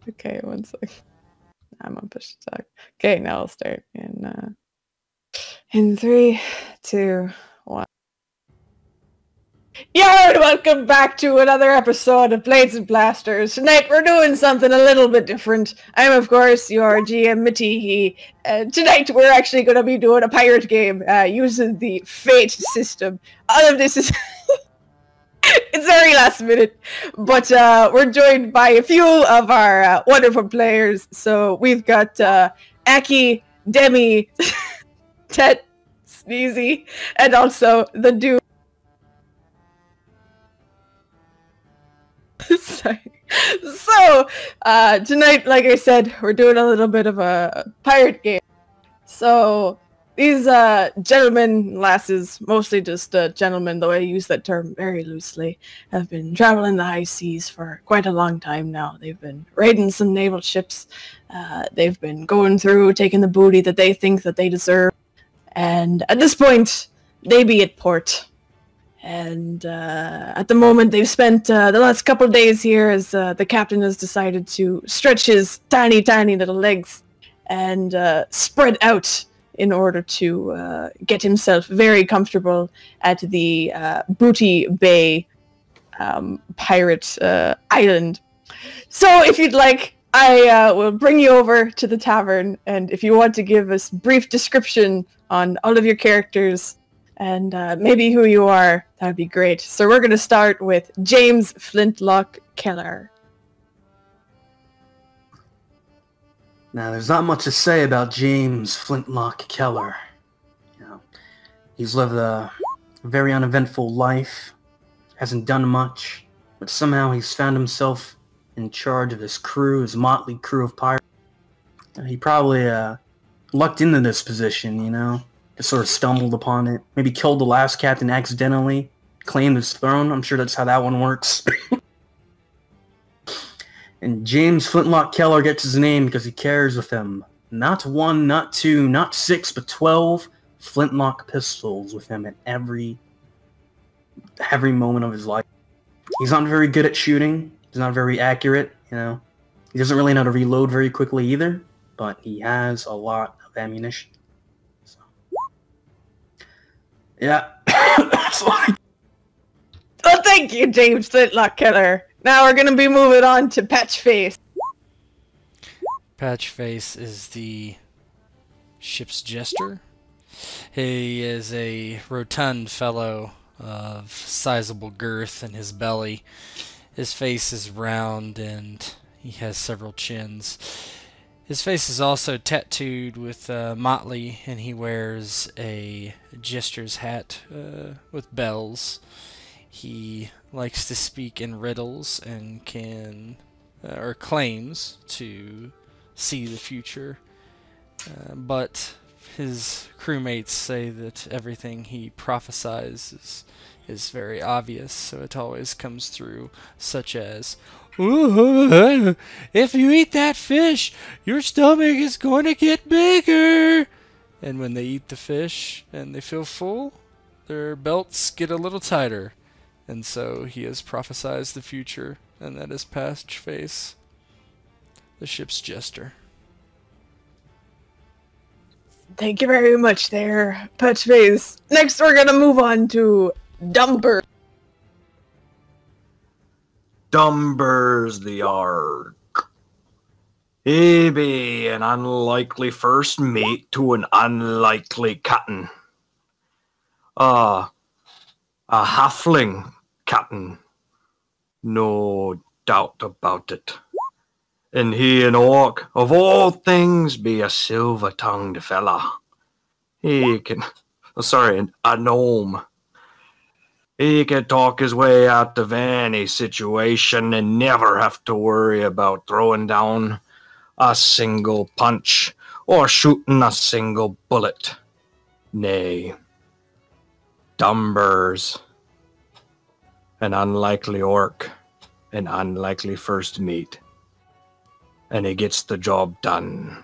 Okay, one sec. I'm on push to talk. Okay, now I'll start in 3, 2, 1. Yo, and welcome back to another episode of Blades and Blasters. Tonight we're doing something a little bit different. I'm, of course, your GM, Matihi. Tonight we're actually going to be doing a pirate game using the Fate system. All of this is... it's very last minute, but we're joined by a few of our wonderful players. So we've got Aki, Demi, Tet, Sneezy, and also the dude. Sorry. So tonight, like I said, we're doing a little bit of a pirate game. So these gentlemen, lasses, mostly just gentlemen, though I use that term very loosely, have been traveling the high seas for quite a long time now. They've been raiding some naval ships. They've been going through, taking the booty that they think that they deserve. And at this point, they be at port. And at the moment, they've spent the last couple of days here as the captain has decided to stretch his tiny, tiny little legs and spread out in order to get himself very comfortable at the Booty Bay pirate island. So if you'd like, I will bring you over to the tavern, and if you want to give us brief description on all of your characters and maybe who you are, that would be great. So we're going to start with James Flintlock Keller. Now, there's not much to say about James Flintlock Keller. You know, he's lived a very uneventful life, hasn't done much, but somehow he's found himself in charge of his crew, his motley crew of pirates. He probably lucked into this position, you know, just sort of stumbled upon it. Maybe killed the last captain accidentally, claimed his throne. I'm sure that's how that one works. And James Flintlock Keller gets his name because he carries with him not 1, not 2, not 6, but 12 flintlock pistols with him at every moment of his life. He's not very good at shooting. He's not very accurate, you know. He doesn't really know how to reload very quickly either, but he has a lot of ammunition. So. Yeah. Well, thank you, James Flintlock Keller. Now we're going to be moving on to Patchface. Patchface is the ship's jester. He is a rotund fellow of sizable girth in his belly. His face is round and he has several chins. His face is also tattooed with motley, and he wears a jester's hat with bells. He likes to speak in riddles and can, or claims to see the future, but his crewmates say that everything he prophesies is very obvious, so it always comes through, such as, "Ooh, if you eat that fish, your stomach is going to get bigger." And when they eat the fish and they feel full, their belts get a little tighter. And so he has prophesied the future, and that is Patchface, the ship's jester. Thank you very much there, Patchface. Next, we're going to move on to Dumber. Dumbers the Ark. He be an unlikely first mate to an unlikely captain. A halfling captain. No doubt about it. And he an orc, of all things, be a silver-tongued fella. He can... a gnome. He can talk his way out of any situation and never have to worry about throwing down a single punch or shooting a single bullet. Nay, Dumbers, an unlikely orc, an unlikely first mate, and he gets the job done.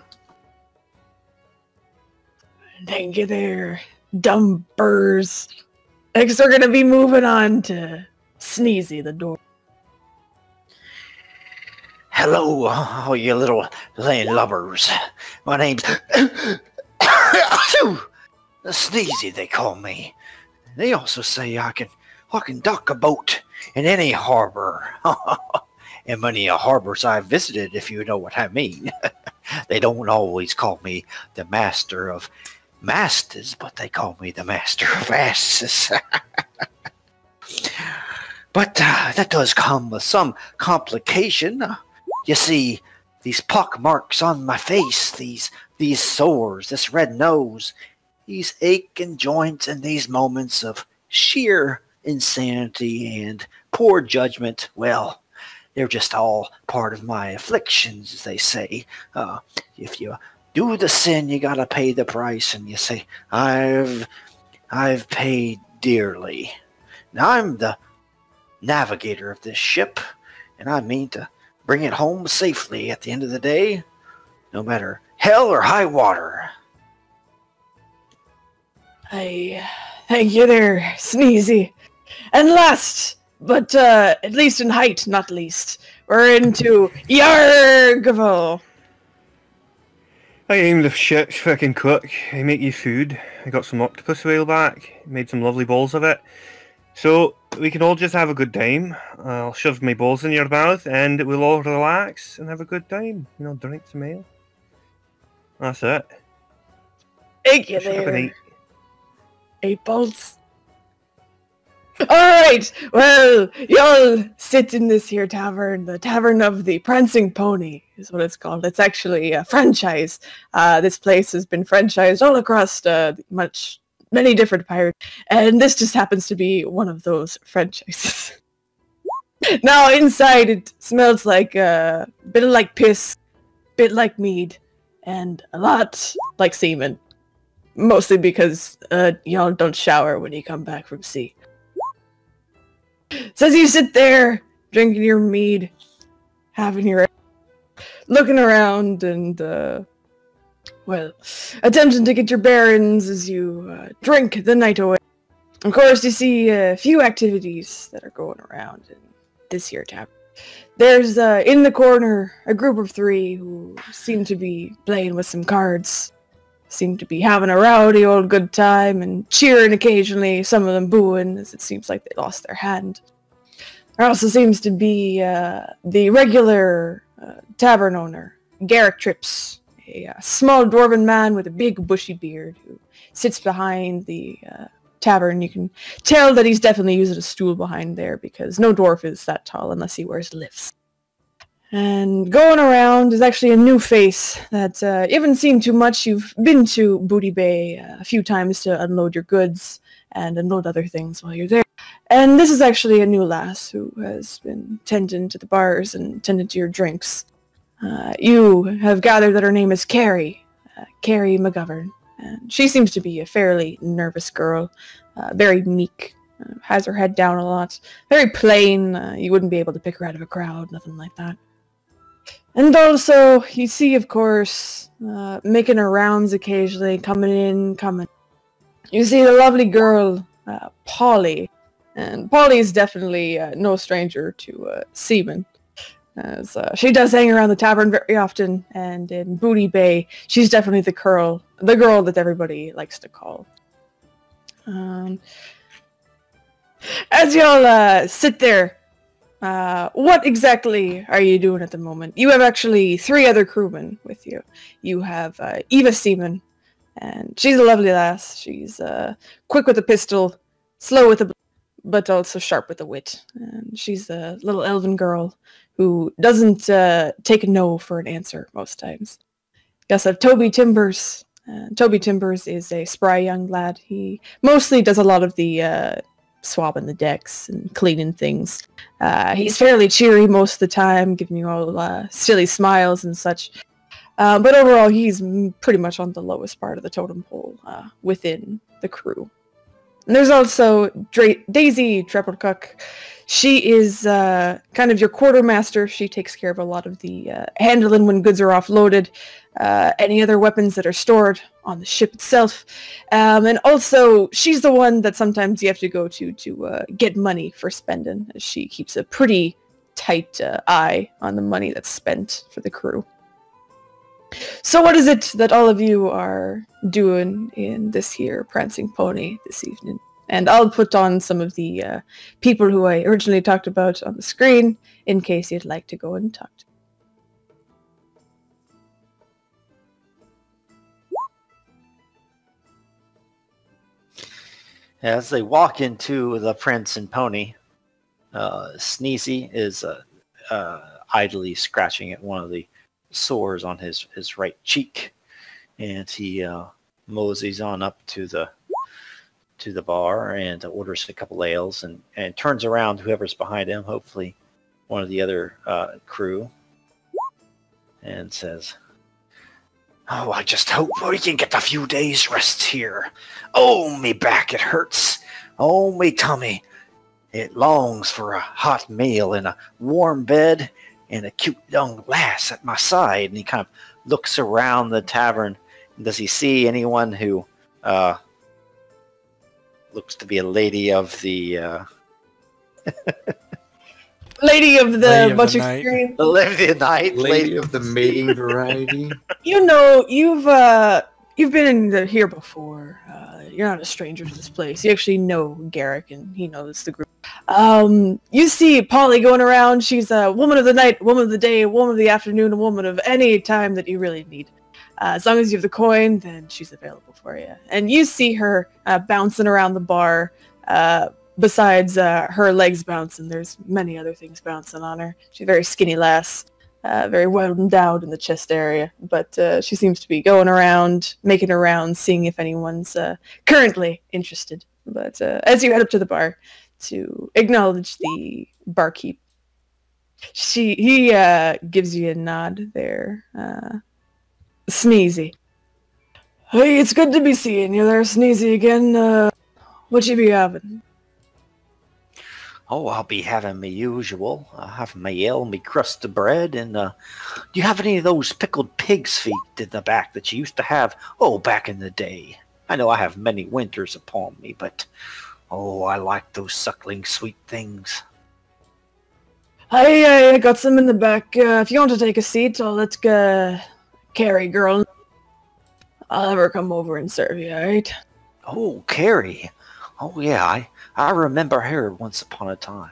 Thank you there, Dumbers. Next, we're going to be moving on to Sneezy the Dwarf. Hello, all you little landlubbers. My name's Sneezy, they call me. They also say I can dock a boat in any harbor. And many harbors I've visited, if you know what I mean. They don't always call me the master of masters, but they call me the master of asses. But that does come with some complication. You see, these pock marks on my face, these sores, this red nose, these aching joints, and these moments of sheer insanity and poor judgment, well, they're just all part of my afflictions, as they say. If you do the sin, you gotta pay the price, and you say, I've paid dearly. Now I'm the navigator of this ship, and I mean to bring it home safely at the end of the day, no matter hell or high water. I thank you there, Sneezy. And last, but at least in height, not least, we're into Yargval. I am the ship's fucking cook. I make you food. I got some octopus a while back. Made some lovely balls of it. So, we can all just have a good time. I'll shove my balls in your mouth and we'll all relax and have a good time. You know, drink some ale. That's it. Thank you there. 8 balls. Alright, well, y'all sit in this here tavern. The Tavern of the Prancing Pony is what it's called. It's actually a franchise. This place has been franchised all across many different pirates, and this just happens to be one of those franchises. Now, inside it smells like a bit like piss, bit like mead, and a lot like semen. Mostly because y'all don't shower when you come back from sea. So as you sit there, drinking your mead, looking around and, attempting to get your bearings as you drink the night away. Of course, you see a few activities that are going around in this here tavern. There's, in the corner, a group of 3 who seem to be playing with some cards. Seem to be having a rowdy old good time and cheering occasionally, some of them booing as it seems like they lost their hand. There also seems to be the regular tavern owner, Garrick Trips, a small dwarven man with a big bushy beard who sits behind the tavern. You can tell that he's definitely using a stool behind there because no dwarf is that tall unless he wears lifts. And going around is actually a new face that you haven't seen too much. You've been to Booty Bay a few times to unload your goods and unload other things while you're there. And this is actually a new lass who has been tending to the bars and tending to your drinks. You have gathered that her name is Carrie McGovern. And she seems to be a fairly nervous girl, very meek, has her head down a lot, very plain. You wouldn't be able to pick her out of a crowd, nothing like that. And also, you see, of course, making her rounds occasionally, coming. You see the lovely girl, Polly. And Polly is definitely no stranger to seamen. As she does hang around the tavern very often, and in Booty Bay, she's definitely the girl that everybody likes to call. As y'all sit there, what exactly are you doing at the moment? You have actually 3 other crewmen with you. You have Eva Seaman, and she's a lovely lass. She's quick with a pistol, slow with a but also sharp with a wit. And she's a little elven girl who doesn't take a no for an answer most times. You also have Toby Timbers. Toby Timbers is a spry young lad. He mostly does a lot of the swabbing the decks and cleaning things. He's fairly cheery most of the time, giving you all silly smiles and such. But overall, he's pretty much on the lowest part of the totem pole within the crew. And there's also Daisy Trepplecock. She is kind of your quartermaster. She takes care of a lot of the handling when goods are offloaded, any other weapons that are stored on the ship itself. And also, she's the one that sometimes you have to go to get money for spending. She keeps a pretty tight eye on the money that's spent for the crew. So what is it that all of you are doing in this here Prancing Pony this evening? And I'll put on some of the people who I originally talked about on the screen in case you'd like to go and talk to. As they walk into the Prince and Pony, Sneezy is idly scratching at one of the sores on his right cheek, and he moseys on up to the bar and orders a couple ales and turns around to whoever's behind him, hopefully one of the other crew, and says, "Oh, I just hope we can get a few days rest here. Oh, me back, it hurts. Oh, me tummy. It longs for a hot meal and a warm bed and a cute young lass at my side." And he kind of looks around the tavern. Does he see anyone who looks to be a lady of the Lady of the Lady of Butcher the Night. Scream. the lady of the night, Lady of the mating variety. You know, you've been in here before. You're not a stranger to this place. You actually know Garrick, and he knows the group. You see Polly going around. She's a woman of the night, woman of the day, woman of the afternoon, a woman of any time that you really need. As long as you have the coin, then she's available for you. And you see her bouncing around the bar. Besides her legs bouncing, there's many other things bouncing on her. She's a very skinny lass, very well endowed in the chest area. But she seems to be going around, making her rounds, seeing if anyone's currently interested. But as you head up to the bar to acknowledge the barkeep, he gives you a nod there. Sneezy. Hey, it's good to be seeing you there, Sneezy, again. What you be having? Oh, I'll be having my usual. I'll have my ale, my crust of bread, and do you have any of those pickled pig's feet in the back that you used to have? Oh, back in the day. I know I have many winters upon me, but oh, I like those suckling sweet things. I got some in the back. If you want to take a seat, I'll let Carrie girl. I'll have her come over and serve you, alright? Oh, Carrie. Oh, yeah, I remember her once upon a time.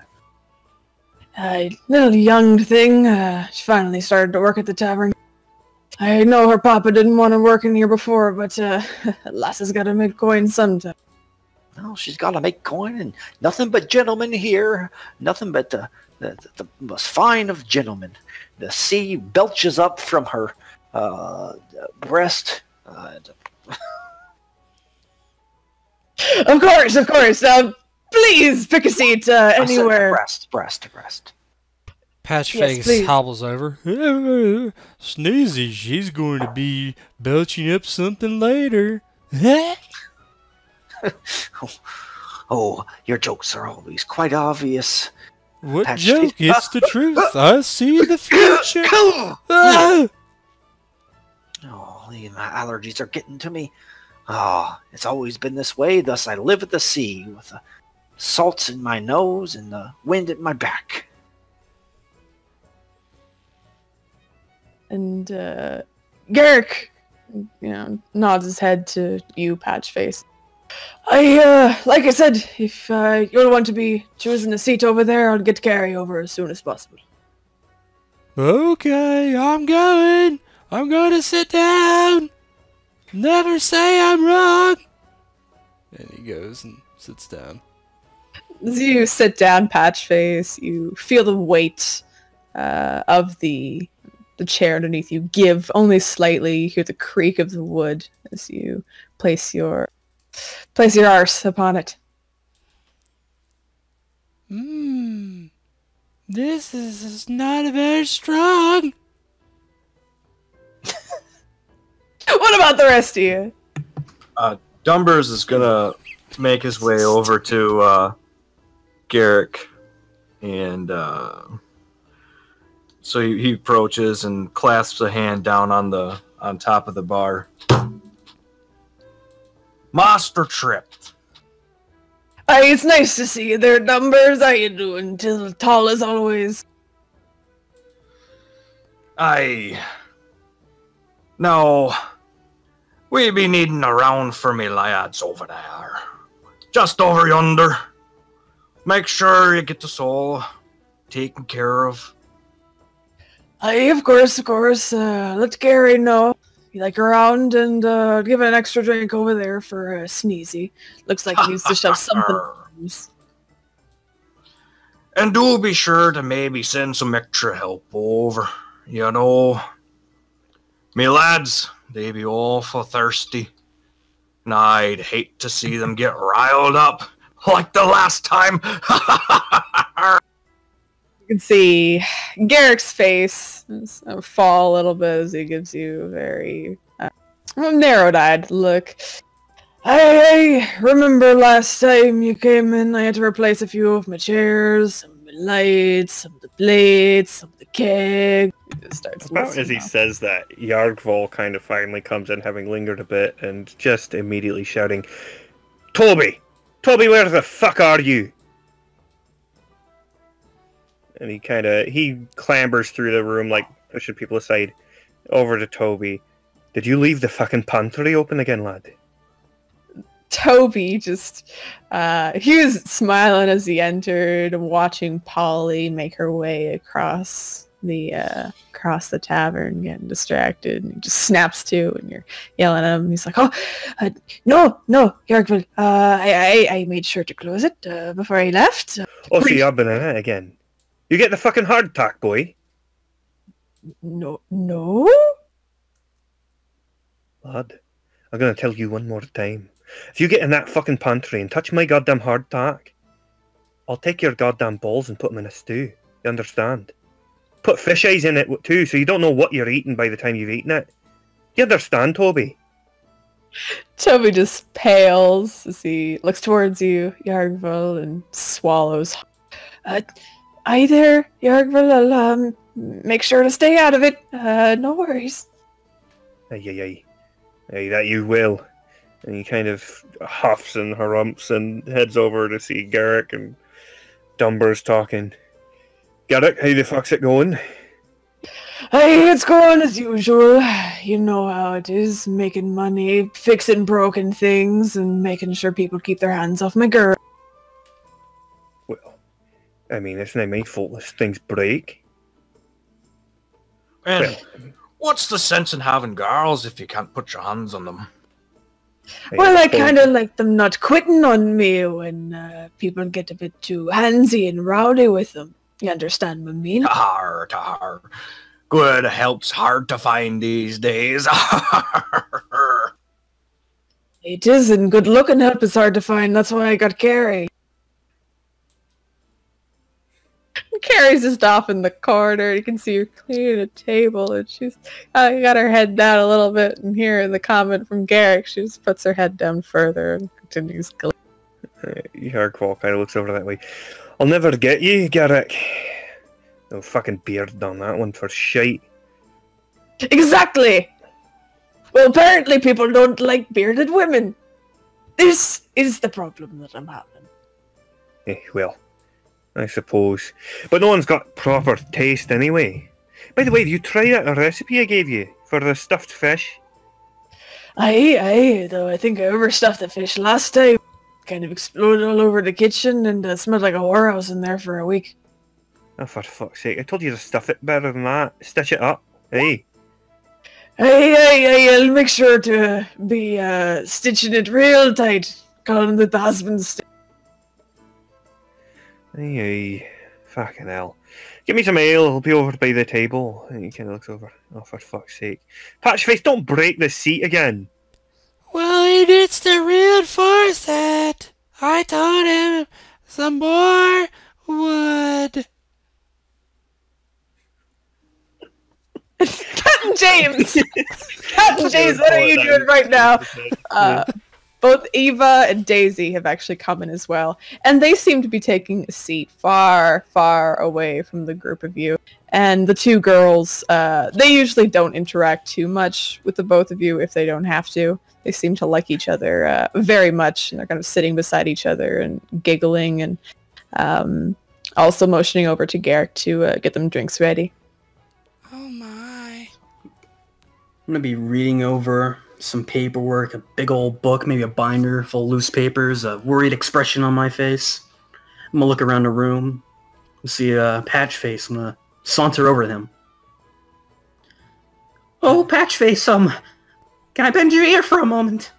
Little young thing. She finally started to work at the tavern. I know her papa didn't want her working here before, but lass has got to make coin sometime. Well, she's got to make coin, and nothing but gentlemen here. Nothing but the most fine of gentlemen. The sea belches up from her breast. Of course. Please pick a seat anywhere. Breast. Patchface please. hobbles over. Sneezy, she's going to be belching up something later. Oh, your jokes are always quite obvious. What Patchface. joke? It's the truth. I see the future. Ah! Oh, my allergies are getting to me. Oh, it's always been this way, thus I live at the sea, with the salts in my nose and the wind at my back. And Garrick, nods his head to you, Patchface. Like I said, if you're want to be choosing a seat over there, I'll get Carrie over as soon as possible. Okay, I'm going. I'm going to sit down. Never say I'm wrong. And he goes and sits down. As you sit down, Patchface, you feel the weight of the chair underneath you give only slightly. You hear the creak of the wood as you place your arse upon it. This is not very strong. What about the rest of you? Dumbers is gonna make his way over to Garrick, and so he approaches and clasps a hand down on top of the bar. Master Trip. It's nice to see you there, Numbers. How you doing? Tall as always. Aye. Now, we be needing a round for me lads over there. Just over yonder. Make sure you get us all taken care of. Aye, of course, of course. Let Gary know. You like around and give an extra drink over there for Sneezy. Looks like he needs to shove something. And do be sure to maybe send some extra help over. You know, me lads, they be awful thirsty. And I'd hate to see them get riled up like the last time. You can see Garrick's face fall a little bit as he gives you a very narrowed-eyed look. I remember last time you came in, I had to replace a few of my chairs, some of my lights, some of the blades, some of the keg. He just starts About as he says that, Yargval kind of finally comes in, having lingered a bit, and just immediately shouting, Toby! Toby, where the fuck are you? And he clambers through the room, like, pushing people aside, over to Toby. Did you leave the fucking pantry open again, lad? Toby just, he was smiling as he entered, watching Polly make her way across the tavern, getting distracted, and he just snaps to, and you're yelling at him. He's like, "Oh, no, Yargval, I made sure to close it before I left." Oh, so you've been in it again. You get the fucking hardtack, boy. No. Lad, I'm gonna tell you one more time. If you get in that fucking pantry and touch my goddamn hardtack, I'll take your goddamn balls and put them in a stew. You understand? Put fish eyes in it too, so you don't know what you're eating by the time you've eaten it. You understand, Toby? Toby just pales as he looks towards you, Yargval, and swallows. Hi there, Yargval. I'll make sure to stay out of it. No worries. Aye, that you will. And he kind of huffs and harumps and heads over to see Garrick, and Dumber's talking. Garrick, how the fuck's it going? Hey, it's going as usual. You know how it is, making money, fixing broken things, and making sure people keep their hands off my girl. Well, I mean, it's not my fault if things break. And what's the sense in having girls if you can't put your hands on them? Well, I kind of like them not quitting on me when people get a bit too handsy and rowdy with them. You understand what I mean? Tar. Good help's hard to find these days. It is, and good looking help is hard to find. That's why I got Carrie. Carrie's just off in the corner. You can see her cleaning a table, and she's got her head down a little bit. And here in the comment from Garrick, she just puts her head down further and continues cleaning. Yargval kind of looks over that way. I'll never get you, Garrick. No fucking beard on that one for shite. Exactly! Well, apparently people don't like bearded women. This is the problem that I'm having. Well, I suppose. But no one's got proper taste anyway. By the way, did you try that recipe I gave you for the stuffed fish? Aye, though I think I overstuffed the fish last time. Kind of exploded all over the kitchen and smelled like a whorehouse in there for a week. Oh, for fuck's sake. I told you to stuff it better than that. Stitch it up. Hey. Aye, I'll make sure to be stitching it real tight. Calling it the husband's stitch. Aye. Fucking hell. Give me some ale. I'll be over by the table. And he kind of looks over. Oh, for fuck's sake. Patchface, don't break the seat again. Well, he needs to reinforce it. I told him some more wood. Captain James! Captain James, what are you doing right now? Both Eva and Daisy have actually come in as well. And they seem to be taking a seat far, far away from the group of you. And the two girls, they usually don't interact too much with the both of you if they don't have to. They seem to like each other very much. And they're kind of sitting beside each other and giggling and also motioning over to Garrick to get them drinks ready. Oh my. gonna be reading over some paperwork, a big old book, maybe a binder full of loose papers, a worried expression on my face. I'm gonna look around the room and see a Patch Face. I'm gonna saunter over to him. Oh, Patch Face, can I bend your ear for a moment?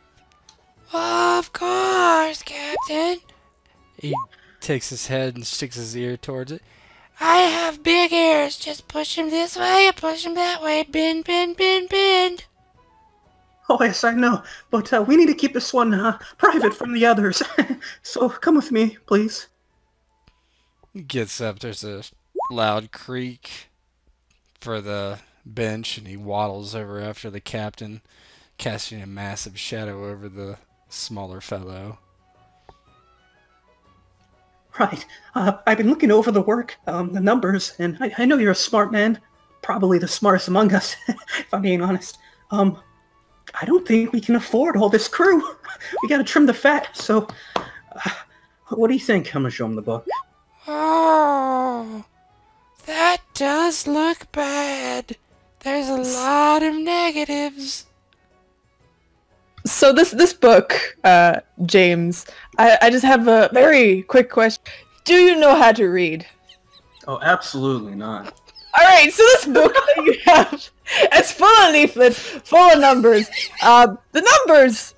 Of course, Captain. He takes his head and sticks his ear towards it. I have big ears. Just push him this way and push him that way. Bend, bend, bend, bend. Oh, yes, I know, but we need to keep this one private from the others. So come with me, please. He gets up. There's a loud creak for the bench, and he waddles over after the captain, casting a massive shadow over the smaller fellow. Right. I've been looking over the work, the numbers, and I know you're a smart man. Probably the smartest among us, if I'm being honest. I don't think we can afford all this crew. We gotta trim the fat, so... what do you think? I'm gonna show him the book. Oh, that does look bad. There's a lot of negatives. So this book, James, I just have a very quick question. Do you know how to read? Oh, absolutely not. Alright, so this book that you have, it's full of leaflets, full of numbers. The numbers,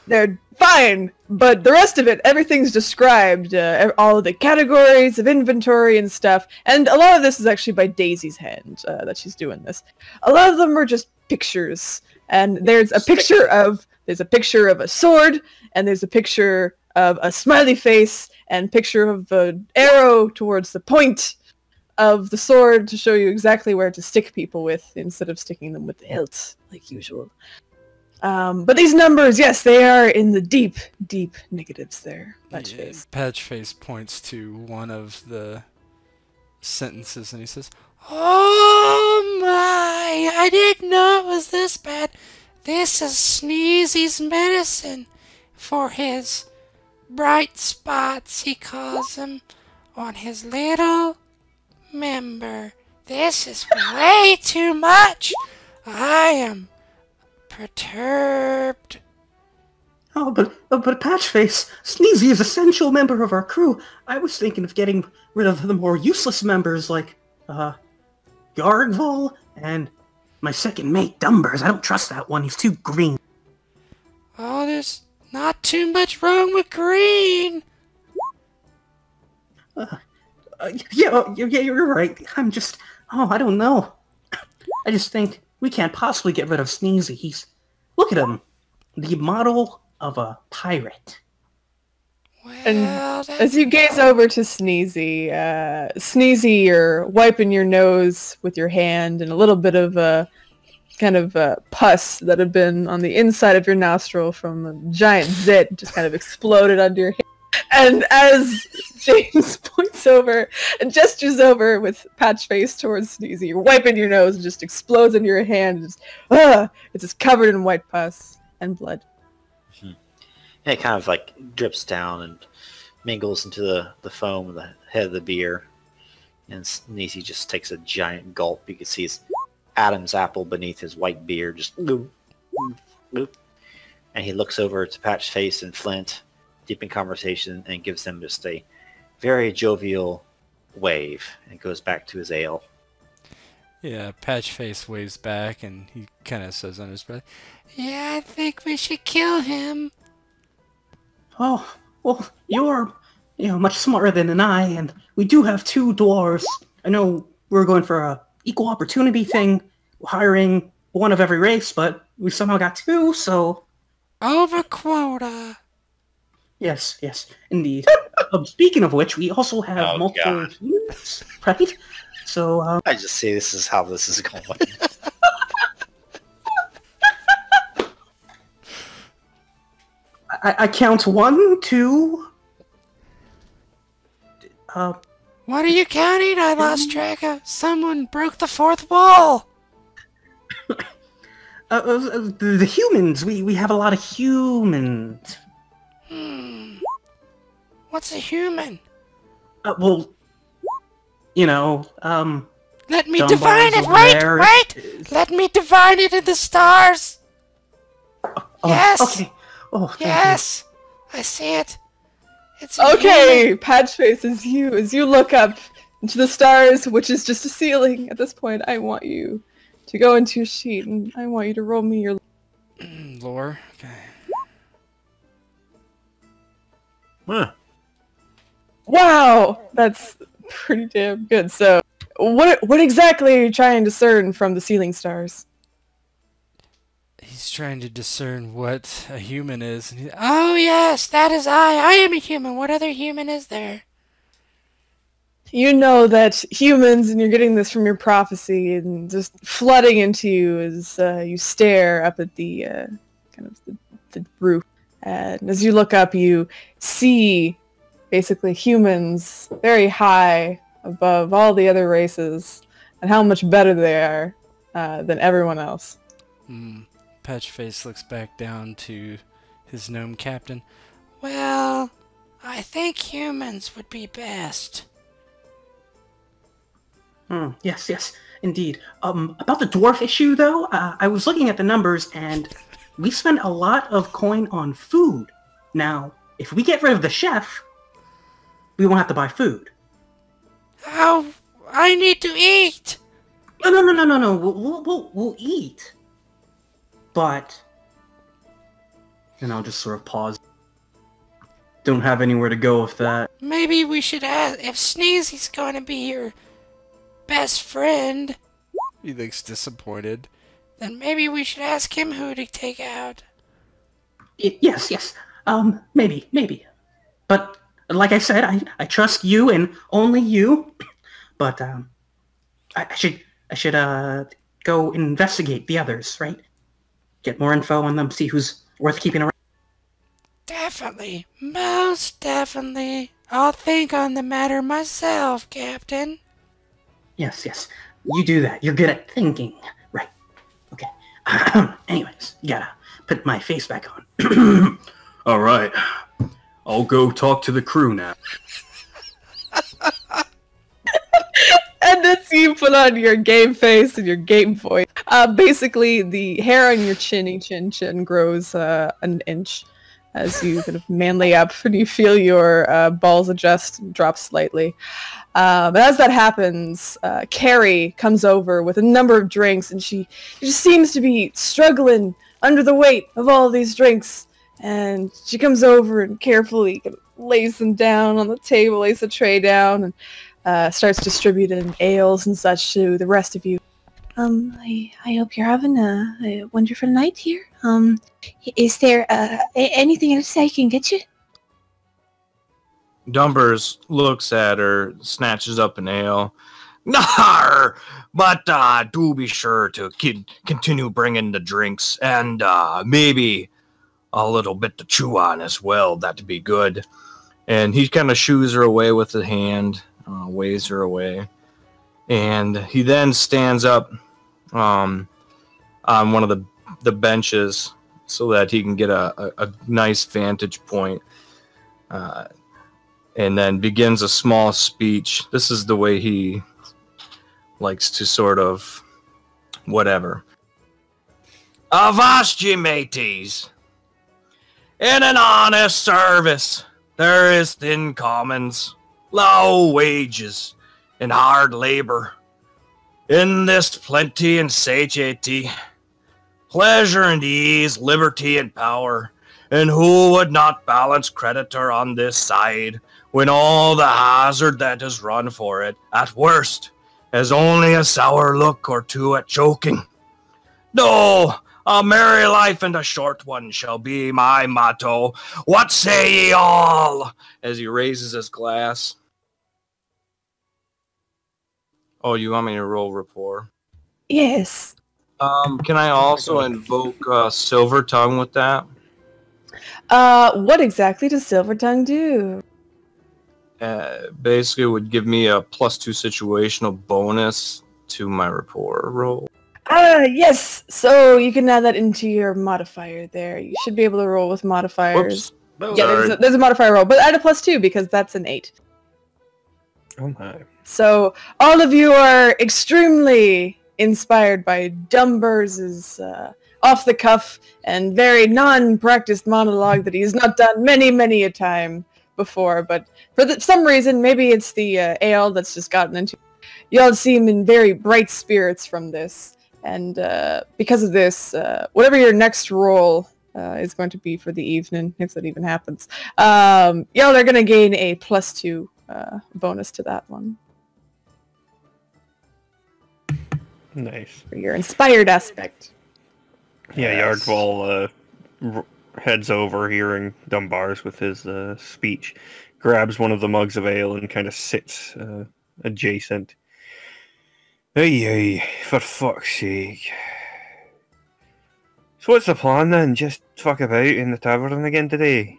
they're fine, but the rest of it, everything's described, all of the categories of inventory and stuff, and a lot of this is actually by Daisy's hand, that she's doing this. A lot of them are just pictures, and there's a picture of a sword, and there's a picture of a smiley face, and picture of an arrow towards the point of the sword to show you exactly where to stick people with, instead of sticking them with the hilt, like usual. But these numbers, yes, they are in the deep, deep negatives there, Patchface. Patchface points to one of the sentences and he says, "Oh my, I didn't know it was this bad. This is Sneezy's medicine for his bright spots, he calls them, on his little member. This is way too much. I am perturbed." Oh, but Patchface, Sneezy is an essential member of our crew. I was thinking of getting rid of the more useless members like, Gargval and my second mate, Dumbers. I don't trust that one. He's too green. Oh, there's not too much wrong with green. Yeah, you're right. I don't know. I just think we can't possibly get rid of Sneezy. Look at him. The model of a pirate. Well, As you gaze over to Sneezy, Sneezy, you're wiping your nose with your hand, and a little bit of a kind of pus that had been on the inside of your nostril from a giant zit just kind of exploded under your hand. And as James points over and gestures over with Patchface towards Sneezy, you're wiping your nose and just explodes into your hand. And it's just covered in white pus and blood. And it kind of like drips down and mingles into the foam of the head of the beer. And Sneezy just takes a giant gulp. You can see his Adam's apple beneath his white beard, just bloop, bloop. And he looks over to Patchface and Flint, deep in conversation, and gives them just a very jovial wave and goes back to his ale. Yeah, Patchface waves back and he kind of says under his breath, "Yeah, I think we should kill him." Oh, well, you're, much smarter than I, and we do have 2 dwarves. I know we're going for a equal opportunity thing, hiring one of every race, but we somehow got 2, so... Over quota. Yes, indeed. Speaking of which, we also have multiple humans, right? So, I just see this is how this is going. I count 1, 2... What are you counting? I lost track of. Someone broke the 4th wall. The humans. We have a lot of humans. What's a human? Well, Let me Dunbar's divine it. over Wait, there wait. is- Let me divine it in the stars. Oh, Yes. Okay. Oh, thank Yes, I see it. It's a Okay, Patchface, as you look up into the stars, which is just a ceiling at this point, I want you to go into your sheet and I want you to roll me your. human. Lore. Okay. Huh. Wow, that's pretty damn good. So, what exactly are you trying to discern from the ceiling stars? He's trying to discern what a human is. And oh yes, that is I. I am a human. What other human is there? You know that humans, and you're getting this from your prophecy, and just flooding into you as you stare up at the kind of the roof. And as you look up, you see basically humans very high above all the other races, and how much better they are than everyone else. Patchface looks back down to his gnome captain. Well, I think humans would be best. Yes, indeed. About the dwarf issue, though, I was looking at the numbers, and we spend a lot of coin on food. Now, if we get rid of the chef, we won't have to buy food. Oh, I need to eat. No. We'll eat. But, and I'll just sort of pause. Don't have anywhere to go with that. Maybe we should ask if Sneezy's going to be your best friend. He looks disappointed. Then maybe we should ask him who to take out. Yes. Maybe. But, like I said, I trust you and only you. But, I should go investigate the others, right? Get more info on them, see who's worth keeping around. Definitely. Most definitely. I'll think on the matter myself, Captain. Yes. You do that. You're good at thinking. Right. Okay. Anyways, you gotta put my face back on. All right. I'll go talk to the crew now. And as you put on your game face and your game voice, basically the hair on your chin grows an inch as you kind of manly up and you feel your balls adjust and drop slightly. But as that happens, Carrie comes over with a number of drinks, and she just seems to be struggling under the weight of all these drinks. And she comes over and carefully kind of lays them down on the table, lays the tray down, and starts distributing ales and such to the rest of you. I hope you're having a wonderful night here. Is there anything else I can get you? Dumbers looks at her, snatches up an ale. Nar! But do be sure to continue bringing the drinks, and maybe a little bit to chew on as well. That'd be good. And he kind of shoos her away with the hand, waves her away. And he then stands up on one of the benches so that he can get a nice vantage point. And then begins a small speech. This is the way he likes to sort of whatever. Avast ye, mateys! In an honest service, there is thin commons, low wages, and hard labor. In this plenty and satiety, pleasure and ease, liberty and power, and who would not balance creditor on this side, when all the hazard that is run for it, at worst, has only a sour look or two at choking? No, a merry life and a short one shall be my motto. What say ye all? As he raises his glass. Oh, you want me to roll rapport? Yes. Can I also invoke Silver Tongue with that? What exactly does Silver Tongue do? Basically it would give me a +2 situational bonus to my rapport roll. Yes. So you can add that into your modifier there. You should be able to roll with modifiers. Whoops. Yeah, there's a modifier roll, but add a +2 because that's an 8. Oh my. So all of you are extremely inspired by Dumbur's off-the-cuff and very non-practiced monologue that he's not done many a time before. But for some reason, maybe it's the ale that's just gotten into. Y'all seem in very bright spirits from this, and because of this, whatever your next roll is going to be for the evening, if that even happens, y'all are going to gain a +2 bonus to that one. Nice. For your inspired aspect. Yeah, Yes. Yardwall heads over, hearing Dunbar's with his speech, grabs one of the mugs of ale and kind of sits adjacent. Hey, for fuck's sake. So what's the plan then? Just fuck about in the tavern again today?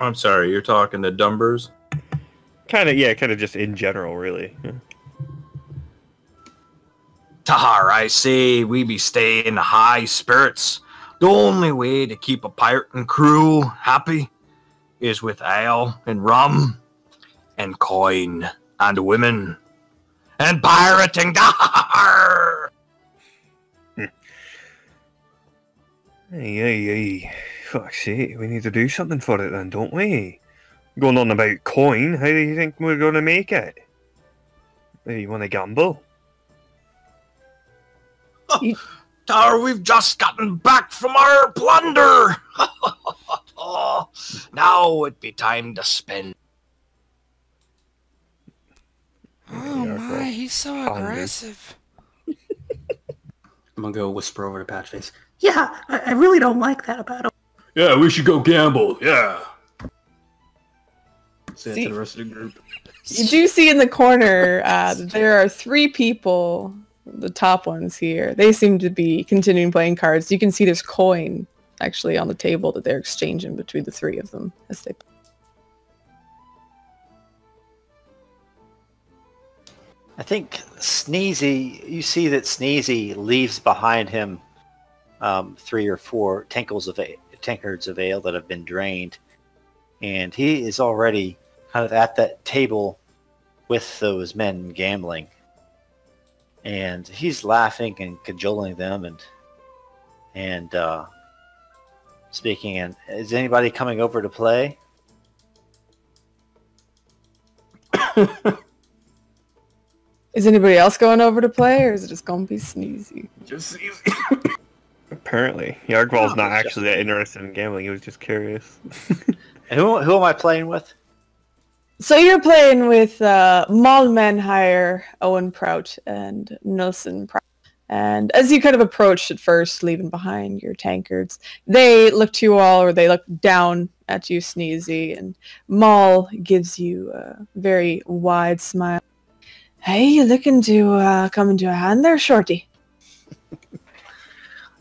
I'm sorry, you're talking to Dumbers? Kind of just in general, really. Yeah. Tar, I say we be staying high spirits. The only way to keep a pirate and crew happy is with ale and rum and coin and women and pirating. Tar! Hey. Fuck's sake, we need to do something for it then, don't we? Going on about coin, how do you think we're going to make it? Maybe you want to gamble? Tar, we've just gotten back from our plunder. Now it'd be time to spend. Oh my, he's so aggressive. I'm gonna go whisper over to Patchface. Yeah, I really don't like that about him. Yeah, we should go gamble. Yeah. Say that See- to the rest of the group. You do see in the corner there are 3 people, the top ones here. They seem to be continuing playing cards. You can see there's coin actually on the table that they're exchanging between the 3 of them as they. I think Sneezy, you see that Sneezy leaves behind him 3 or 4 tankards of ale that have been drained. And he is already kind of at that table with those men gambling. And he's laughing and cajoling them and speaking. And is anybody coming over to play? Is anybody else going over to play, or is it just gonna be Sneezy? Just easy. Apparently. Yardwall's not actually that interested in gambling, he was just curious. And who am I playing with? So you're playing with Maul Manhire, Owen Prout, and Nelson Prout. And as you kind of approached at first, leaving behind your tankards, they look to you all, or they look down at you, Sneezy, and Maul gives you a very wide smile. Hey, you looking to come into a hand there, Shorty?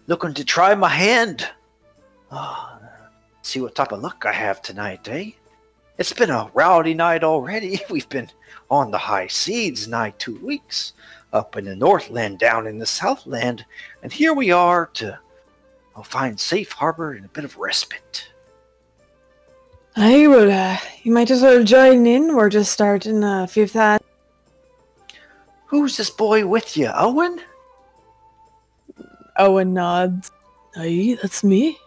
Looking to try my hand. Oh, see what type of luck I have tonight, eh? It's been a rowdy night already. We've been on the high seas nigh 2 weeks, up in the Northland, down in the Southland, and here we are to find safe harbor and a bit of respite. Hey, well, you might as well join in. We're just starting 5th hand. Who's this boy with you, Owen? Owen nods. Hey, that's me.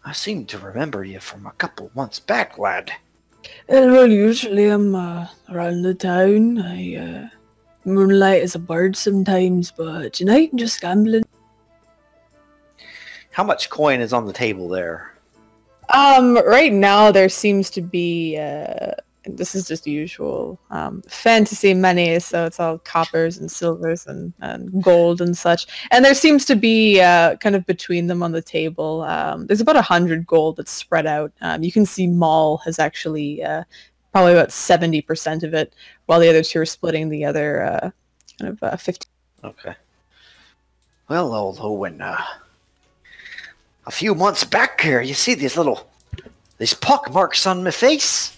I seem to remember you from a couple months back, lad. Well, usually I'm around the town. I moonlight as a bird sometimes, but tonight I'm just gambling. How much coin is on the table there? Right now there seems to be this is just usual fantasy money, so it's all coppers and silvers and gold and such. And there seems to be kind of between them on the table, there's about 100 gold that's spread out. You can see Maul has actually probably about 70% of it, while the other 2 are splitting the other kind of 50. Okay. Well, old Owen, a few months back here, you see these pock marks on my face?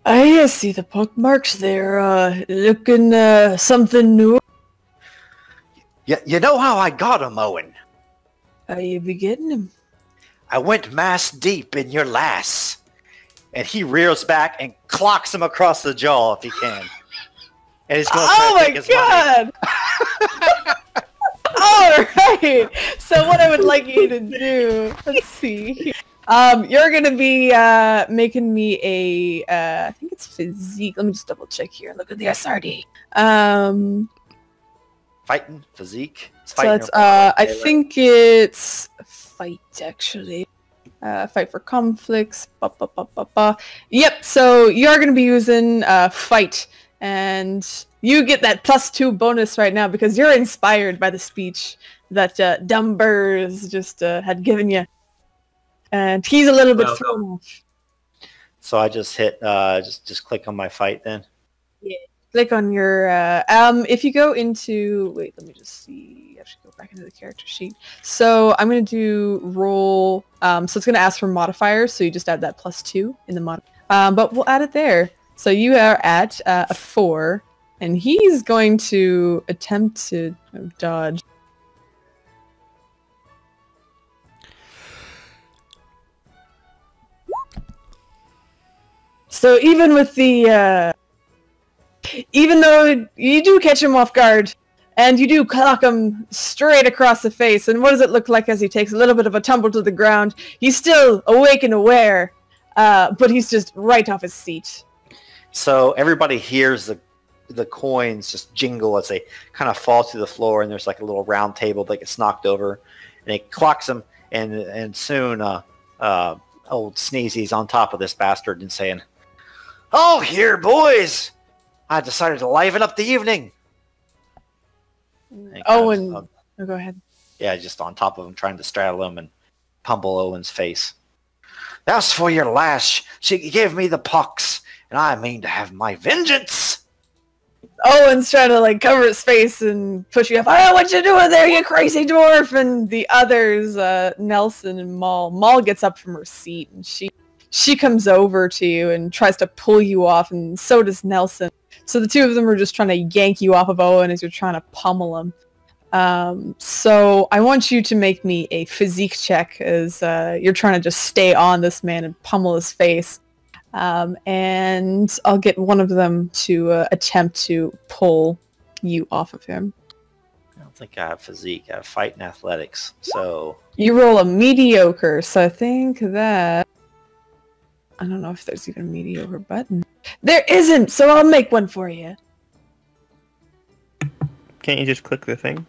I see the pock marks there, looking something new. You know how I got 'em, Owen? How you be getting them? I went mass deep in your lass. And he rears back and clocks him across the jaw if he can. And he's going to try to take his money. All right. So what I would like you to do, let's see. You're gonna be making me a I think it's physique. Let me just double check here. Look at the SRD. Fighting physique. It's So fighting it's I think it's fight actually. Fight for conflicts. Yep. So you're gonna be using fight, and you get that +2 bonus right now because you're inspired by the speech that Dumbers just had given you. And he's a little bit thrown off. So I just hit, just click on my fight then. Yeah. Click on your, if you go into, wait, let me just see. I should go back into the character sheet. So I'm going to do roll, so it's going to ask for modifiers. So you just add that +2 in the mod. But we'll add it there. So you are at a 4, and he's going to attempt to dodge. So even with the, even though you do catch him off guard, and you do clock him straight across the face, and what does it look like as he takes a little bit of a tumble to the ground? He's still awake and aware, but he's just right off his seat. So everybody hears the coins just jingle as they kind of fall to the floor, and there's like a little round table that gets knocked over, and it clocks him, and soon old Sneezy's on top of this bastard and saying, "Oh, here, boys! I decided to liven up the evening." Owen, go ahead. Yeah, just on top of him, trying to straddle him and pummel Owen's face. "That's for your lass. She gave me the pox, and I mean to have my vengeance." Owen's trying to like cover his face and push you up. "Oh, what you doing there, you crazy dwarf?" And the others, Nelson and Maul. Maul gets up from her seat, and she comes over to you and tries to pull you off, and so does Nelson. So the two of them are just trying to yank you off of Owen as you're trying to pummel him. So I want you to make me a physique check as you're trying to just stay on this man and pummel his face. And I'll get one of them to attempt to pull you off of him. I don't think I have physique. I have fight and athletics. So You roll a mediocre, so I think that... I don't know if there's even a mediocre button. There isn't, so I'll make one for you. Can't you just click the thing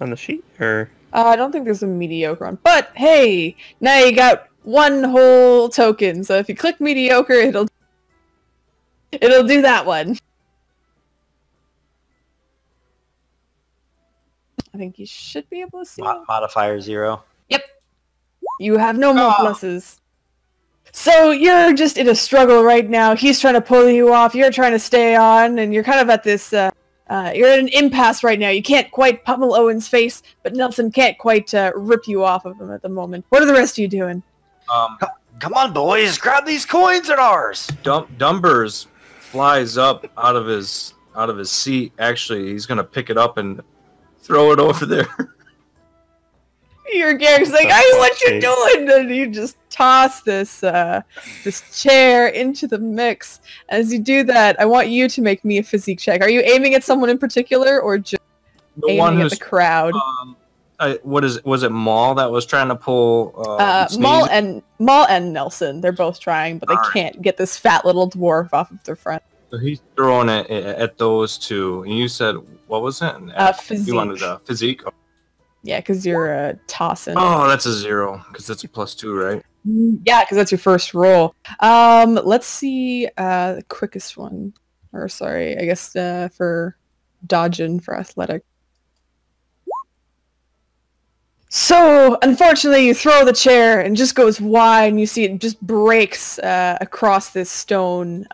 on the sheet, or? I don't think there's a mediocre one, but hey, now you got one whole token. So if you click mediocre, it'll do that one. I think you should be able to see. Modifier 0. Yep. You have no more pluses. So you're just in a struggle right now. He's trying to pull you off. You're trying to stay on, and you're kind of at this. You're at an impasse right now. You can't quite pummel Owen's face, but Nelson can't quite rip you off of him at the moment. What are the rest of you doing? Come on, boys! Grab these coins at ours. Dumbers flies up out of his seat. Actually, he's gonna pick it up and throw it over there. Your Gary's like, "Hey, what you doing?" And you just toss this this chair into the mix. As you do that, I want you to make me a physique check. Are you aiming at someone in particular, or just aiming at the crowd? Was it Maul that was trying to pull? Maul and Nelson. They're both trying, but they can't get this fat little dwarf off of their front. So he's throwing it at those two. And you said, what was it? Physique. You wanted a physique? Yeah, because you're tossing. Oh, that's a 0, because that's a +2, right? Yeah, because that's your first roll. Let's see the quickest one. Or sorry, I guess for dodging for athletic. So, unfortunately, you throw the chair and it just goes wide, and you see it just breaks across this stone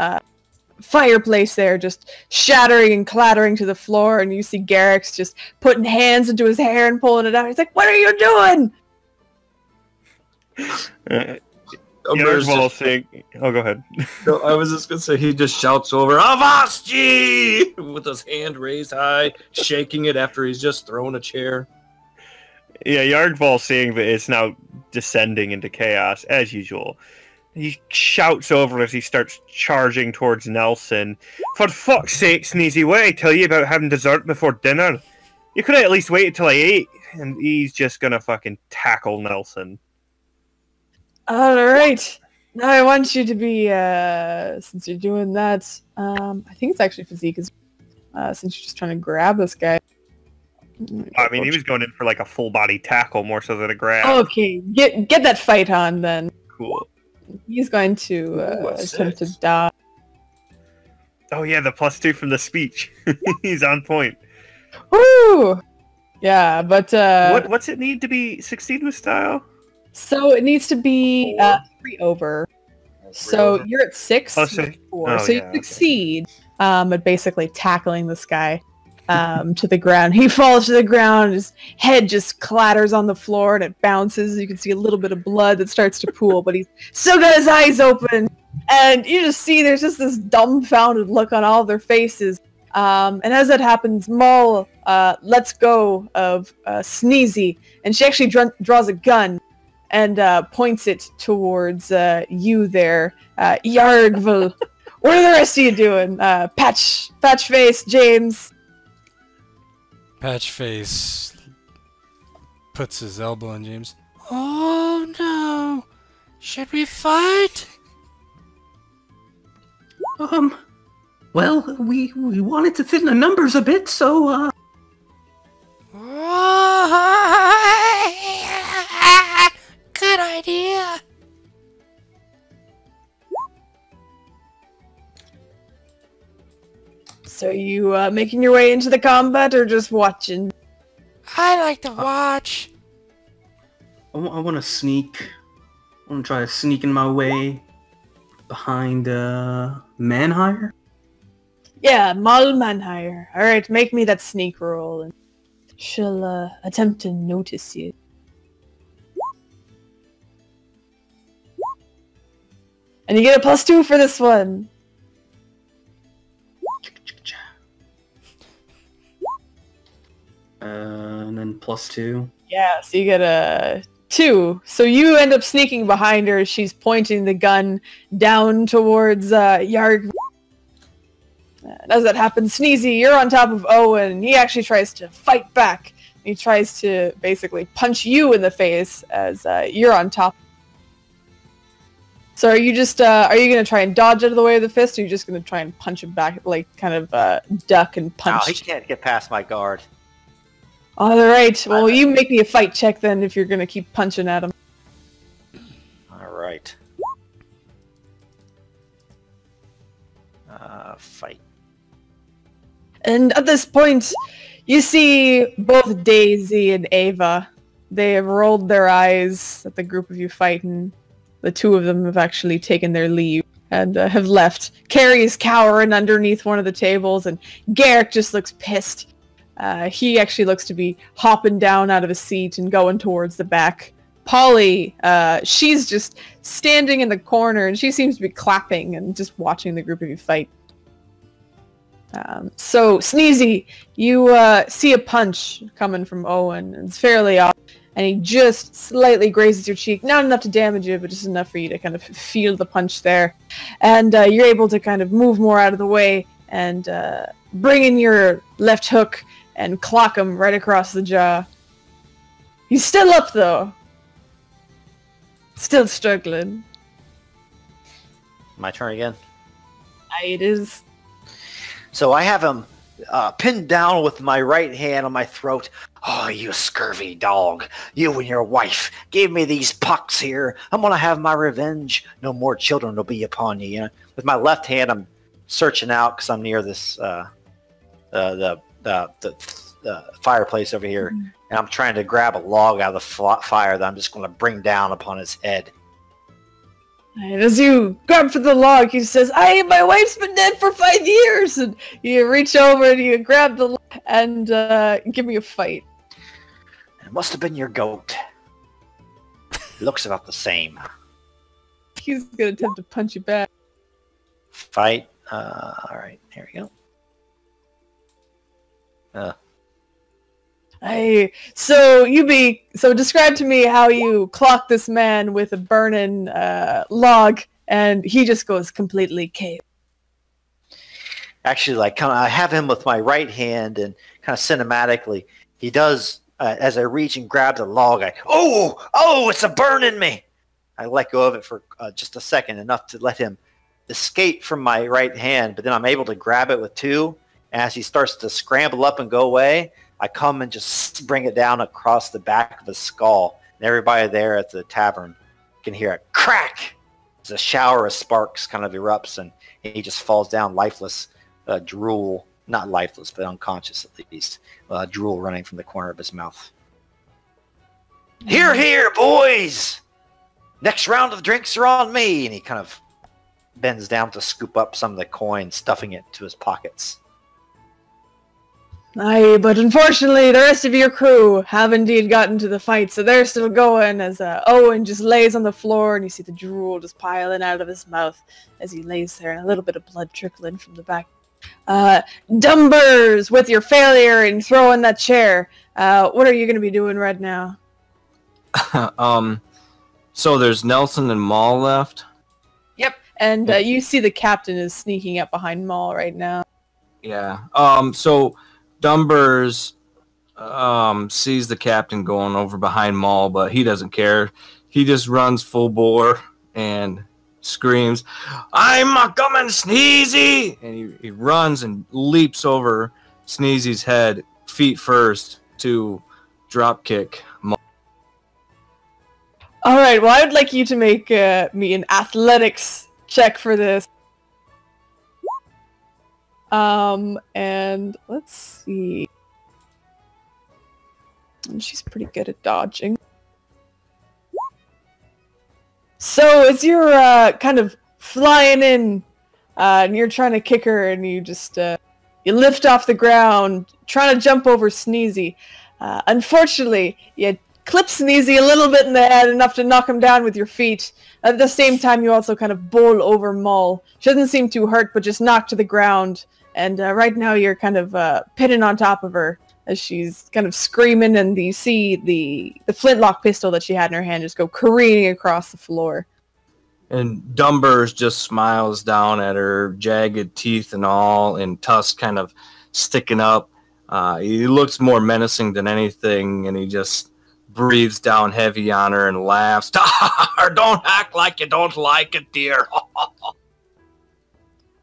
fireplace there, just shattering and clattering to the floor, and you see Garrick's just putting hands into his hair and pulling it out. He's like, "What are you doing?" Oh, go ahead. So I was just gonna say, he just shouts over, "Avasti!" with his hand raised high, shaking it after he's just thrown a chair. Yeah, Yardball's saying that it's now descending into chaos, as usual. He shouts over as he starts charging towards Nelson. For fuck's sake, Sneezy, what did I tell you about having dessert before dinner? You could have at least waited till I ate. And he's just gonna fucking tackle Nelson. Alright. Now I want you to be, since you're doing that, I think it's actually physique, since you're just trying to grab this guy. I mean, he was going in for like a full body tackle more so than a grab. Okay, get that fight on then. Cool. He's going to attempt to dodge. Oh yeah, the +2 from the speech. He's on point. Woo! Yeah, but What's it need to be succeed with style? So it needs to be 3 over. So you're at 6. Oh, so, you succeed at basically tackling this guy to the ground. He falls to the ground, his head just clatters on the floor and it bounces. You can see a little bit of blood that starts to pool, but he's still got his eyes open. And you just see there's just this dumbfounded look on all of their faces. And as that happens, Maul lets go of Sneezy, and she actually draws a gun and points it towards you there, Yargville. What are the rest of you doing? Patch Face, James. Patchface puts his elbow on James. Oh no! Should we fight? Well, we wanted to fit in the numbers a bit, so, Good idea. So you making your way into the combat or just watching? I like to watch. I want to sneak. I want to try to sneak in my way behind, Manhire. Yeah, Mal Manhire. Alright, make me that sneak roll, and she'll attempt to notice you. And you get a +2 for this one. And then +2. Yeah, so you get a 2. So you end up sneaking behind her. She's pointing the gun down towards Yarg. And as that happens, Sneezy, you're on top of Owen. He actually tries to fight back. He tries to basically punch you in the face as you're on top. So are you just, are you going to try and dodge out of the way of the fist, or are you just going to try and punch him back, like kind of duck and punch? No, he can't get past my guard. Alright, well you make me a fight check then if you're going to keep punching at him. Alright. Fight. And at this point, you see both Daisy and Ava. They have rolled their eyes at the group of you fighting. The two of them have actually taken their leave and have left. Carrie's cowering underneath one of the tables, and Garrick just looks pissed. He actually looks to be hopping down out of his seat and going towards the back. Polly, she's just standing in the corner, and she seems to be clapping and just watching the group of you fight. So, Sneezy, you see a punch coming from Owen, and it's fairly off, and he just slightly grazes your cheek. Not enough to damage you, but just enough for you to kind of feel the punch there. And you're able to kind of move more out of the way and bring in your left hook and clock him right across the jaw. He's still up, though. Still struggling. My turn again. It is. So I have him pinned down with my right hand on my throat. Oh, you scurvy dog. You and your wife gave me these pucks here. I'm going to have my revenge. No more children will be upon you. You know? With my left hand, I'm searching out because I'm near this the fireplace over here. And I'm trying to grab a log out of the fire that I'm just going to bring down upon his head. And as you grab for the log, he says, my wife's been dead for 5 years! And you reach over and you grab the log and give me a fight. It must have been your goat. Looks about the same. He's going to attempt to punch you back. Fight. Alright, here we go. So describe to me how you clock this man with a burning log, and he just goes completely cave. Actually, like I have him with my right hand, and kind of cinematically, he does as I reach and grab the log. It's a burning me. I let go of it for just a second, enough to let him escape from my right hand, but then I'm able to grab it with two. And as he starts to scramble up and go away, I come and just bring it down across the back of his skull. And everybody there at the tavern can hear a crack as a shower of sparks kind of erupts, and he just falls down lifeless, drool, not lifeless, but unconscious at least, drool running from the corner of his mouth. Here, here, boys! Next round of drinks are on me! And he kind of bends down to scoop up some of the coin, stuffing it to his pockets. Aye, but unfortunately, the rest of your crew have indeed gotten to the fight, so they're still going as Owen just lays on the floor, and you see the drool just piling out of his mouth as he lays there, and a little bit of blood trickling from the back. Dumbers, with your failure in throwing that chair, what are you going to be doing right now? So there's Nelson and Maul left? Yep, and you see the captain is sneaking up behind Maul right now. Yeah. So Dumbers sees the captain going over behind Maul, but he doesn't care. He just runs full bore and screams, "I'm a coming, Sneezy!" And he runs and leaps over Sneezy's head, feet first, to drop kick Maul. All right, well, I would like you to make me an athletics check for this. And let's see. And she's pretty good at dodging. So as you're kind of flying in, and you're trying to kick her, and you just you lift off the ground, trying to jump over Sneezy. Unfortunately, you clip Sneezy a little bit in the head, enough to knock him down with your feet. At the same time, you also kind of bowl over Maul. She doesn't seem too hurt, but just knocked to the ground. And right now you're kind of pinning on top of her as she's kind of screaming, and you see the flintlock pistol that she had in her hand just go careening across the floor. And Dumbers just smiles down at her, jagged teeth and all, and tusks kind of sticking up. He looks more menacing than anything, and he just breathes down heavy on her and laughs. "Don't act like you don't like it, dear."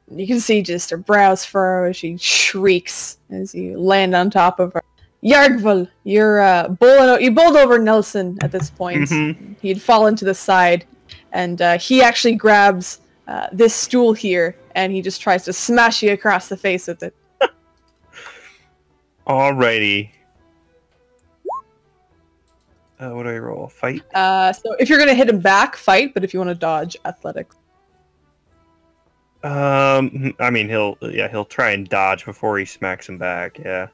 You can see just her brows furrow as she shrieks as you land on top of her. Yargvel, you're you bowled over Nelson at this point. Mm-hmm. He'd fallen to the side, and he actually grabs this stool here, and he just tries to smash you across the face with it. Alrighty. What do I roll? Fight? So if you're going to hit him back, fight, but if you want to dodge, athletics. I mean, he'll try and dodge before he smacks him back. Yeah.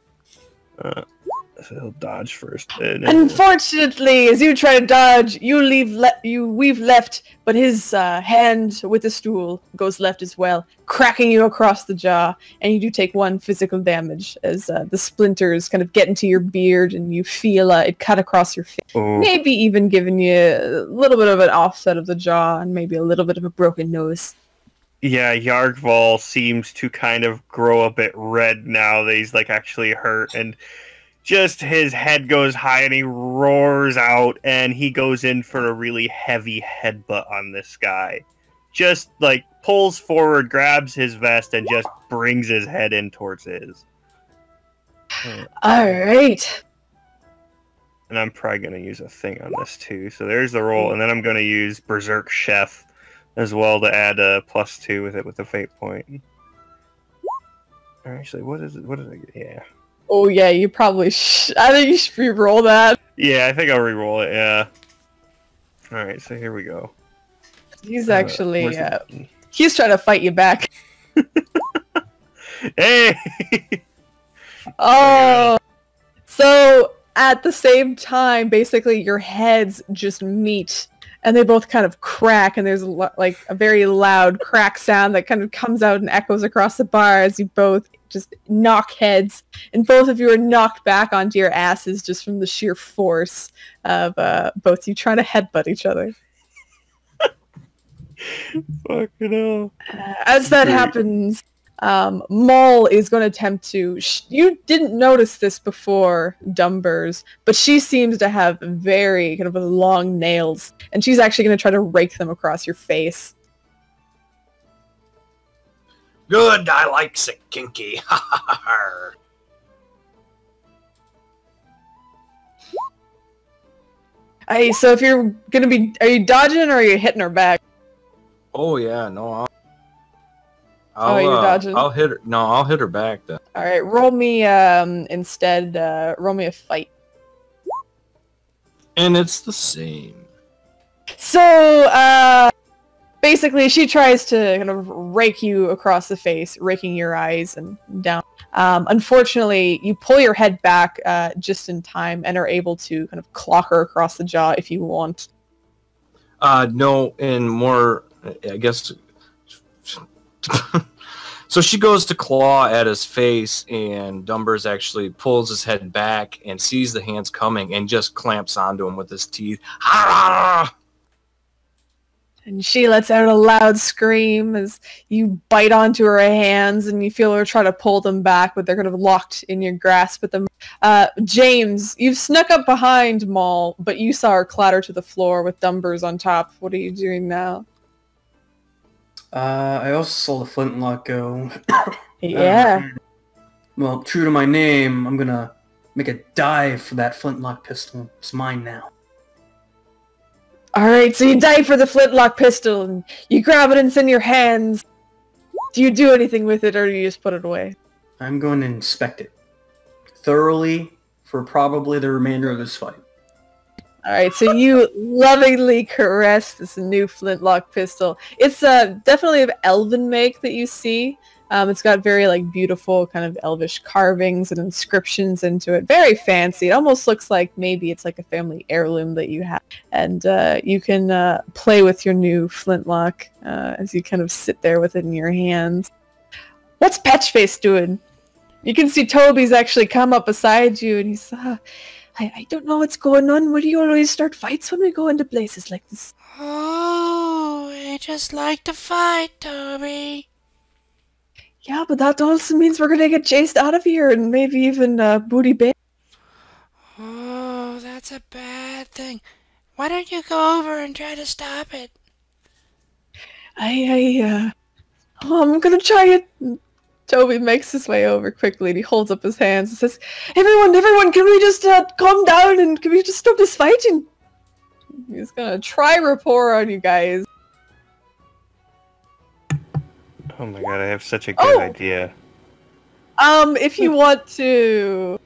So he'll dodge first. Unfortunately, as you try to dodge, you weave left, but his hand with the stool goes left as well, cracking you across the jaw, and you do take 1 physical damage as the splinters kind of get into your beard, and you feel it cut across your face. Oh. Maybe even giving you a little bit of an offset of the jaw, and maybe a little bit of a broken nose. Yeah, Yargval seems to kind of grow a bit red now that he's like actually hurt, and just his head goes high and he roars out, and he goes in for a really heavy headbutt on this guy. Just like pulls forward, grabs his vest, and just brings his head in towards his. Alright. And I'm probably going to use a thing on this too. So there's the roll, and then I'm going to use Berserk Chef as well to add a +2 with it with the fate point. Actually, what is it? What did I get? Yeah. Oh yeah, you probably I think you should re-roll that. Yeah, I think I'll re-roll it, yeah. Alright, so here we go. He's actually, he's trying to fight you back. Hey! Oh! So, at the same time, basically your heads just meet, and they both kind of crack, and there's like a very loud crack sound that kind of comes out and echoes across the bar as you both just knock heads, and both of you are knocked back onto your asses just from the sheer force of both you trying to headbutt each other. Fucking hell. As that happens, Maul is going to attempt to... you didn't notice this before, Dumbers, but she seems to have very kind of long nails, and she's actually going to try to rake them across your face. Good, I likes it kinky. Hey, so if you're going to be... are you dodging or are you hitting her back? Oh yeah, no. You're dodging? I'll hit her. No, I'll hit her back then. All right, roll me instead. Roll me a fight. And it's the same. So basically, she tries to kind of rake you across the face, raking your eyes and down. Unfortunately, you pull your head back just in time and are able to kind of clock her across the jaw if you want. No, and more. I guess. So she goes to claw at his face, and Dumbers actually pulls his head back and sees the hands coming and just clamps onto him with his teeth. And she lets out a loud scream as you bite onto her hands and you feel her try to pull them back, but they're kind of locked in your grasp at them. James, you've snuck up behind Maul, but you saw her clatter to the floor with Dumbers on top. What are you doing now? I also saw the flintlock go. Yeah. Well, true to my name, I'm gonna make a dive for that flintlock pistol. It's mine now. Alright, so you dive for the flintlock pistol, and you grab it and it's in your hands. Do you do anything with it, or do you just put it away? I'm going to inspect it thoroughly for probably the remainder of this fight. Alright, so you lovingly caress this new flintlock pistol. It's definitely of elven make that you see. It's got very like beautiful kind of elvish carvings and inscriptions into it. Very fancy. It almost looks like maybe it's like a family heirloom that you have. And you can play with your new flintlock as you kind of sit there with it in your hands. What's Patchface doing? You can see Toby's actually come up beside you and he's... I don't know what's going on. Why do you always start fights when we go into places like this? Oh, I just like to fight, Toby. Yeah, but that also means we're gonna get chased out of here and maybe even booty bait. Oh, that's a bad thing. Why don't you go over and try to stop it? I'm gonna try it. Toby makes his way over quickly and he holds up his hands and says, Everyone, can we just calm down and can we just stop this fighting? He's gonna try rapport on you guys. Oh my god, I have such a good idea. If you want to...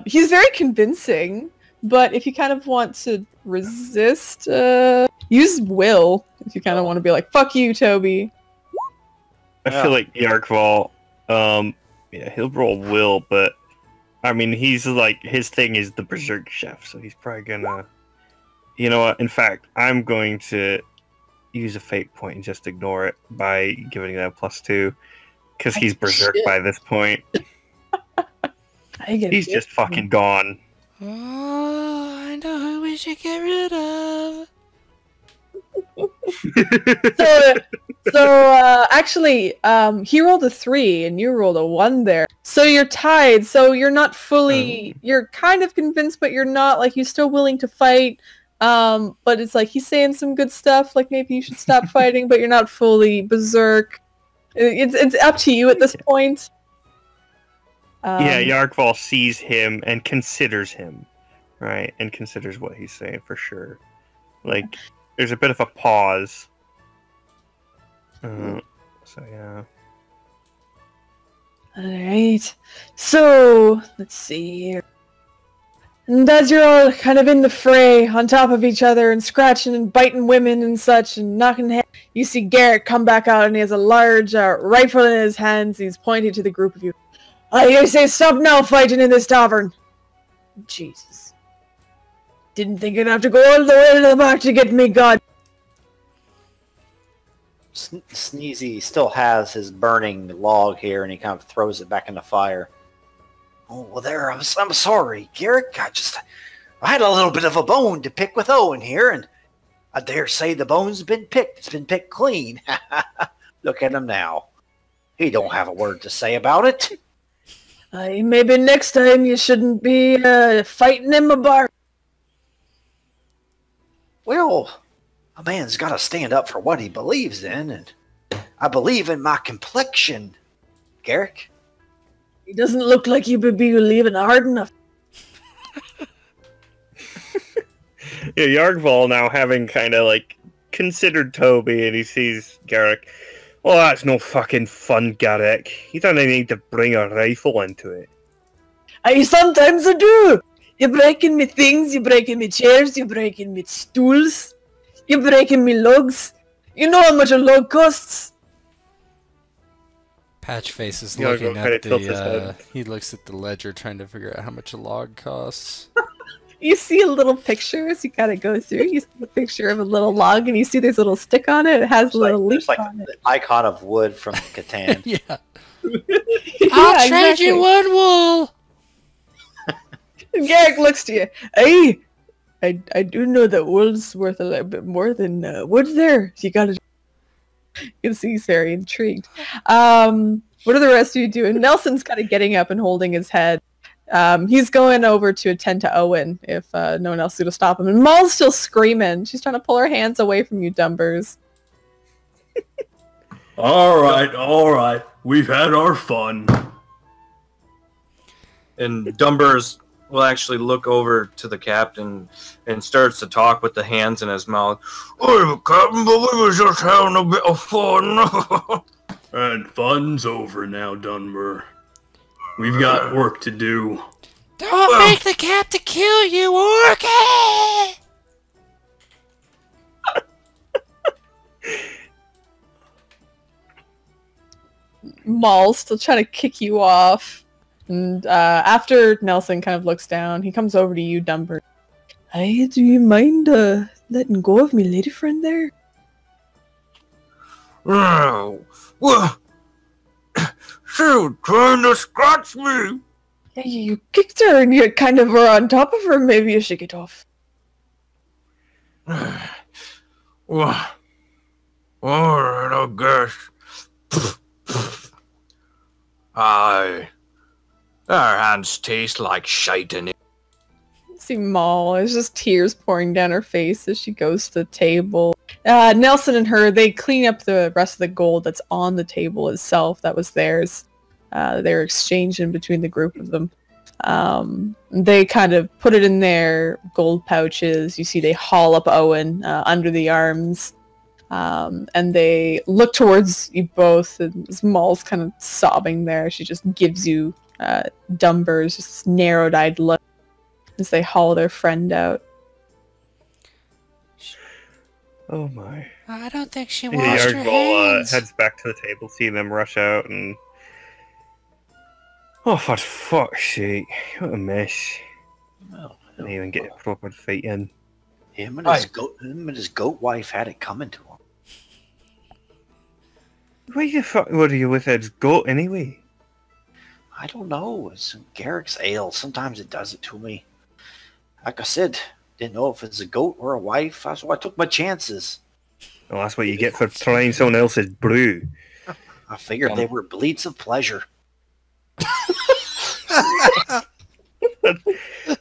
he's very convincing, but if you kind of want to resist, use will. If you kind of want to be like, fuck you, Toby. I feel like Yarkval, yeah, he'll roll will, but I mean, he's like, his thing is the Berserk Chef, so he's probably gonna... You know what, in fact, I'm going to use a fate point and just ignore it by giving that a +2, because he's Berserk by this point. He's just fucking gone. Oh, I know who we should get rid of. Actually, he rolled a 3 and you rolled a 1 there. So you're tied. So you're not fully... You're kind of convinced, but you're not. Like, you're still willing to fight. But it's like, he's saying some good stuff. Like, maybe you should stop fighting, but you're not fully berserk. It's up to you at this point. Yeah, Yarkval sees him and considers him. Right? And considers what he's saying for sure. Like... There's a bit of a pause. So, yeah. Alright. So, let's see here. And as you're all kind of in the fray, on top of each other, and scratching and biting women and such, and knocking heads, you see Garrett come back out, and he has a large rifle in his hands. He's pointing to the group of you. I say stop now fighting in this tavern. Jesus. Didn't think I'd have to go all the way to the back to get me, God. Sneezy still has his burning log here, and he kind of throws it back in the fire. Oh, well, there. I'm sorry, Garrick. I had a little bit of a bone to pick with Owen here, and I dare say the bone's been picked. It's been picked clean. Look at him now. He don't have a word to say about it. Maybe next time you shouldn't be fighting in my bar. Well, a man's got to stand up for what he believes in, and I believe in my complexion, Garrick. He doesn't look like you would be believing hard enough. Yeah, Yargval now having kind of like considered Toby, and he sees Garrick. Well, that's no fucking fun, Garrick. You don't need to bring a rifle into it. Sometimes I do. You're breaking me things, you're breaking me chairs, you're breaking me stools, you're breaking me logs. You know how much a log costs? Patchface is Yeah, looking go at ahead, tilt his head. he looks at the ledger trying to figure out how much a log costs. You see a little picture as you kind of go through. You see a picture of a little log, and you see there's a little stick on it. It has a little leaf on it. The icon of wood from Catan. Yeah. I'll trade you one wool. And Garrick looks to you. Hey, I do know that wool's worth a little bit more than wood there. So you gotta... You can see he's very intrigued. What are the rest of you doing? Nelson's kind of getting up and holding his head. He's going over to attend to Owen if no one else is going to stop him. And Maul's still screaming. She's trying to pull her hands away from you, Dumbers. All right. We've had our fun. And Dumbers will actually look over to the captain and starts to talk with the hands in his mouth. Oh, Captain, but we was just having a bit of fun. And fun's over now, Dunmer. We've got work to do. Don't make the captain kill you, Orky! Maul's still trying to kick you off. And after Nelson kind of looks down, he comes over to you, Dumber. Hey, do you mind letting go of me lady friend there? Oh, well, she was trying to scratch me. Yeah, you kicked her and you kind of were on top of her. Maybe you should get off. Well, alright, I guess. Our hands taste like shite in it. See Maul, there's just tears pouring down her face as she goes to the table. Nelson and her, they clean up the rest of the gold that's on the table itself that was theirs. They're exchanging between the group of them. They kind of put it in their gold pouches. You see they haul up Owen under the arms. And they look towards you both, and Maul's kind of sobbing there. She just gives you Dumbers, just narrowed-eyed look as they haul their friend out. Oh my. I don't think she washed her hands. Heads back to the table, seeing them rush out, and... Oh, for fuck's sake. What a mess. Well, Didn't even get a proper fight in. him and his goat wife had it coming to him. Why the fuck were you with Ed's goat anyway? I don't know. It's Garrick's ale. Sometimes it does it to me. Like I said, didn't know if it's a goat or a wife. So I took my chances. Well, that's what you get for trying someone else's brew. I figured they were bleats of pleasure.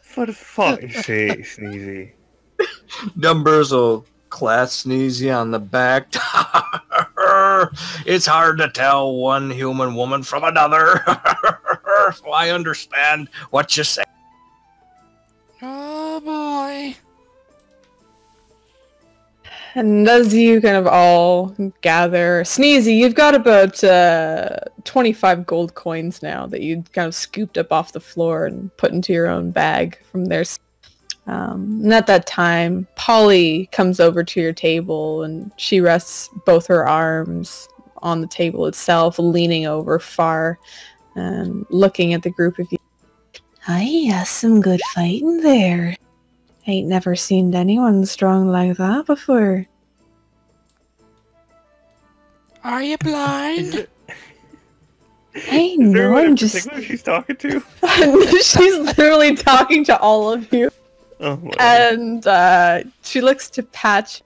For fuck's sake, Sneezy. Dumbers will clap Sneezy on the back. It's hard to tell one human woman from another. So I understand what you say. Oh boy. And as you kind of all gather, Sneezy, you've got about 25 gold coins now that you kind of scooped up off the floor and put into your own bag from there. And at that time, Polly comes over to your table and she rests both her arms on the table itself, leaning over far and looking at the group of you. Aye, some good fighting there. Ain't never seen anyone strong like that before. Are you blind? I Is there know, anyone in I'm just... particular she's talking to? She's literally talking to all of you. Oh, whatever. And she looks to Patch.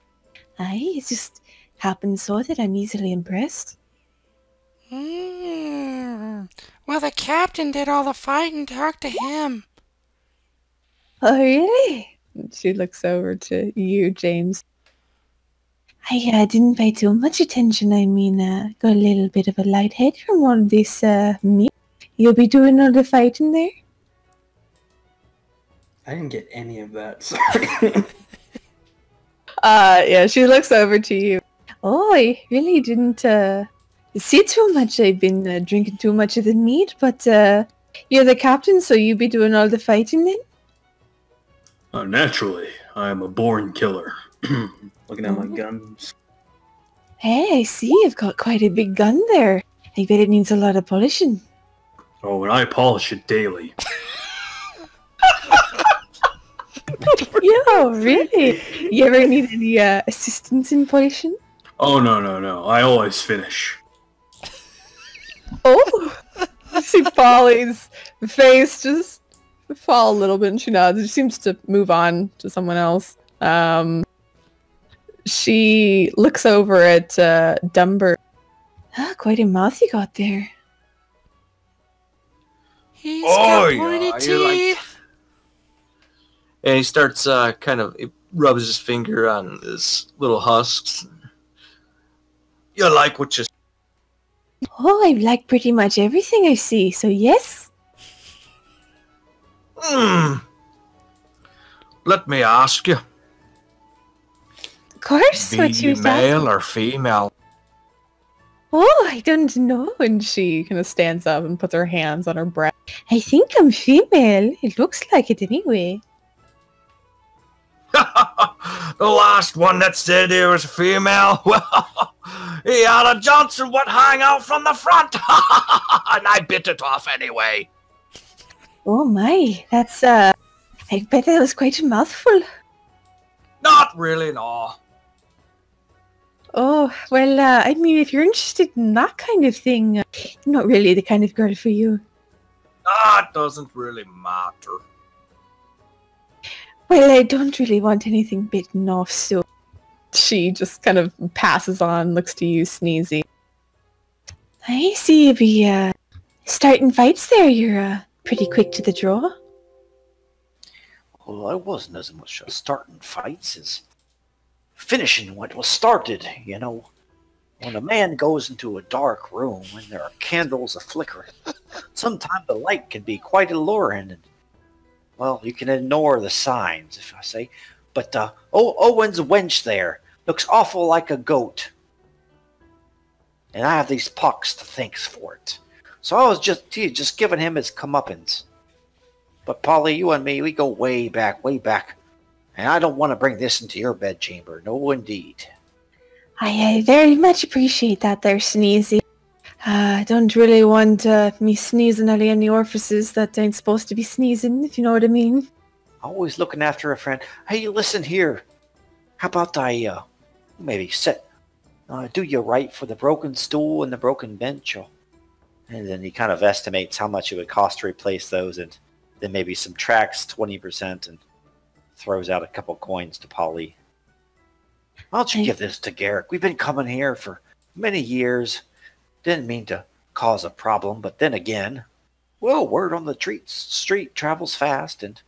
It just happens so that I'm easily impressed. Well, the captain did all the fighting. Talk to him. Oh, really? She looks over to you, James. I didn't pay too much attention. I mean, got a little bit of a light head from all this meat. You'll be doing all the fighting there? I didn't get any of that. Sorry. Yeah, she looks over to you. Oh, I really didn't see too much. I've been drinking too much of the meat, but you're the captain, so you be doing all the fighting then? Naturally, I am a born killer. Looking at my guns. Hey, I see you've got quite a big gun there. I bet it needs a lot of polishing. Oh, and I polish it daily. Yo, really? You ever need any assistance in polishing? Oh, no. I always finish. Oh! I see Polly's face just fall a little bit and she nods. She seems to move on to someone else. She looks over at Dumber. Quite a mouth you got there. He's got yeah, pointy you're teeth. like... And he starts he rubs his finger on his little husks. You like what you... Oh, I like pretty much everything I see, so yes? Let me ask you. Of course, Be what you you male or female? Oh, I don't know. And she kind of stands up and puts her hands on her breast. I think I'm female. It looks like it anyway. The last one that said he was a female, well, he had a Johnson what hang out from the front, and I bit it off anyway. Oh my, that's I bet that was quite a mouthful. Not really, no. Oh, well, I mean, if you're interested in that kind of thing, not really the kind of girl for you. That doesn't really matter. Well, I don't really want anything bitten off, so... She just kind of passes on, looks to you, Sneezy. I see you be, starting fights there. You're, pretty quick to the draw. Well, I wasn't as much starting fights as finishing what was started, you know. When a man goes into a dark room and there are candles a-flickering, sometimes the light can be quite alluring and, well, you can ignore the signs, if I say. But, Owen's wench there looks awful like a goat. And I have these pucks to thanks for it. So I was just giving him his comeuppance. But Polly, you and me, we go way back. And I don't want to bring this into your bedchamber. No, indeed. I very much appreciate that there, Sneezy. Don't really want me sneezing at any orifices that ain't supposed to be sneezing, if you know what I mean. Always looking after a friend. Hey, listen here. How about I, maybe do you right for the broken stool and the broken bench? And then he kind of estimates how much it would cost to replace those, and then maybe subtracts 20% and throws out a couple coins to Polly. Why don't you give this to Garrick? We've been coming here for many years. Didn't mean to cause a problem, but then again, well, word on the street travels fast, and...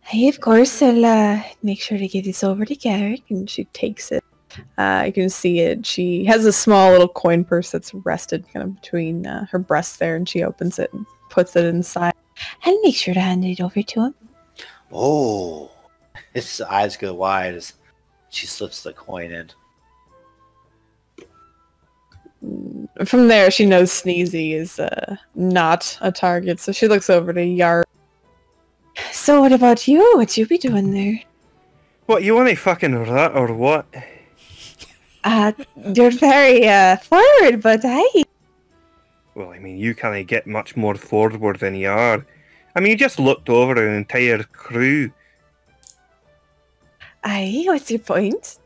Hey, of course, I'll make sure to give this over to Garrick, and she takes it. You can see it. She has a small little coin purse that's rested kind of between her breasts there, and she opens it and puts it inside. I'll make sure to hand it over to him. Oh, his eyes go wide as she slips the coin in. From there, she knows Sneezy is not a target, so she looks over to Yar. So what about you? What you be doing there? What, you want to fucking rat or what? You're very forward, but hey. Well, I mean, you can't get much more forward than you are. I mean, you just looked over an entire crew. Aye, what's your point?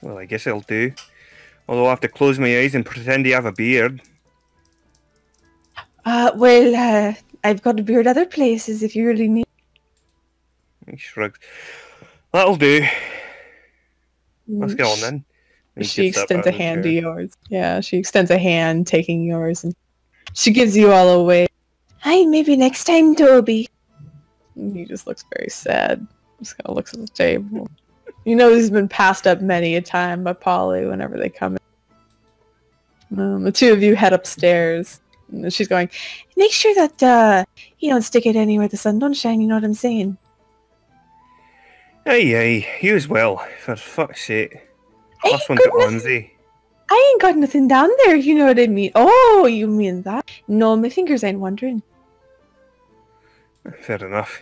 Well, I guess it'll do. Although I have to close my eyes and pretend to have a beard. I've got a beard other places if you really need. He shrugs. That'll do. Let's get on then. And he She gets up extends out a of the hand to chair. yours. Yeah, she extends a hand, taking yours, and she gives you all away. Hi, maybe next time, Toby. And he just looks very sad. Just kind of looks at the table. You know he's been passed up many a time by Polly whenever they come in. The two of you head upstairs. And she's going, make sure that you don't stick it anywhere the sun don't shine, you know what I'm saying? Aye, you as well, for fuck's sake. Hey, Last one to goodness. Onzi. I ain't got nothing down there, you know what I mean? Oh, you mean that? No, my fingers ain't wandering. Fair enough.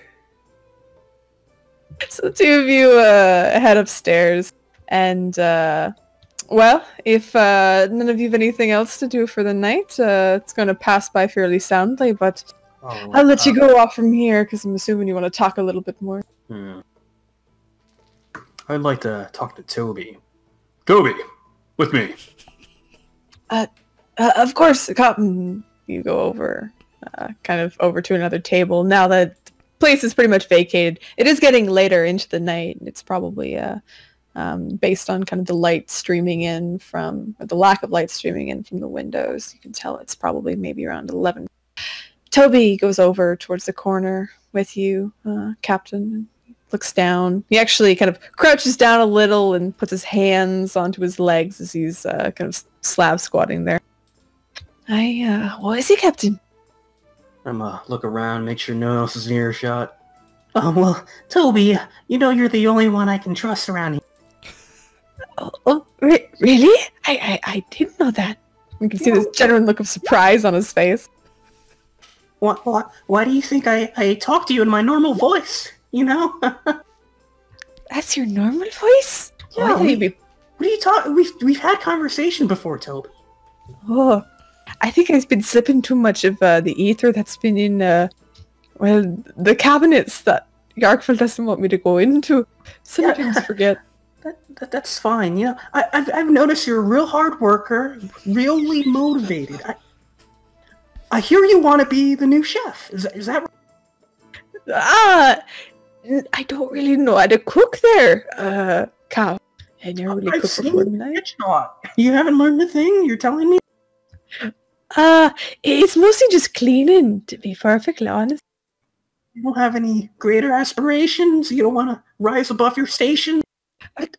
So the two of you head upstairs, and well, if none of you have anything else to do for the night, it's going to pass by fairly soundly, but I'll let you go off from here, because I'm assuming you want to talk a little bit more. I'd like to talk to Toby. Toby, with me. Of course, Cotton, you go over, kind of over to another table. Now that the place is pretty much vacated, it is getting later into the night. It's probably based on kind of the light streaming in from, or the lack of light streaming in from the windows. You can tell it's probably maybe around 11. Toby goes over towards the corner with you, Captain. Looks down. He actually kind of crouches down a little and puts his hands onto his legs as he's kind of slab squatting there. What is he, Captain? I'm look around, make sure no one else is in earshot. Oh, well, Toby, you know you're the only one I can trust around here. Really? I didn't know that. You can see this genuine look of surprise on his face. Why do you think I talk to you in my normal voice? You know? That's your normal voice? Yeah, I thought you'd be... What are you talking? We've had conversation before, Toby. Oh, I think I've been sipping too much of the ether that's been in, well, the cabinets that Yarkville doesn't want me to go into. Sometimes forget. That's fine. You know, I've noticed you're a real hard worker, really motivated. I hear you want to be the new chef. Is that right? I don't really know how to cook there, Cow. I never really cooked before in my life. You haven't learned a thing? You're telling me? It's mostly just cleaning, to be perfectly honest. You don't have any greater aspirations? You don't want to rise above your station?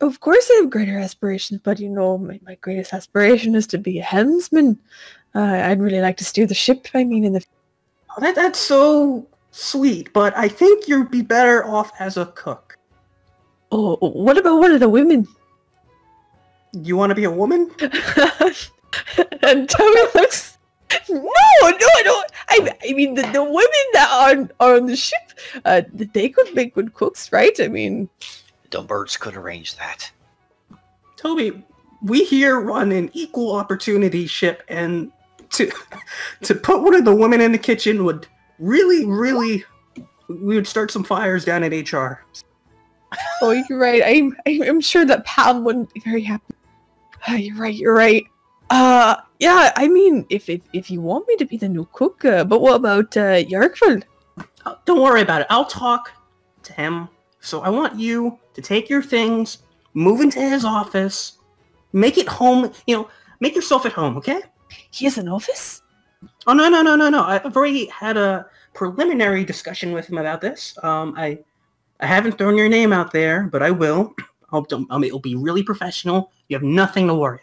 Of course I have greater aspirations, but you know, my greatest aspiration is to be a helmsman. I'd really like to steer the ship, I mean, in the... Oh, that's so sweet, but I think you'd be better off as a cook. Oh, what about one of the women? You want to be a woman? And Toby looks... No, I don't. I mean, the women that are on the ship, they could make good cooks, right? I mean... Dumberts could arrange that. Toby, we here run an equal opportunity ship, and to put one of the women in the kitchen would really, we would start some fires down at HR. Oh, you're right. I'm sure that Pam wouldn't be very happy. You're right. Yeah, I mean, if you want me to be the new cook, but what about Yarkville? Don't worry about it. I'll talk to him. So I want you to take your things, move into his office, make it home, you know, make yourself at home, okay? He has an office? Oh, no. I've already had a preliminary discussion with him about this. I haven't thrown your name out there, but I will. It'll be really professional. You have nothing to worry.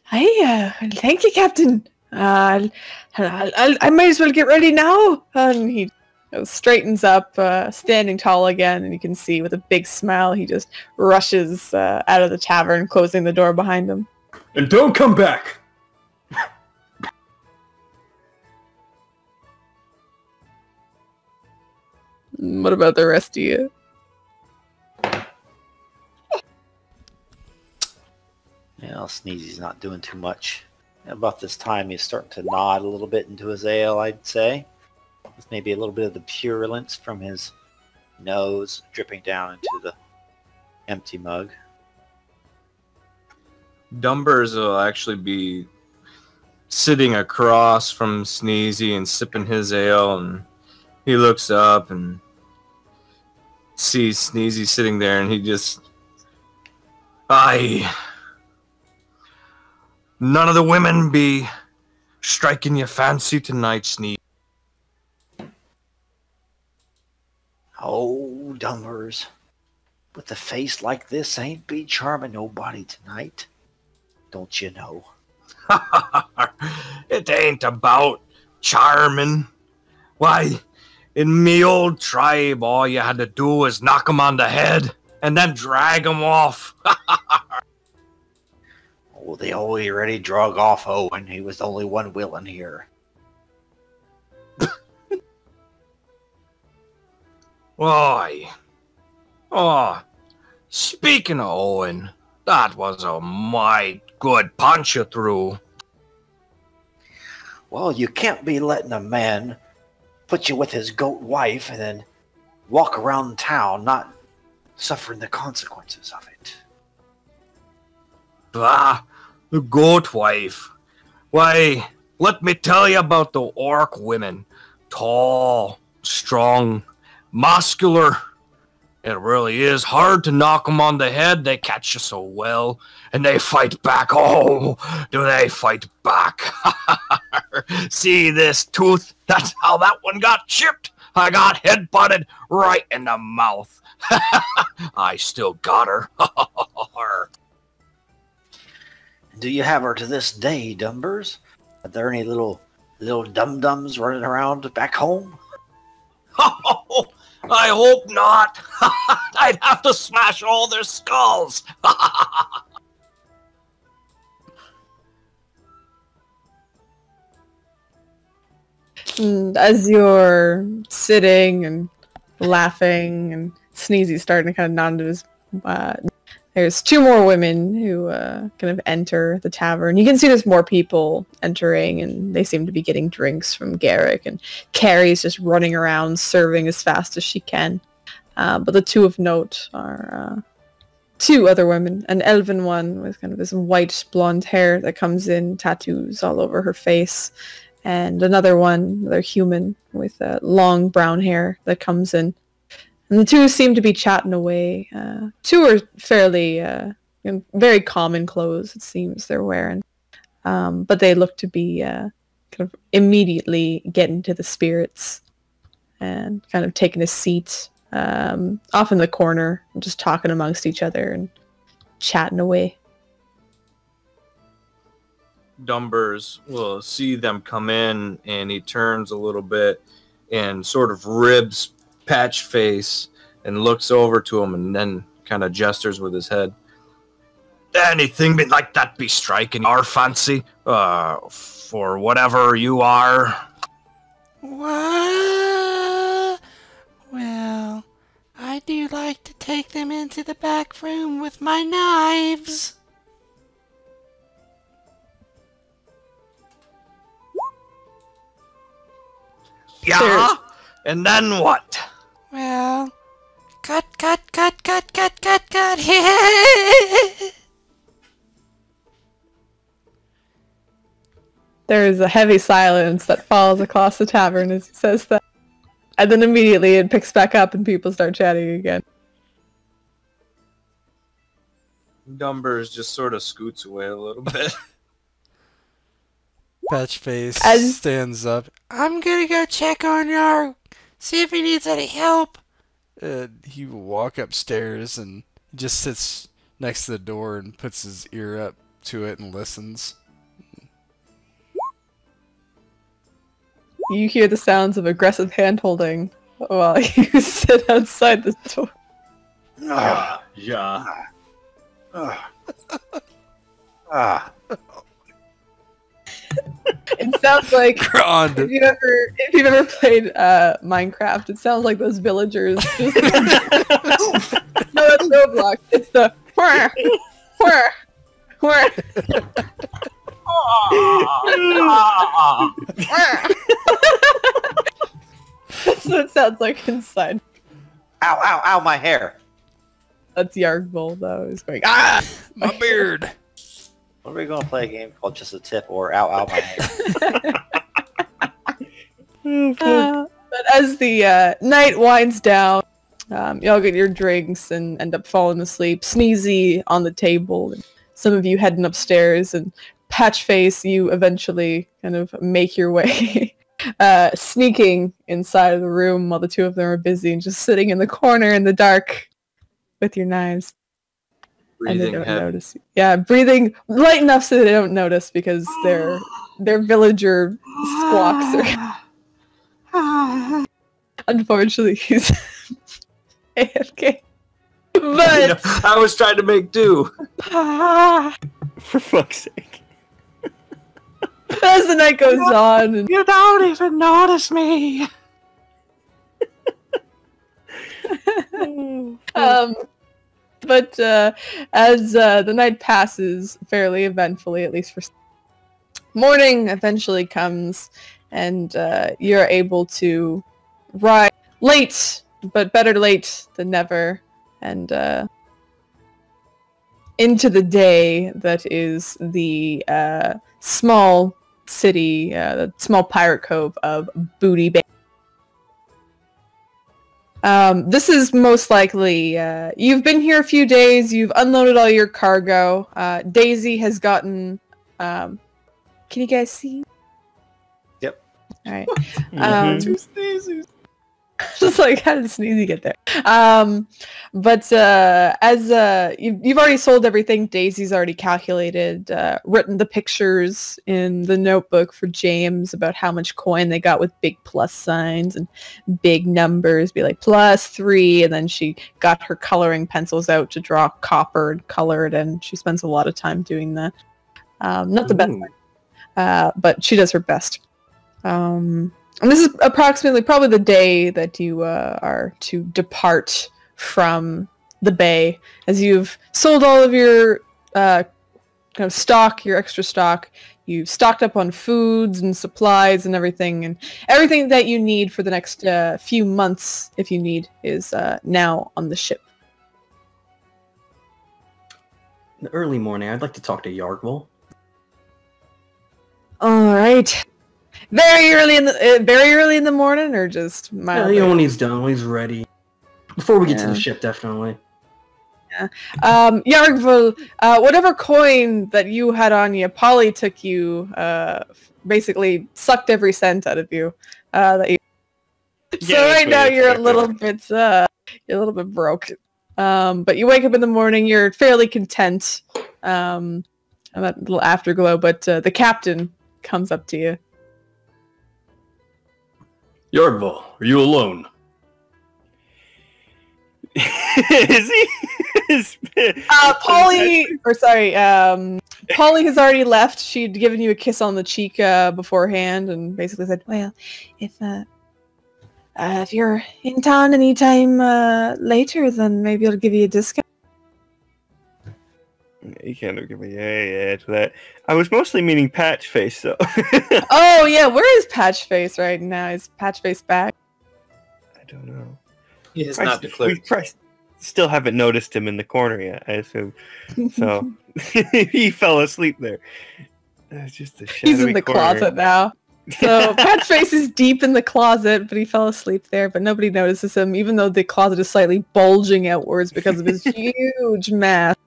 Thank you, Captain. I might as well get ready now. And he straightens up, standing tall again, and you can see with a big smile he just rushes out of the tavern, closing the door behind him. And don't come back! What about the rest of you? Well, Sneezy's not doing too much. About this time, he's starting to nod a little bit into his ale, I'd say. With maybe a little bit of the purulence from his nose dripping down into the empty mug. Dumbers will actually be sitting across from Sneezy and sipping his ale, and he looks up and sees Sneezy sitting there, and he just, none of the women be striking your fancy tonight, Sneezy. Oh, Dumbers, with a face like this, ain't be charming nobody tonight. Don't you know? It ain't about charming. Why, in me old tribe, all you had to do was knock him on the head and then drag him off. Oh, they already drug off Owen. He was the only one willing here. Why? Oh, speaking of Owen, that was a mighty good punch you threw. Well, you can't be letting a man put you with his goat wife and then walk around town not suffering the consequences of it. Ah, the goat wife. Why, let me tell you about the orc women. Tall, strong, muscular. It really is hard to knock them on the head. They catch you so well, and they fight back. Oh, do they fight back? See this tooth? That's how that one got chipped. I got head-butted right in the mouth. I still got her. Do you have her to this day, Dumbers? Are there any little dum-dums running around back home? Oh, I hope not. I'd have to smash all their skulls. And as you're sitting and laughing, and Sneezy's starting to kind of nod to his, there's two more women who kind of enter the tavern. You can see there's more people entering, and they seem to be getting drinks from Garrick, and Carrie's just running around serving as fast as she can. But the two of note are two other women, an elven one with kind of this white blonde hair that comes in, tattoos all over her face, and another one, another human with long brown hair that comes in. And the two seem to be chatting away. Two are fairly, very common clothes, it seems they're wearing. But they look to be kind of immediately getting to the spirits and kind of taking a seat off in the corner, and just talking amongst each other and chatting away. Dumbers will see them come in, and he turns a little bit and sort of ribs Patchface and looks over to him, and then kind of gestures with his head. Anything like that be striking our fancy, for whatever you are? What? Well, I do like to take them into the back room with my knives. Yeah? And then what? Well, cut. There is a heavy silence that falls across the tavern as he says that. And then immediately it picks back up and people start chatting again. Dumbers just sort of scoots away a little bit. Patchface As- stands up. I'm gonna go check on Yarg, see if he needs any help. He will walk upstairs and just sits next to the door and puts his ear up to it and listens. You hear the sounds of aggressive hand-holding while you sit outside the door. Yeah. It sounds like Grand. if you've ever played Minecraft, it sounds like those villagers. Just no, that's Roblox. It's the whir, whir, whir. That's what it sounds like inside. Ow, ow, ow, my hair. That's Yargvol, though. He's going, ah! My beard. When are we going to play a game called Just a Tip or Ow Ow My Head? But as the night winds down, y'all get your drinks and end up falling asleep. Sneezy on the table, and some of you heading upstairs, and Patchface, you eventually kind of make your way, sneaking inside of the room while the two of them are busy and just sitting in the corner in the dark with your knives. And they Breathing don't heavy. notice. Yeah, breathing light enough so they don't notice because their villager squawks are unfortunately he's AFK. But I was trying to make do. For fuck's sake. as the night goes on, and You don't even notice me. but as the night passes fairly eventfully, at least for morning eventually comes, and you're able to ride late, but better late than never, and into the day that is the small city, the small pirate cove of Booty Bay. This is most likely, you've been here a few days, you've unloaded all your cargo. Daisy has gotten, can you guys see? Yep. Alright. Mhm. Just like, how did Sneezy get there? But as you've already sold everything, Daisy's already calculated, written the pictures in the notebook for James about how much coin they got with big plus signs and big numbers, be like +3, and then she got her coloring pencils out to draw copper and color it, and she spends a lot of time doing that. Not the best, but she does her best. And this is approximately probably the day that you are to depart from the bay, as you've sold all of your kind of stock, your extra stock. You've stocked up on foods and supplies and everything that you need for the next few months, if you need, is now on the ship. In the early morning, I'd like to talk to Yargwell. All right. Very early in the morning, or just Yeah, mildly? when he's done, when he's ready. Before we get to the Yeah. ship, definitely. Yargvul, whatever coin that you had on you, Polly took you, basically sucked every cent out of you. That you... Yeah, So that's right what now you you're a expected. you're a little bit broke. But you wake up in the morning, you're fairly content. And that little afterglow, but the captain comes up to you. Yargvul, are you alone? Is he? Polly Polly has already left. She'd given you a kiss on the cheek beforehand, and basically said, "Well, if you're in town anytime later, then maybe I'll give you a discount." You can't give me yeah to that. I was mostly meaning Patchface, though. Oh yeah, where is Patchface right now? Is Patchface back? I don't know. He has I not s- declared. we probably still haven't noticed him in the corner yet, I assume. So he fell asleep there. It's just a shadowy He's in the corner. closet now. So Patchface is deep in the closet, but he fell asleep there. But nobody notices him, even though the closet is slightly bulging outwards because of his huge mask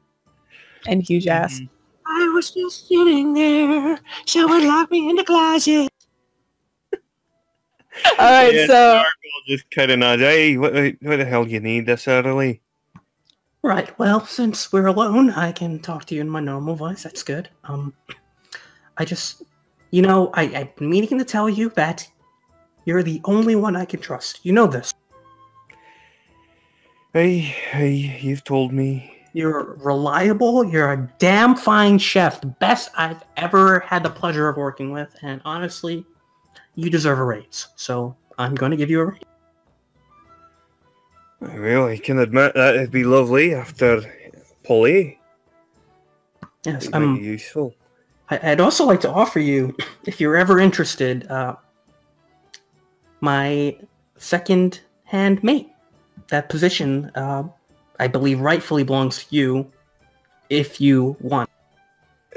and huge ass. Mhm. I was just sitting there. Someone locked me in the closet. All right, Yeah, so Nargle just kind of nods. Hey, what the hell do you need this early? Right, well, since we're alone, I can talk to you in my normal voice. That's good. I just... You know, I've been meaning to tell you that you're the only one I can trust. You know this. Hey, you've told me. You're reliable. You're a damn fine chef. The best I've ever had the pleasure of working with. And honestly, you deserve a raise. So I'm going to give you a raise. I really can admit that it'd be lovely after Polly. Yes, It might be useful. I'd also like to offer you, if you're ever interested, my second-hand mate. That position, I believe, rightfully belongs to you, if you want.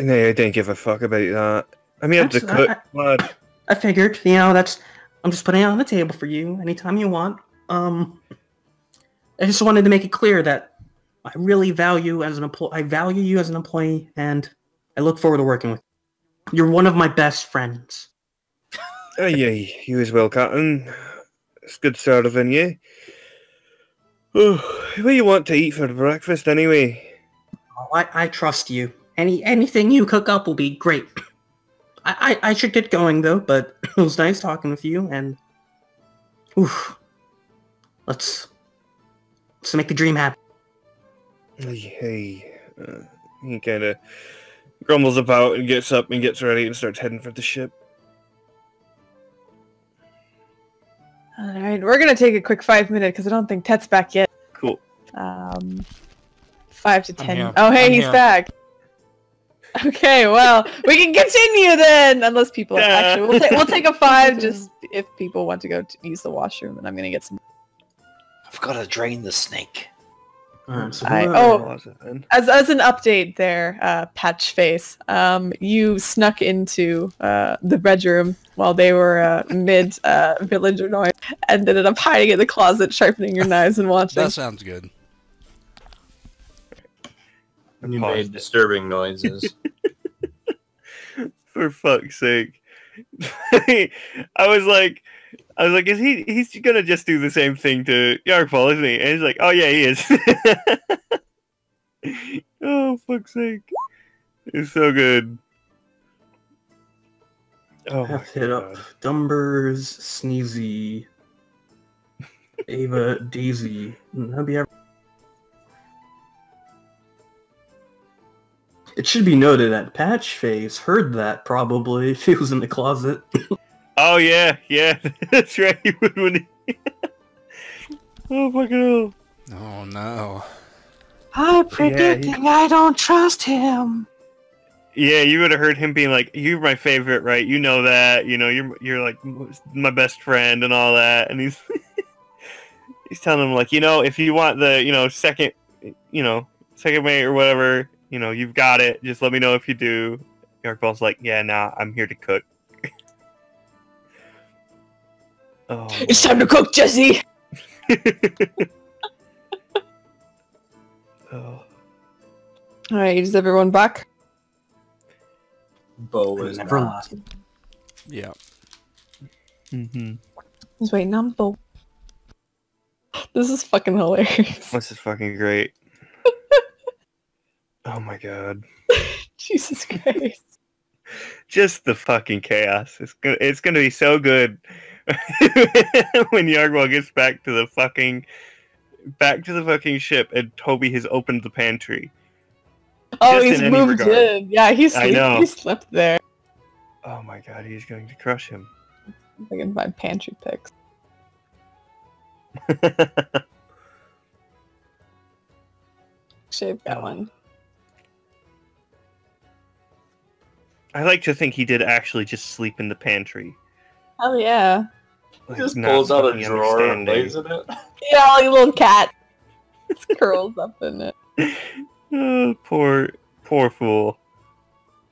No, I didn't give a fuck about that. I'm here to That's- cook, lad. I figured, you know, I'm just putting it on the table for you anytime you want. I just wanted to make it clear that I really value you as an employee. I value you as an employee, and I look forward to working with you. You're one of my best friends. Aye, you as well, Captain. It's good serving you. Oh, what do you want to eat for breakfast, anyway? Oh, I trust you. Anything you cook up will be great. I should get going though, but it was nice talking with you, and let's make the dream happen. He kind of grumbles about and gets up and gets ready and starts heading for the ship. Alright, we're gonna take a quick 5 minute because I don't think Tet's back yet. Cool. 5 to 10. here. Oh, hey, I'm he's here. back. Okay, well, we can continue then, unless people actually. We'll take a 5 just if people want to go to use the washroom, and I'm gonna get some. I've got to drain the snake. So As an update there, Patch Face, you snuck into the bedroom while they were mid villager noise, and ended up hiding in the closet, sharpening your knives and watching. That sounds good. You made disturbing noises. For fuck's sake. I was like, he's gonna just do the same thing to Yarkfall, isn't he? And he's like, oh yeah, he is. Oh, fuck's sake. It's so good. Oh, I have to hit up Dumbers, Sneezy, Ava, Daisy. That'd be It should be noted that Patchface heard that probably if he was in the closet. Oh yeah, that's right. He would when he... Oh fucking hell. Oh no. I'm predicting I don't trust him. Yeah, you would have heard him being like, "You're my favorite, right? You know that. You know, you're like my best friend and all that." And he's he's telling him like, you know, if you want the second mate or whatever, you've got it. Just let me know if you do. Yarkball's like, yeah, nah, I'm here to cook. Oh, It's time to cook, Jesse! Oh. Alright, is everyone back? Bo is Never not. lost. Yeah. Mm-hmm. He's waiting on Bo. This is fucking hilarious. This is fucking great. Oh my god. Jesus Christ. Just the fucking chaos. It's gonna be so good when Yargwall gets back to the fucking ship and Toby has opened the pantry. Oh, Just he's in any moved regard. in. Yeah, he know. slept there. Oh my god, he's going to crush him. I can find pantry pics. Actually, I've got one. I like to think he did actually just sleep in the pantry. Oh yeah. Like, Just not pulls out a fucking drawer and understanding. lays in it. Yeah, like a little cat. Just curls up in it. Oh, poor fool.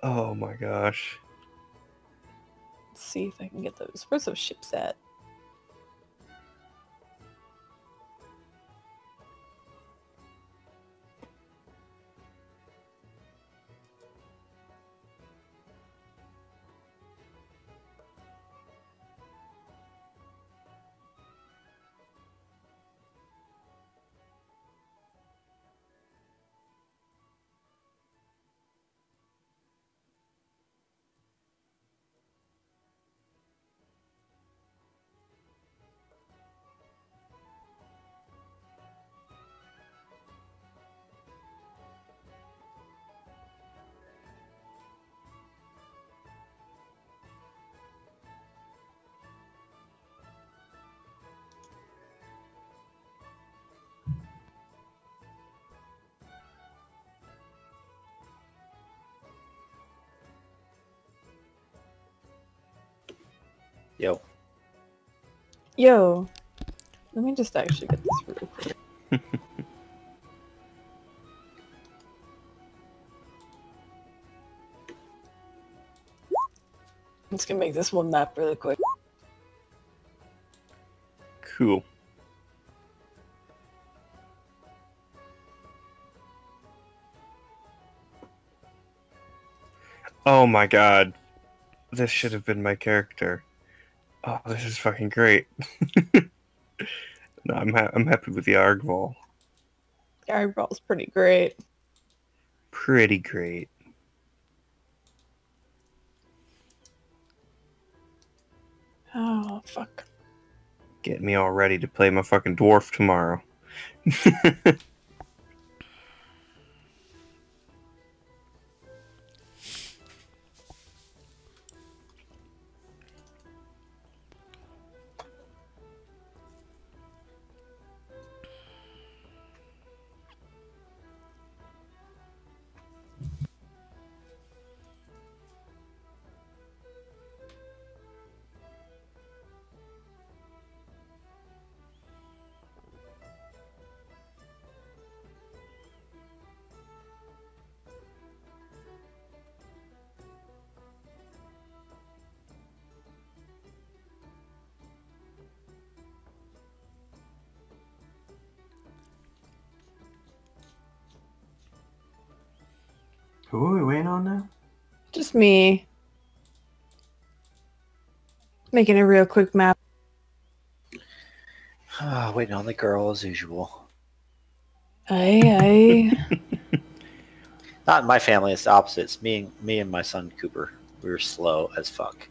Oh my gosh. Let's see if I can get those. Where's those ships at? Yo. Yo. Let me just actually get this real quick. I'm just gonna make this one nap really quick. Cool. Oh my god. This should have been my character. Oh, this is fucking great. No, I'm happy with the Argval. Eyebrows pretty great. Pretty great. Oh, fuck. Get me all ready to play my fucking dwarf tomorrow. Who are we waiting on now? Just me. Making a real quick map. Waiting on the girl as usual. Aye. Not in my family. It's the opposite. It's me and my son Cooper. We were slow as fuck.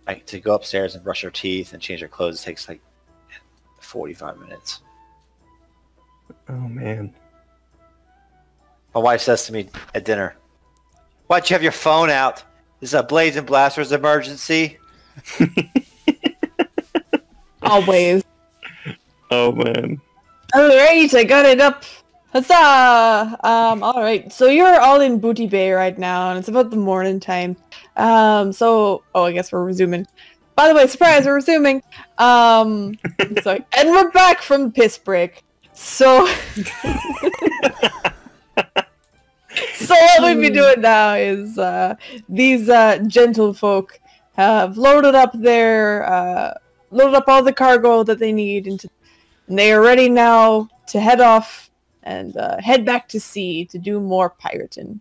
Like to go upstairs and brush our teeth and change our clothes takes like 45 minutes. Oh man. My wife says to me at dinner, "Why'd you have your phone out? This is a Blazing Blasters emergency." Always. Oh man. Alright, I got it up. Huzzah! Alright, so you're all in Booty Bay right now, and it's about the morning time. I guess we're resuming. By the way, surprise, we're resuming. And we're back from piss break. So... So what we'd be doing now is these gentlefolk have loaded up all the cargo that they need, and they are ready now to head off and head back to sea to do more pirating.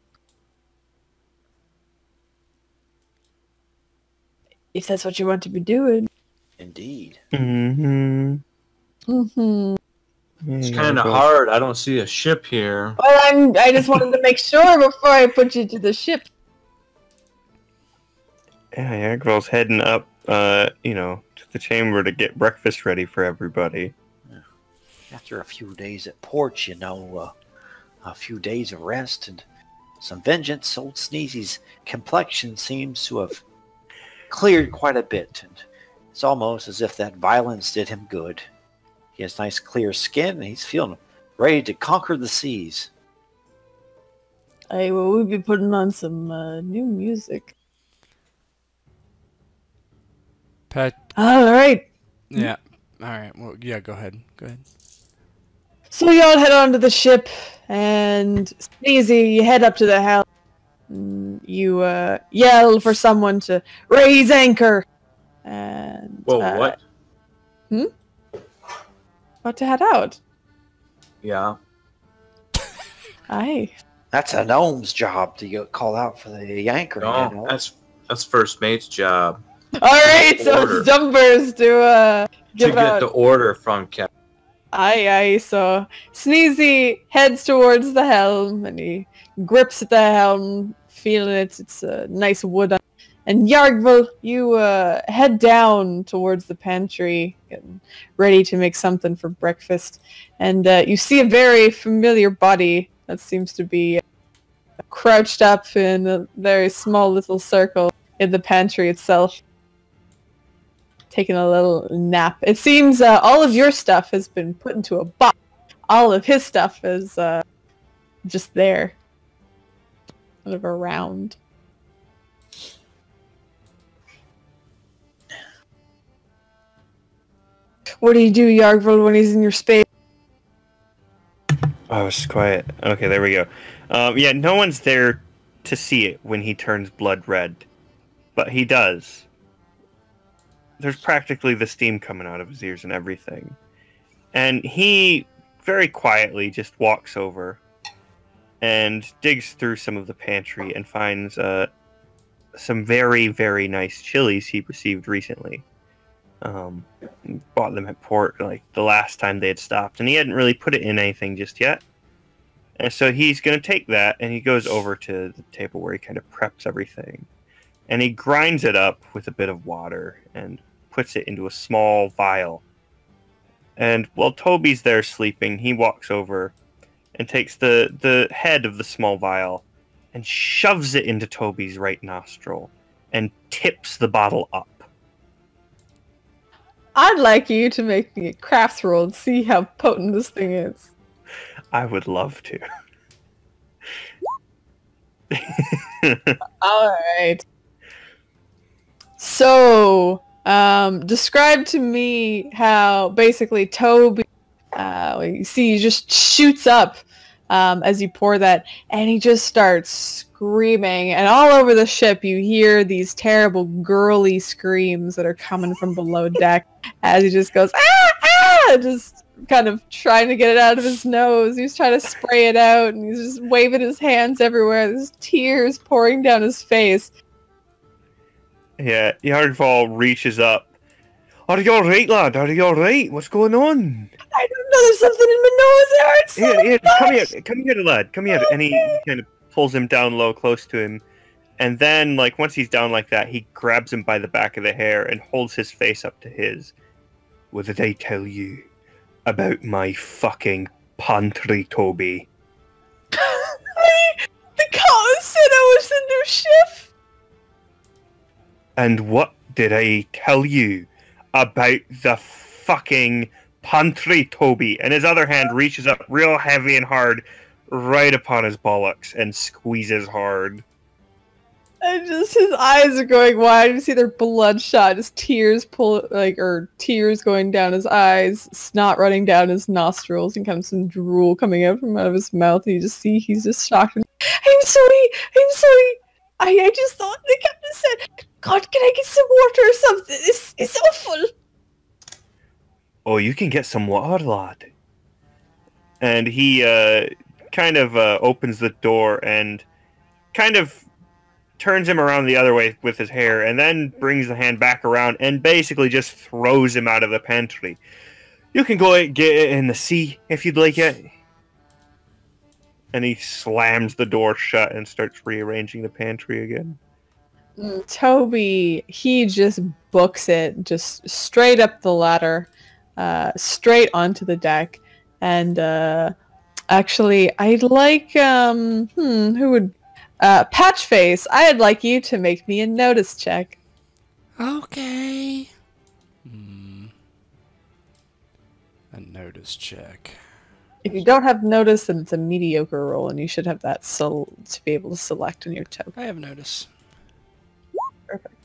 If that's what you want to be doing. Indeed. Mm-hmm. Mm-hmm. It's kind of hard. I don't see a ship here. Well, I just wanted to make sure before I put you to the ship. Yeah, Argval's heading up, to the chamber to get breakfast ready for everybody. After a few days at port, a few days of rest and some vengeance, old Sneezy's complexion seems to have cleared quite a bit, and it's almost as if that violence did him good. He has nice clear skin, and he's feeling ready to conquer the seas. We'll be putting on some new music. Pat. All right. Yeah. All right. Well, yeah. Go ahead. So you all head onto the ship, and Sneezy, you head up to the helm. You yell for someone to raise anchor. And Whoa, what? About to head out. Yeah. Aye. That's a gnome's job to call out for the anchor. No, that's first mate's job. All right, so Order. it's Jumpers to give get out. the order from Captain. Aye. So Sneezy heads towards the helm, and he grips at the helm, feeling it. It's a nice wood. And Yargval, you head down towards the pantry, getting ready to make something for breakfast. And you see a very familiar body that seems to be crouched up in a very small little circle in the pantry itself, taking a little nap. It seems all of your stuff has been put into a box. All of his stuff is just there, kind of around. What do you do, Yargval, when he's in your space? Oh, it's quiet. Okay, there we go. Yeah, no one's there to see it when he turns blood red, but he does. There's practically the steam coming out of his ears and everything. And he very quietly just walks over and digs through some of the pantry and finds some very, very nice chilies he received recently. Bought them at port like the last time they had stopped, and he hadn't really put it in anything just yet. And so he's going to take that, and he goes over to the table where he kind of preps everything. And he grinds it up with a bit of water and puts it into a small vial. And while Toby's there sleeping, he walks over and takes the head of the small vial and shoves it into Toby's right nostril and tips the bottle up. I'd like you to make me a crafts roll and see how potent this thing is. I would love to. Alright. So, describe to me how basically Toby, you see he just shoots up as you pour that, and he just starts screaming, and all over the ship you hear these terrible girly screams that are coming from below deck as he just goes, ah, ah, just kind of trying to get it out of his nose. He's trying to spray it out, and he's just waving his hands everywhere. There's tears pouring down his face. Yeah, Yardfall reaches up. Are you alright, lad? Are you alright? What's going on? I don't know, there's something in my nose. It hurts so much. Come here, lad. Come here. And he kind of pulls him down low, close to him. And then, like, once he's down like that, he grabs him by the back of the hair and holds his face up to his. What did I tell you about my fucking pantry, Toby? The captain said I was a new ship. And what did I tell you about the fucking pantry, Toby? And his other hand reaches up real heavy and hard right upon his bollocks and squeezes hard. And just his eyes are going wide. You see they're bloodshot. His tears tears going down his eyes, snot running down his nostrils, and kind of some drool coming out of his mouth. And you just see he's just shocked. I'm sorry. I just thought the captain said, God, can I get some water or something? It's awful. Oh, you can get some water, lad. And he kind of opens the door and kind of turns him around the other way with his hair, and then brings the hand back around and basically just throws him out of the pantry. You can go get it in the sea if you'd like it. And he slams the door shut and starts rearranging the pantry again. Toby, he just books it just straight up the ladder, straight onto the deck. And actually, I'd like, who would... Patchface, I'd like you to make me a notice check. Okay. A notice check. If you don't have notice, then it's a mediocre roll, and you should have that to be able to select in your token. I have notice. Perfect.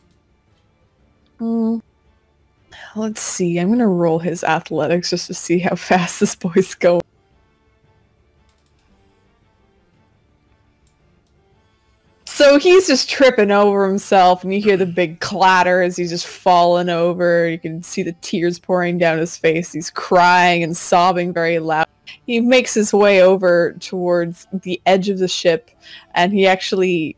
Let's see. I'm gonna roll his athletics just to see how fast this boy's going. So he's just tripping over himself, and you hear the big clatter as he's just falling over. You can see the tears pouring down his face. He's crying and sobbing very loud. He makes his way over towards the edge of the ship, and he actually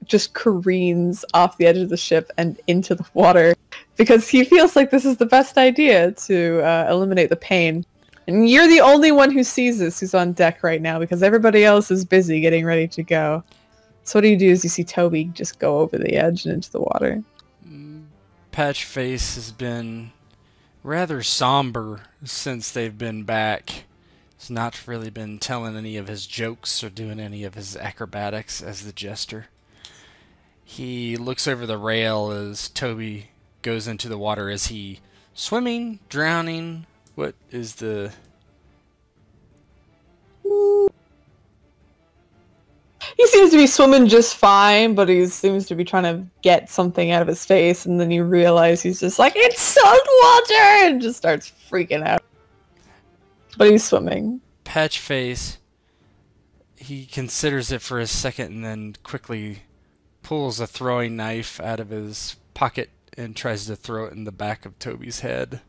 just careens off the edge of the ship and into the water because he feels like this is the best idea to eliminate the pain. And you're the only one who sees this, who's on deck right now, because everybody else is busy getting ready to go. So what do? You see Toby just go over the edge and into the water. Patchface has been rather somber since they've been back. He's not really been telling any of his jokes or doing any of his acrobatics as the jester. He looks over the rail as Toby goes into the water. Is he swimming, drowning? What is the... He seems to be swimming just fine, but he seems to be trying to get something out of his face, and then you realize he's just like, it's salt water! And just starts freaking out. But he's swimming. Patchface, he considers it for a second and then quickly pulls a throwing knife out of his pocket and tries to throw it in the back of Toby's head.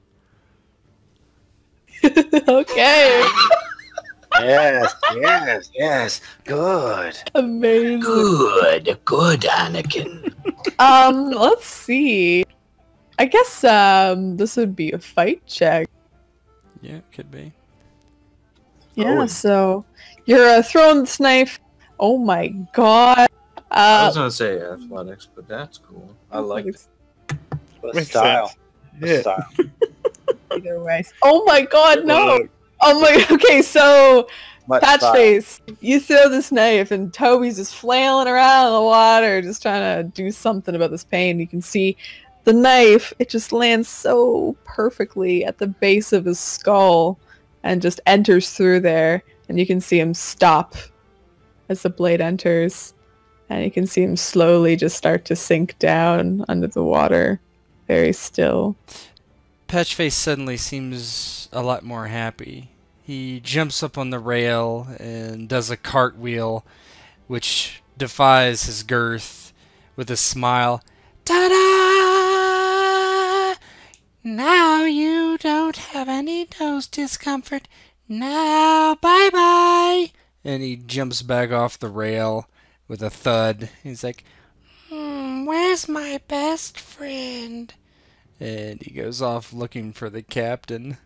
Okay. Yes. Good. Amazing. Good, Anakin. Let's see. I guess this would be a fight check. Yeah, could be. Yeah, so you're throwing this knife. Oh my god. I was gonna say athletics, but that's cool. I like it. What Makes style? sense. What Yeah. style? Either way. Oh my god, no! Oh my, okay, so What style? Patchface, you throw this knife and Toby's just flailing around in the water, just trying to do something about this pain. You can see the knife, it just lands so perfectly at the base of his skull and just enters through there. And you can see him stop as the blade enters. And you can see him slowly just start to sink down under the water, very still. Patchface suddenly seems a lot more happy. He jumps up on the rail and does a cartwheel, which defies his girth with a smile. Ta-da! Now you don't have any nose discomfort. Now bye-bye! And he jumps back off the rail with a thud. He's like, where's my best friend? And he goes off looking for the captain.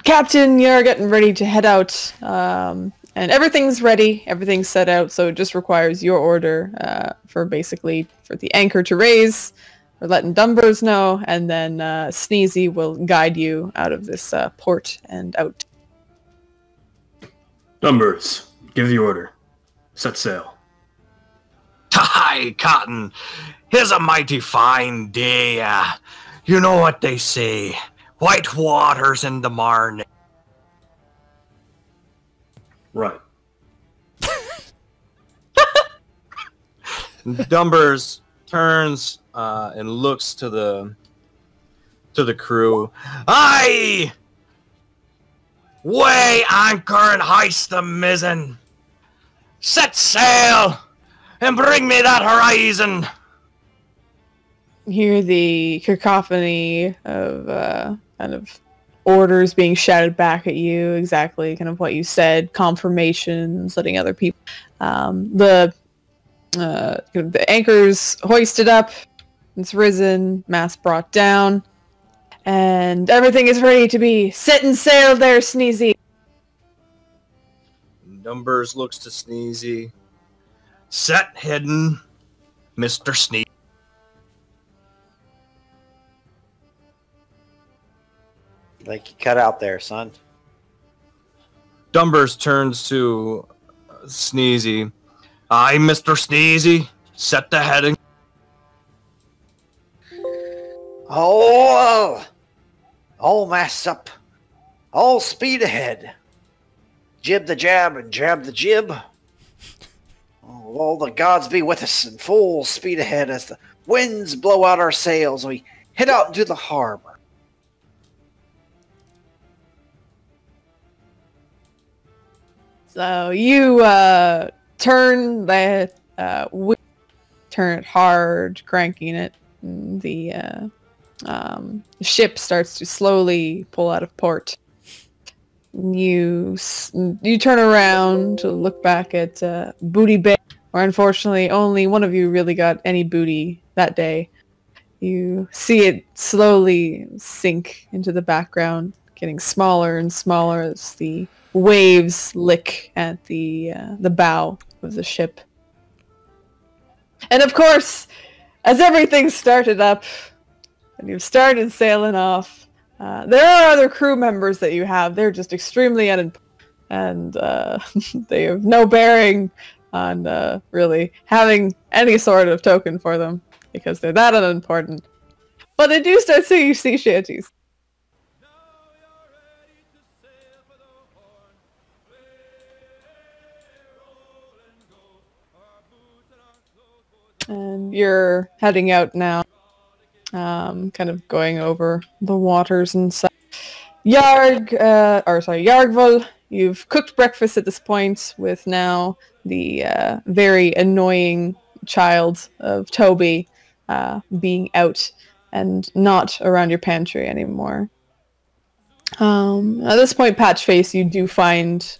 Captain, you're getting ready to head out, and everything's ready, everything's set out, so it just requires your order for the anchor to raise. We're letting Dumbers know, and then Sneezy will guide you out of this port and out. Numbers, give the order. Set sail. Hi, Cotton. Here's a mighty fine day. You know what they say. White waters in the Marne. Right. Dumbers turns and looks to the crew. Aye! Weigh anchor and hoist the mizzen. Set sail and bring me that horizon. Hear the cacophony of kind of orders being shouted back at you, exactly kind of what you said, confirmations, letting other people. The anchor's hoisted up, it's risen, mast brought down, and everything is ready to be set and sail there, Sneezy. Numbers looks to Sneezy. Set hidden, Mr. Sneezy. Like you cut out there, son. Dumbers turns to Sneezy. Aye, Mr. Sneezy. Set the heading. Oh, all mass up. All speed ahead. Jib the jab and jab the jib. Oh, all the gods be with us and full speed ahead as the winds blow out our sails and we head out into the harbor. So you turn that turn it hard, cranking it. And the ship starts to slowly pull out of port. You turn around to look back at Booty Bay, where unfortunately only one of you really got any booty that day. You see it slowly sink into the background, getting smaller and smaller as the waves lick at the bow of the ship. And of course, as everything started up, and you've started sailing off, there are other crew members that you have. They're just extremely unimportant, and they have no bearing on really having any sort of token for them, because they're that unimportant. But they do start singing sea shanties. And you're heading out now, kind of going over the waters and stuff. Yargvul, you've cooked breakfast at this point with now the very annoying child of Toby being out and not around your pantry anymore. At this point, Patchface, you do find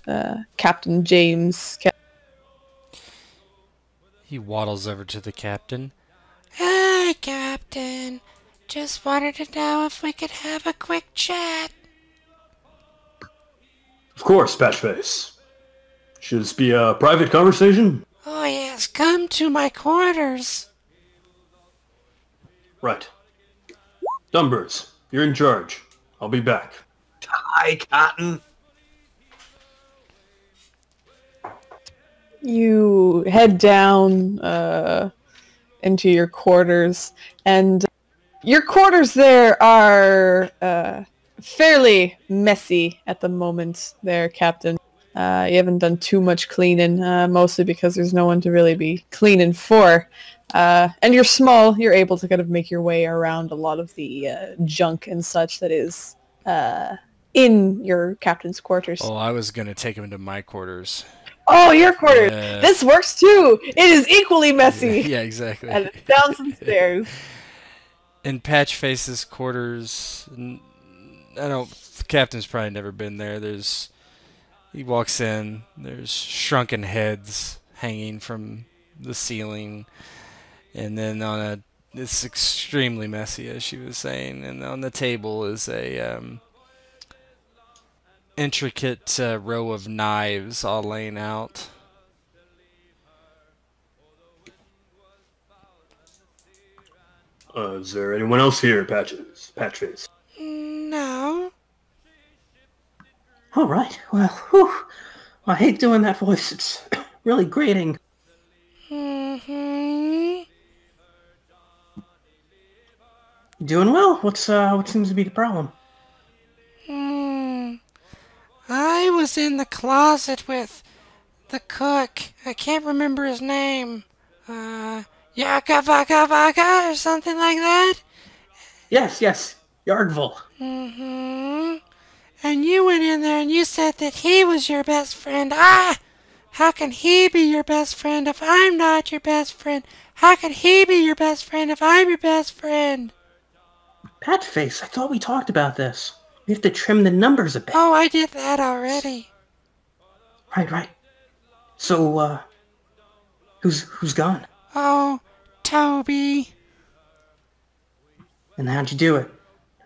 Captain James. He waddles over to the captain. Hi, Captain. Just wanted to know if we could have a quick chat. Of course, Patchface. Should this be a private conversation? Oh, yes, come to my quarters. Right. Dumbers, you're in charge. I'll be back. Hi, Cotton. You head down into your quarters, and your quarters there are fairly messy at the moment there, Captain. You haven't done too much cleaning, mostly because there's no one to really be cleaning for. And you're small, you're able to kind of make your way around a lot of the junk and such that is in your captain's quarters. Oh, I was gonna take him to my quarters. Oh, your quarters! Yeah. This works too! It is equally messy! Yeah, exactly. And it's down some stairs. In Patchface's quarters, the captain's probably never been there. He walks in, there's shrunken heads hanging from the ceiling, and then it's extremely messy, as she was saying, and on the table is a intricate row of knives all laying out. Is there anyone else here, Patchface? No. All right. Well, whew. I hate doing that voice. It's really grating. Mm-hmm. Doing well. What seems to be the problem? I was in the closet with the cook. I can't remember his name. Yaka Vaka Vaka or something like that? Yes. Yardville. Mm-hmm. And you went in there and you said that he was your best friend. Ah! How can he be your best friend if I'm not your best friend? How can he be your best friend if I'm your best friend? Patchface, I thought we talked about this. We have to trim the numbers a bit. Oh, I did that already. Right. So, who's gone? Oh, Toby. And how'd you do it?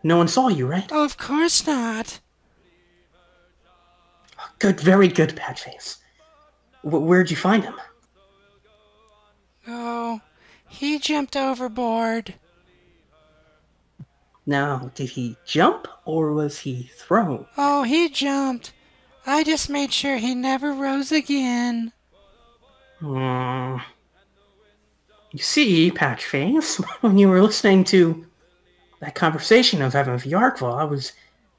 No one saw you, right? Of course not. Good, very good, Patchface. Where'd you find him? Oh, he jumped overboard. Now, did he jump or was he thrown? Oh, he jumped. I just made sure he never rose again. You see, Patchface, when you were listening to that conversation I was having with Yardville, I was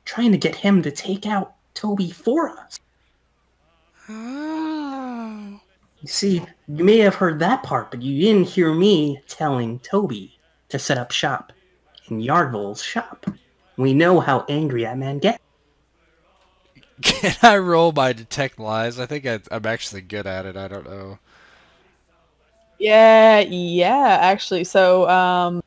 trying to get him to take out Toby for us. Oh. You see, you may have heard that part, but you didn't hear me telling Toby to set up shop in Yardville's shop. We know how angry that man gets. Can I roll my detect lies? I think I'm actually good at it. I don't know. Yeah, actually. So,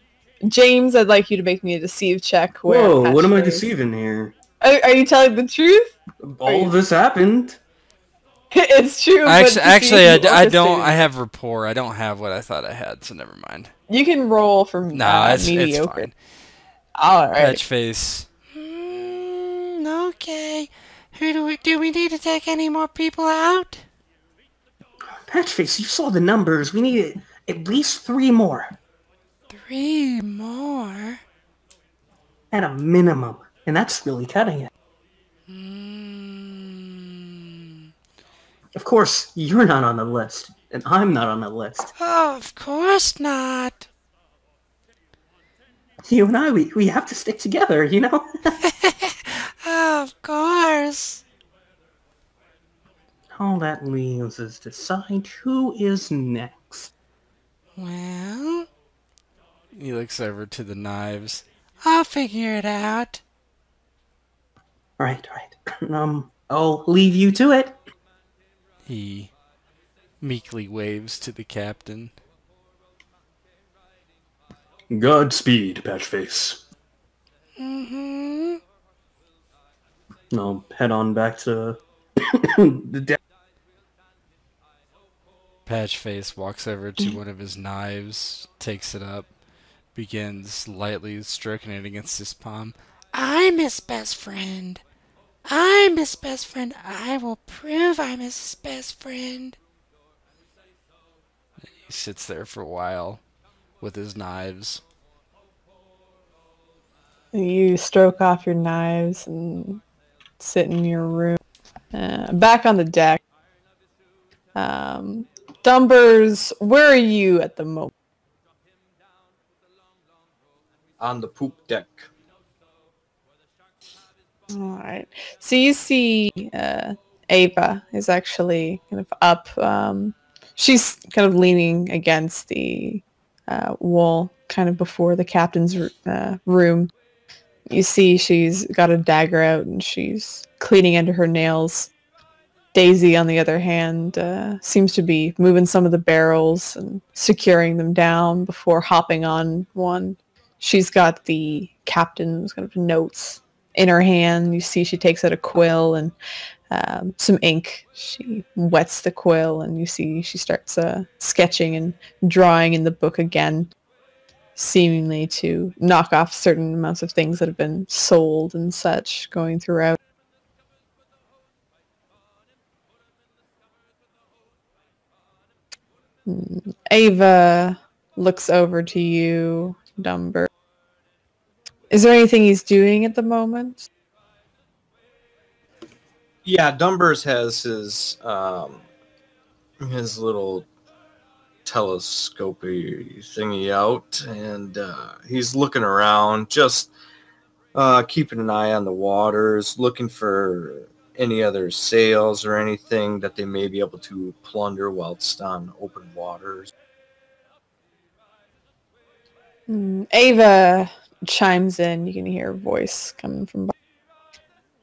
James, I'd like you to make me a deceive check. Whoa, what am I deceiving here? Are you telling the truth? All of this happened. It's true. Actually, I don't. I have rapport. I don't have what I thought I had, so never mind. You can roll from It's mediocre. fine. All right. Patchface. Okay. Do we need to take any more people out? Patchface, you saw the numbers. We need at least 3 more. 3 more? At a minimum. And that's really cutting it. Of course, you're not on the list. And I'm not on the list. Oh, of course not. You and I, we have to stick together, you know? Of course. All that leaves is decide who is next. Well, He looks over to the knives. I'll figure it out. Right. I'll leave you to it. He meekly waves to the captain. Godspeed, Patchface. Mm-hmm. I'll head on back to the deck. Patchface walks over to one of his knives, takes it up, begins lightly stroking it against his palm. I'm his best friend. I'm his best friend. I will prove I'm his best friend. He sits there for a while with his knives. You stroke off your knives and sit in your room. Back on the deck. Dumbers, where are you at the moment? On the poop deck. Alright. So you see Ava is actually kind of up. She's kind of leaning against the wall, kind of before the captain's room. You see she's got a dagger out and she's cleaning under her nails. Daisy, on the other hand, seems to be moving some of the barrels and securing them down before hopping on one. She's got the captain's kind of notes in her hand. You see she takes out a quill and some ink. She wets the quill and you see she starts sketching and drawing in the book again, seemingly to knock off certain amounts of things that have been sold and such going throughout. Ava looks over to you, Dumber. Is there anything he's doing at the moment? Yeah, Dumbers has his little telescopy thingy out, and he's looking around, just keeping an eye on the waters, looking for any other sails or anything that they may be able to plunder whilst on open waters. Ava chimes in. You can hear a voice coming from behind.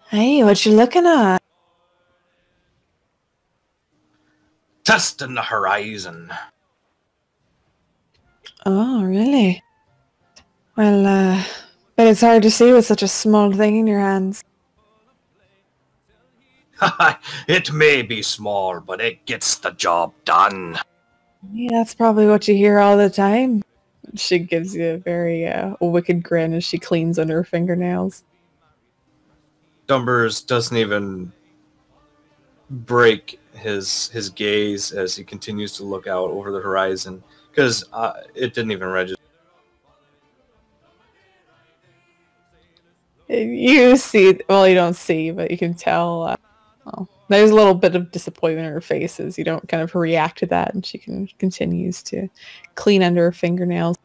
Hey, what you looking at? Testing the horizon. Oh, really? Well, but it's hard to see with such a small thing in your hands. It may be small, but it gets the job done. Yeah, that's probably what you hear all the time. She gives you a very wicked grin as she cleans under her fingernails. Dumbers doesn't even break his gaze as he continues to look out over the horizon, because it didn't even register. You see, well, you don't see, but you can tell. Well, there's a little bit of disappointment in her face as you don't kind of react to that, and she continues to clean under her fingernails.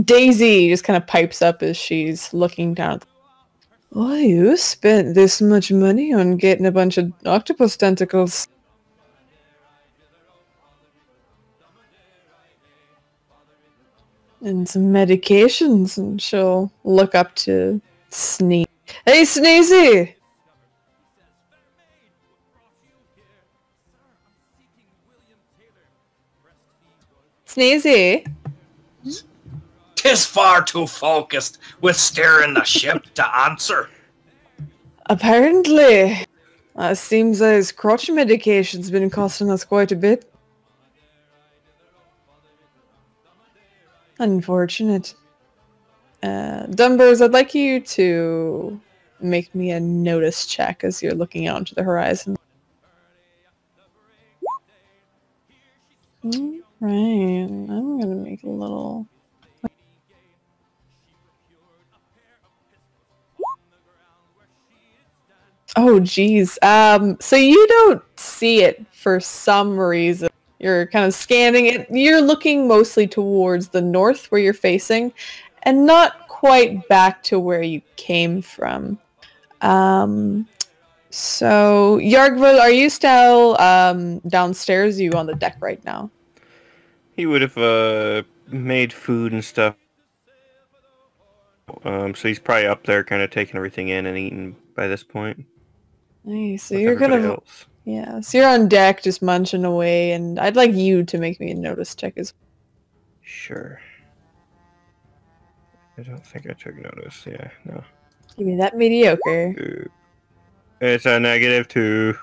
Daisy just kind of pipes up as she's looking down. Why you spent this much money on getting a bunch of octopus tentacles? And some medications, and she'll look up to Sneeze. Hey, Sneezy! Sneezy? 'Tis far too focused with steering the ship to answer. Apparently. Seems those crotch medication's been costing us quite a bit. Unfortunate. Dumbers, I'd like you to make me a notice check as you're looking out into the horizon. Right, I'm gonna make a little... Oh, geez. So you don't see it for some reason. You're kind of scanning it. You're looking mostly towards the north where you're facing, and not quite back to where you came from. So, Yargville, are you still downstairs? Are you on the deck right now? He would have made food and stuff. So he's probably up there kind of taking everything in and eating by this point. Nice. So with you're kind everybody of else. yeah. So you're on deck, just munching away, and I'd like you to make me a notice check as. Sure. I don't think I took notice. Yeah, no. Give me that mediocre. It's a -2.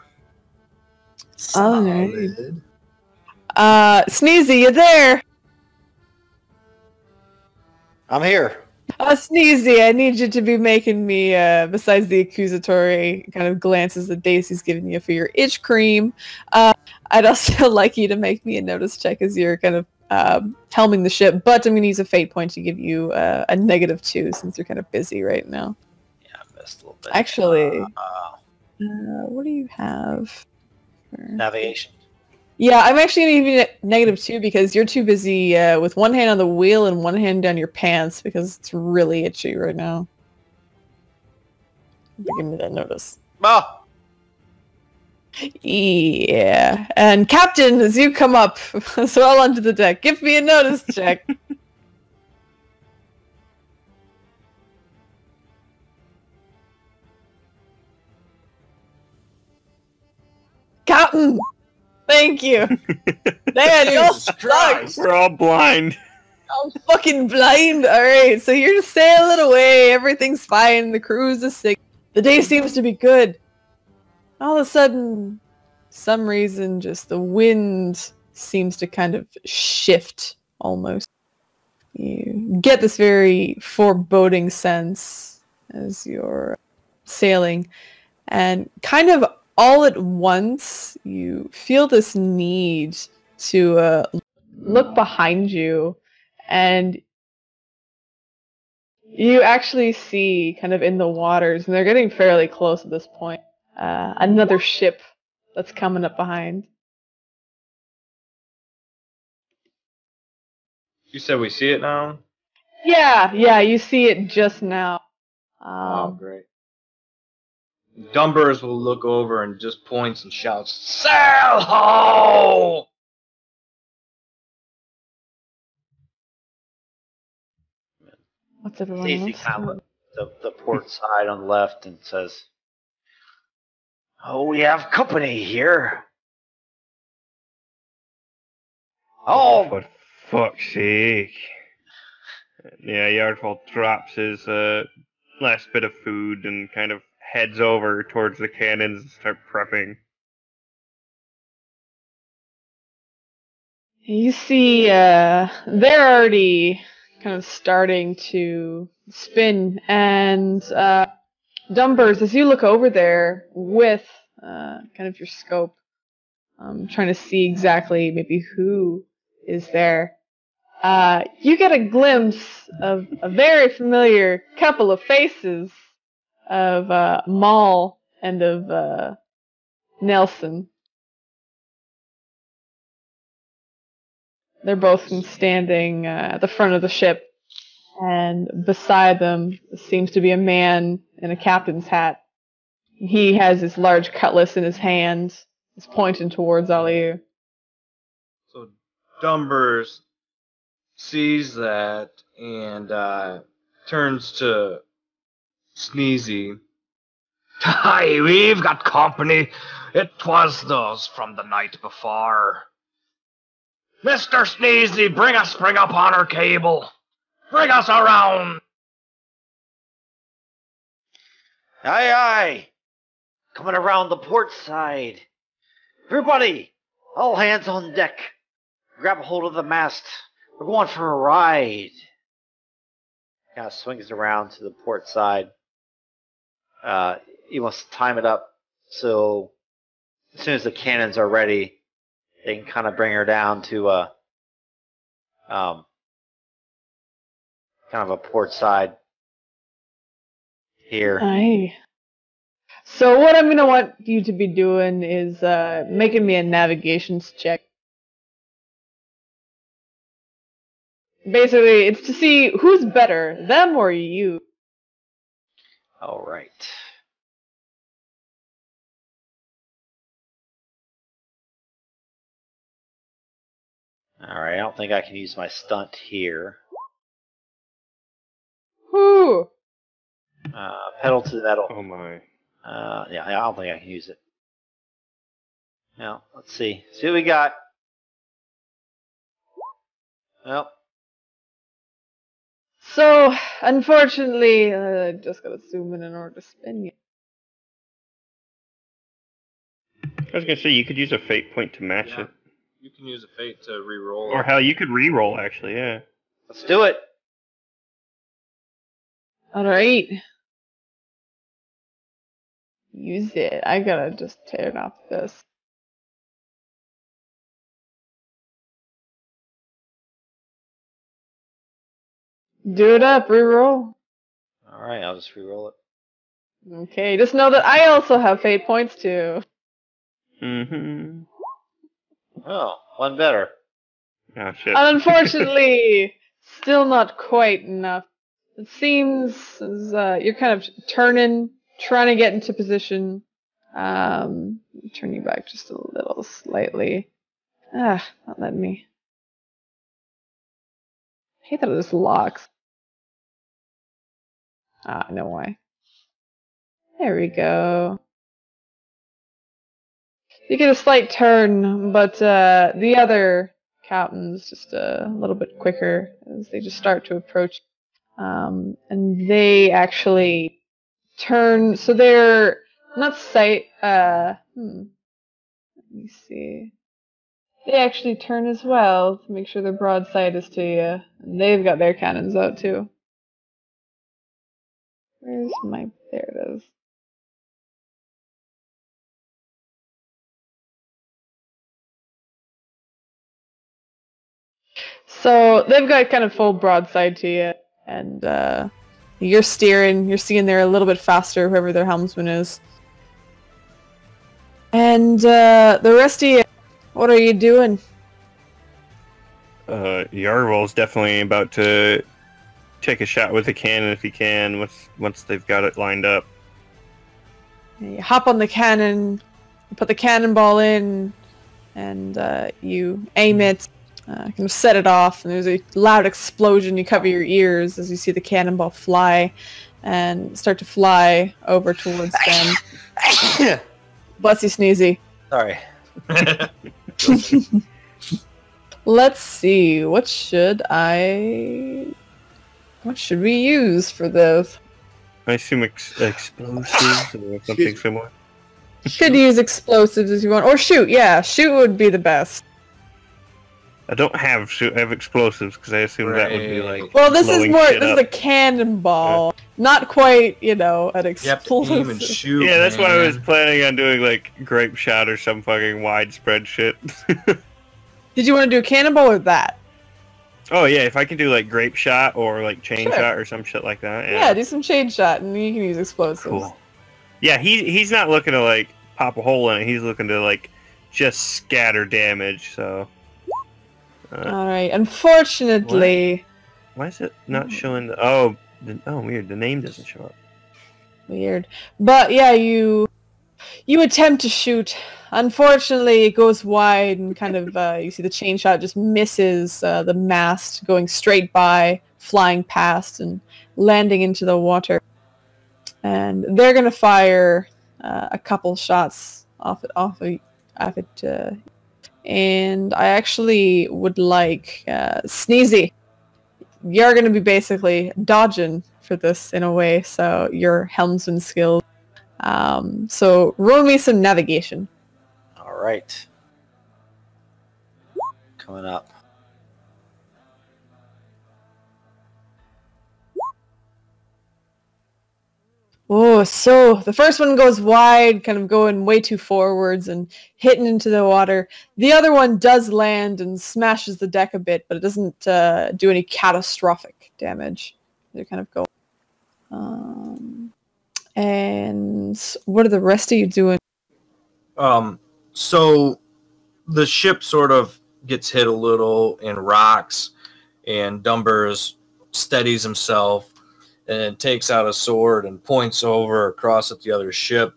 Alright. Sneezy, you there? I'm here. Sneezy, I need you to be making me, besides the accusatory kind of glances that Daisy's giving you for your itch cream, I'd also like you to make me a notice check as you're kind of helming the ship, but I'm going to use a fate point to give you a -2 since you're kind of busy right now. Yeah, I missed a little bit. Actually, what do you have? Navigation. Yeah, I'm actually going to give you -2 because you're too busy with one hand on the wheel and one hand down your pants because it's really itchy right now. Give me that notice. Oh, Yeah. And Captain, as you come up, so all onto the deck, give me a notice check. Captain! Thank you! Man, you're sucked! We're all blind. I'm fucking blind! Alright, so you're just sailing away, everything's fine, the cruise is sick. The day seems to be good. All of a sudden, some reason, just the wind seems to kind of shift, almost. You get this very foreboding sense as you're sailing, and kind of all at once, you feel this need to look behind you, and you actually see, kind of in the waters, and they're getting fairly close at this point, another ship that's coming up behind. You said we see it now? Yeah, you see it just now. Oh, great. Dumbers will look over and just points and shouts, "Sail ho!" What's everyone Stacy else kind of doing? looks at the port side on the left and says, "Oh, we have company here." Oh, For fuck's sake. Yeah, Yardfall drops his last bit of food and kind of heads over towards the cannons and start prepping. You see, they're already kind of starting to spin, and Dumbers, as you look over there with kind of your scope, trying to see exactly maybe who is there, you get a glimpse of a very familiar couple of faces of Maul and of Nelson. They're both standing at the front of the ship, and beside them seems to be a man in a captain's hat. He has his large cutlass in his hand, is pointing towards all of you. So Dumbers sees that and turns to Sneezy. "Aye, we've got company. It was those from the night before. Mr. Sneezy, bring a spring up on our cable. Bring us around." aye, aye. Coming around the port side. Everybody, all hands on deck. Grab a hold of the mast. We're going for a ride. Kind of swings around to the port side. He wants to time it up so as soon as the cannons are ready, they can kind of bring her down to kind of a port side here. Aye. So what I'm gonna want you to be doing is making me a navigations check. Basically, it's to see who's better, them or you. All right. All right. I don't think I can use my stunt here. Who? Pedal to the metal. Oh my. Yeah, I don't think I can use it. Now, let's see. See what we got. Well, So, unfortunately, I just gotta zoom in order to spin you. I was gonna say you could use a fate point to match Yeah. it, You can use a fate to re-roll. or hell, you could re-roll actually. Yeah. let's do it. Alright. Use it. I gotta just tear off this. Do it up, reroll. All right, I'll just re-roll it. Okay, just know that I also have fate points too. Mm-hmm. Oh, one better. Oh shit. And unfortunately, still not quite enough. It seems as you're kind of turning, trying to get into position. Turn you back just a little slightly. Not letting me. I hate that it just locks. I know why. There we go. You get a slight turn, but the other captains just a little bit quicker as they just start to approach. And they actually turn, so they're not sight. Let me see. They actually turn as well to make sure their broadside is to you. And they've got their cannons out too. Where's my? There it is. So they've got kind of full broadside to you, and you're steering. You're seeing they're a little bit faster, whoever their helmsman is. And the rest of you, what are you doing? Yarwell's definitely about to take a shot with a cannon if he can. Once they've got it lined up. You hop on the cannon, you put the cannonball in, and you aim it. Kind of set it off, and there's a loud explosion. You cover your ears as you see the cannonball fly and start to fly over towards them. Bless you, Sneezy. Sorry. Let's see, what should we use for this? I assume explosives or something similar. Could use explosives if you want, or shoot. Yeah, shoot would be the best. I don't have shoot. I have explosives because I assume that would be like. Well, this is blowing more. shit This is up. a cannonball, not quite. An You have to explosive. aim and shoot. Yeah, that's why I was man. planning on doing like grape shot or some fucking widespread shit. Did you want to do a cannonball or that? Oh yeah, if I can do like grape shot or like chain Sure. shot or some shit like that. Yeah, do some chain shot, and you can use explosives. Cool. Yeah, he's not looking to like pop a hole in it. He's looking to like just scatter damage. So. All right. Unfortunately, Why is it not showing the? Oh, weird. The name doesn't show up. weird. But yeah, you attempt to shoot. Unfortunately, it goes wide and kind of you see the chain shot just misses the mast, going straight by, flying past, and landing into the water. And they're gonna fire a couple shots off it. And I actually would like Sneezy. You're gonna be basically dodging for this in a way, so your helmsman skills. So roll me some navigation. All right. Coming up. Oh, so the first one goes wide, kind of going way too forwards and hitting into the water. The other one does land and smashes the deck a bit, but it doesn't do any catastrophic damage. They're kind of going. And what are the rest of you doing? So the ship sort of gets hit a little and rocks, and Dumbers steadies himself and takes out a sword and points over across at the other ship,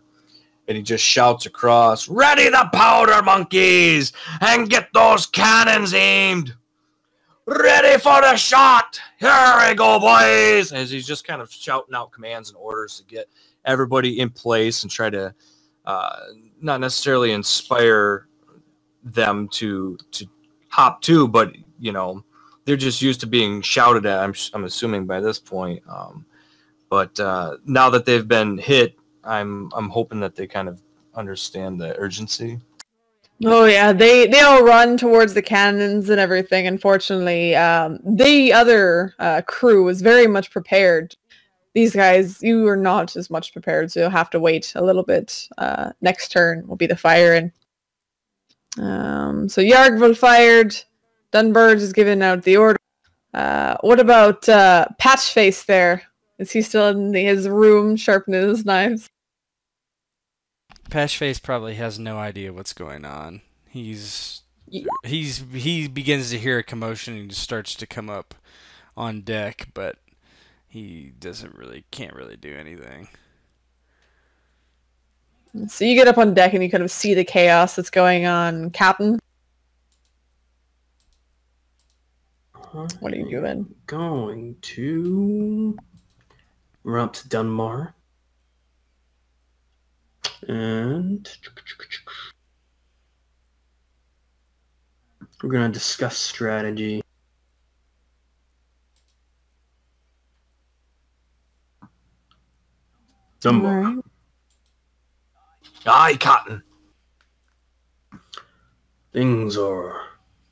and he just shouts across, "Ready the powder, monkeys, and get those cannons aimed! Ready for the shot! Here we go, boys! As he's just kind of shouting out commands and orders to get everybody in place and try to not necessarily inspire them to hop to, but you know, they're just used to being shouted at. I'm assuming by this point. But now that they've been hit, I'm hoping that they kind of understand the urgency. Oh yeah, they all run towards the cannons and everything. Unfortunately, the other crew was very much prepared. These guys, you are not as much prepared, so you'll have to wait a little bit. Next turn will be the firing. So Yargville fired. Dunbird is giving out the order. What about Patchface there? Is he still in his room sharpening his knives? Patchface probably has no idea what's going on. He begins to hear a commotion and just starts to come up on deck, but he can't really do anything. So you get up on deck and you kind of see the chaos that's going on. Captain? What are you doing? Going to run up to Dunmar. And we're going to discuss strategy. Dunmar. Right. Aye, Captain. Things are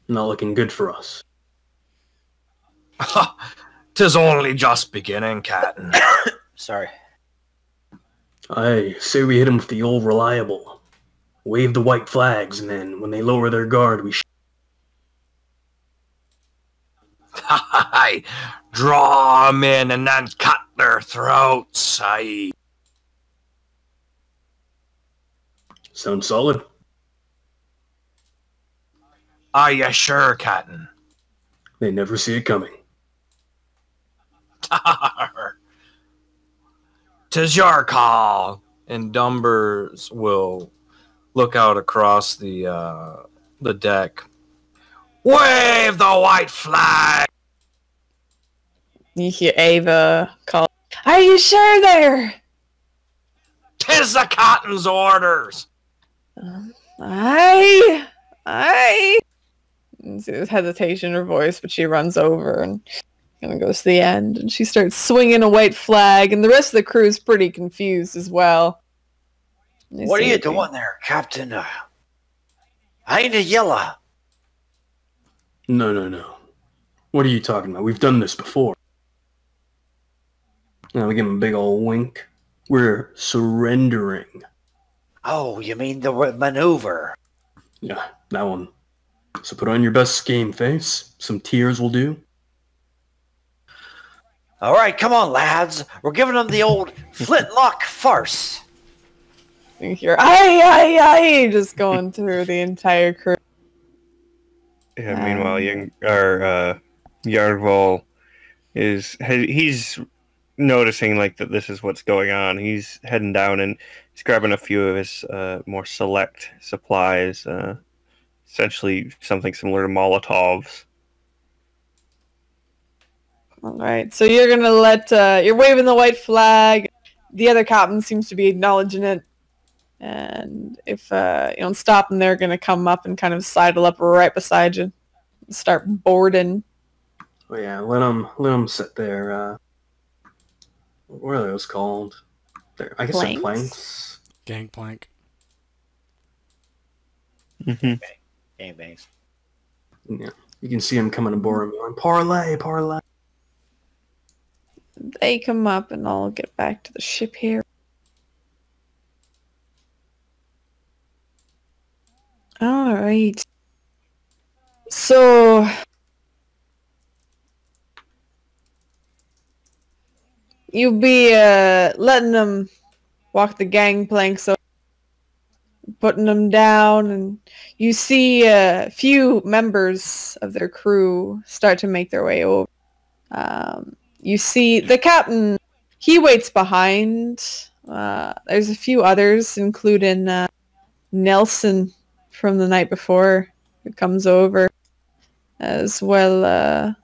not looking good for us. 'Tis only just beginning, Captain. Sorry. I say we hit them with the old reliable. Wave the white flags, and then when they lower their guard, we Aye, draw 'em in and then cut their throats. Aye. Sound solid? Are you sure, Captain? They never see it coming. 'Tis your call. And Dumbers will look out across the deck. Wave the white flag! You hear Ava call, "Are you sure there?" 'Tis the Captain's orders! Aye. You see this hesitation in her voice, but she runs over and kind of goes to the end, and she starts swinging a white flag, and the rest of the crew is pretty confused as well. What are you doing there, Captain? I ain't a yellow. No. What are you talking about? We've done this before. Now we give him a big old wink. We're surrendering. Oh, you mean the maneuver? Yeah, that one. So put on your best game face. Some tears will do. All right, come on, lads. We're giving them the old flintlock farce. You hear, aye, just going through the entire crew. Yeah, meanwhile, Yargval he's noticing like that this is what's going on. He's heading down and he's grabbing a few of his more select supplies, essentially something similar to Molotovs. All right, so you're gonna you're waving the white flag. The other captain seems to be acknowledging it, and if you don't stop them, they're gonna come up and kind of sidle up right beside you, and start boarding. Oh yeah, let them sit there. What are those called? I guess they're planks. Gangplank. Mm-hmm. Gangbangs. Yeah, you can see them coming aboard and going, parlay. They come up, and I'll get back to the ship here. All right. So you'll be letting them walk the gangplank, so putting them down, and you see a few members of their crew start to make their way over. You see the captain, he waits behind. There's a few others, including Nelson from the night before, who comes over. as well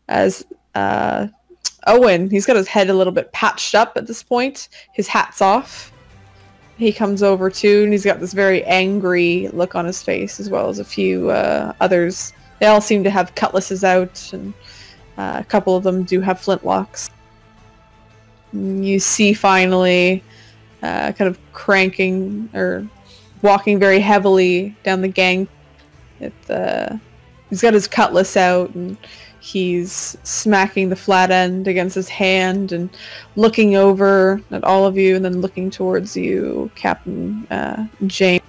as Owen. He's got his head a little bit patched up at this point. His hat's off. He comes over too, and he's got this very angry look on his face, as well as a few others. They all seem to have cutlasses out, and a couple of them do have flintlocks. You see finally kind of cranking or walking very heavily down the gang. He's got his cutlass out, and he's smacking the flat end against his hand and looking over at all of you and then looking towards you, Captain James.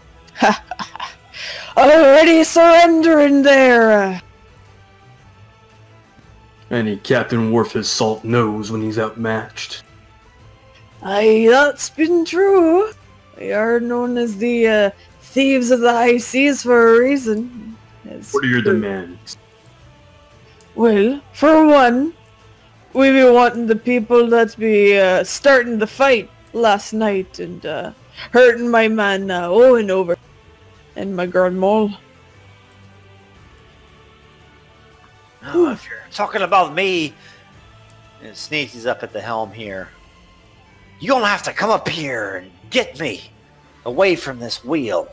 Already surrendering there! Any Captain Worf his salt knows when he's outmatched. Aye, that's been true. We are known as the thieves of the high seas for a reason. What are your demands? Well, for one, we be wanting the people that be starting the fight last night and hurting my man Owen over, and my girl Mole. Oh, if you're talking about me, and sneezes up at the helm here, you're gonna have to come up here and get me away from this wheel,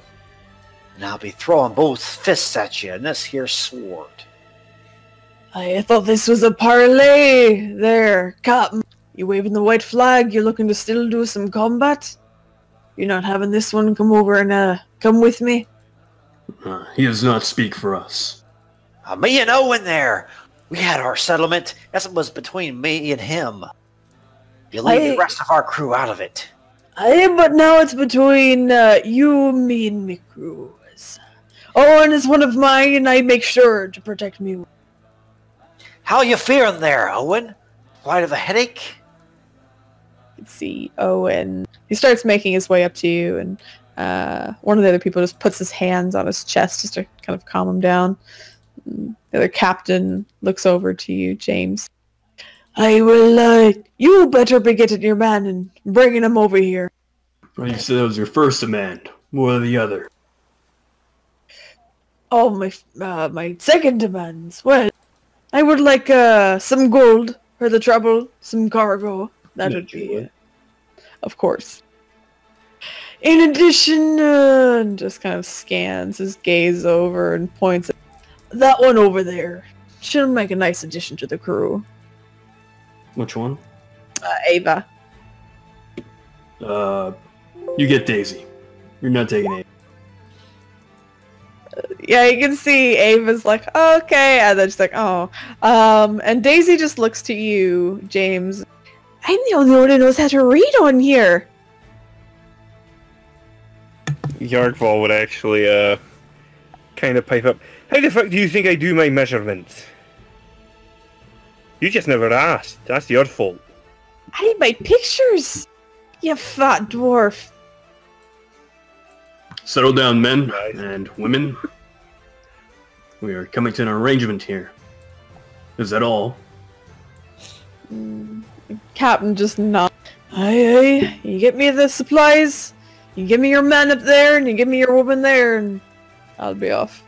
and I'll be throwing both fists at you and this here sword. I thought this was a parlay there, Captain. You waving the white flag, you're looking to still do some combat? You're not having this one come over and come with me? He does not speak for us. Me and Owen there, we had our settlement. That was between me and him. You leave the rest of our crew out of it. Aye, but now it's between you, me, and me crews. Owen is one of mine, and I make sure to protect me. How you feeling there, Owen? Quite of a headache? You can see Owen. He starts making his way up to you, and one of the other people just puts his hands on his chest just to kind of calm him down. The other captain looks over to you, James. I will, you better be getting your man and bringing him over here. Well, you said that was your first demand. What are the other? Oh, my second demands. Well, I would like some gold for the trouble, some cargo. That would be, of course. In addition, just kind of scans his gaze over and points at that one over there. She'll make a nice addition to the crew. Which one? Ava. You get Daisy. You're not taking Ava. Yeah, you can see Ava's like, okay, and then she's like, oh. And Daisy just looks to you, James. I'm the only one who knows how to read on here. Yargval would actually kind of pipe up. How the fuck do you think I do my measurements? You just never asked. That's your fault. I need my pictures, you fat dwarf. Settle down, men and women. We are coming to an arrangement here. Is that all? Captain just nods. Aye, you get me the supplies, you give me your man up there, and you give me your woman there, and I'll be off.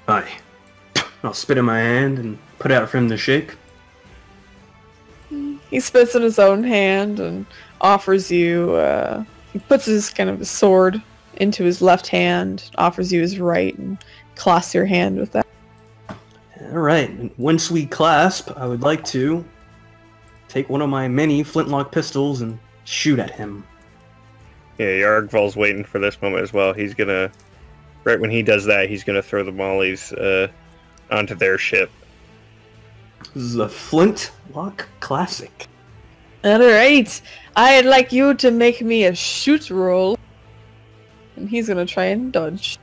Aye. I'll spit in my hand and put out for him to shake. He spits in his own hand and offers you, he puts his kind of sword into his left hand, offers you his right, and clasps your hand with that. Alright, and once we clasp, I would like to take one of my many flintlock pistols and shoot at him. Yeah, Yargval's waiting for this moment as well. He's gonna, right when he does that, he's gonna throw the mollies onto their ship. This is a flintlock classic. Alright, I'd like you to make me a shoot roll. And he's gonna try and dodge.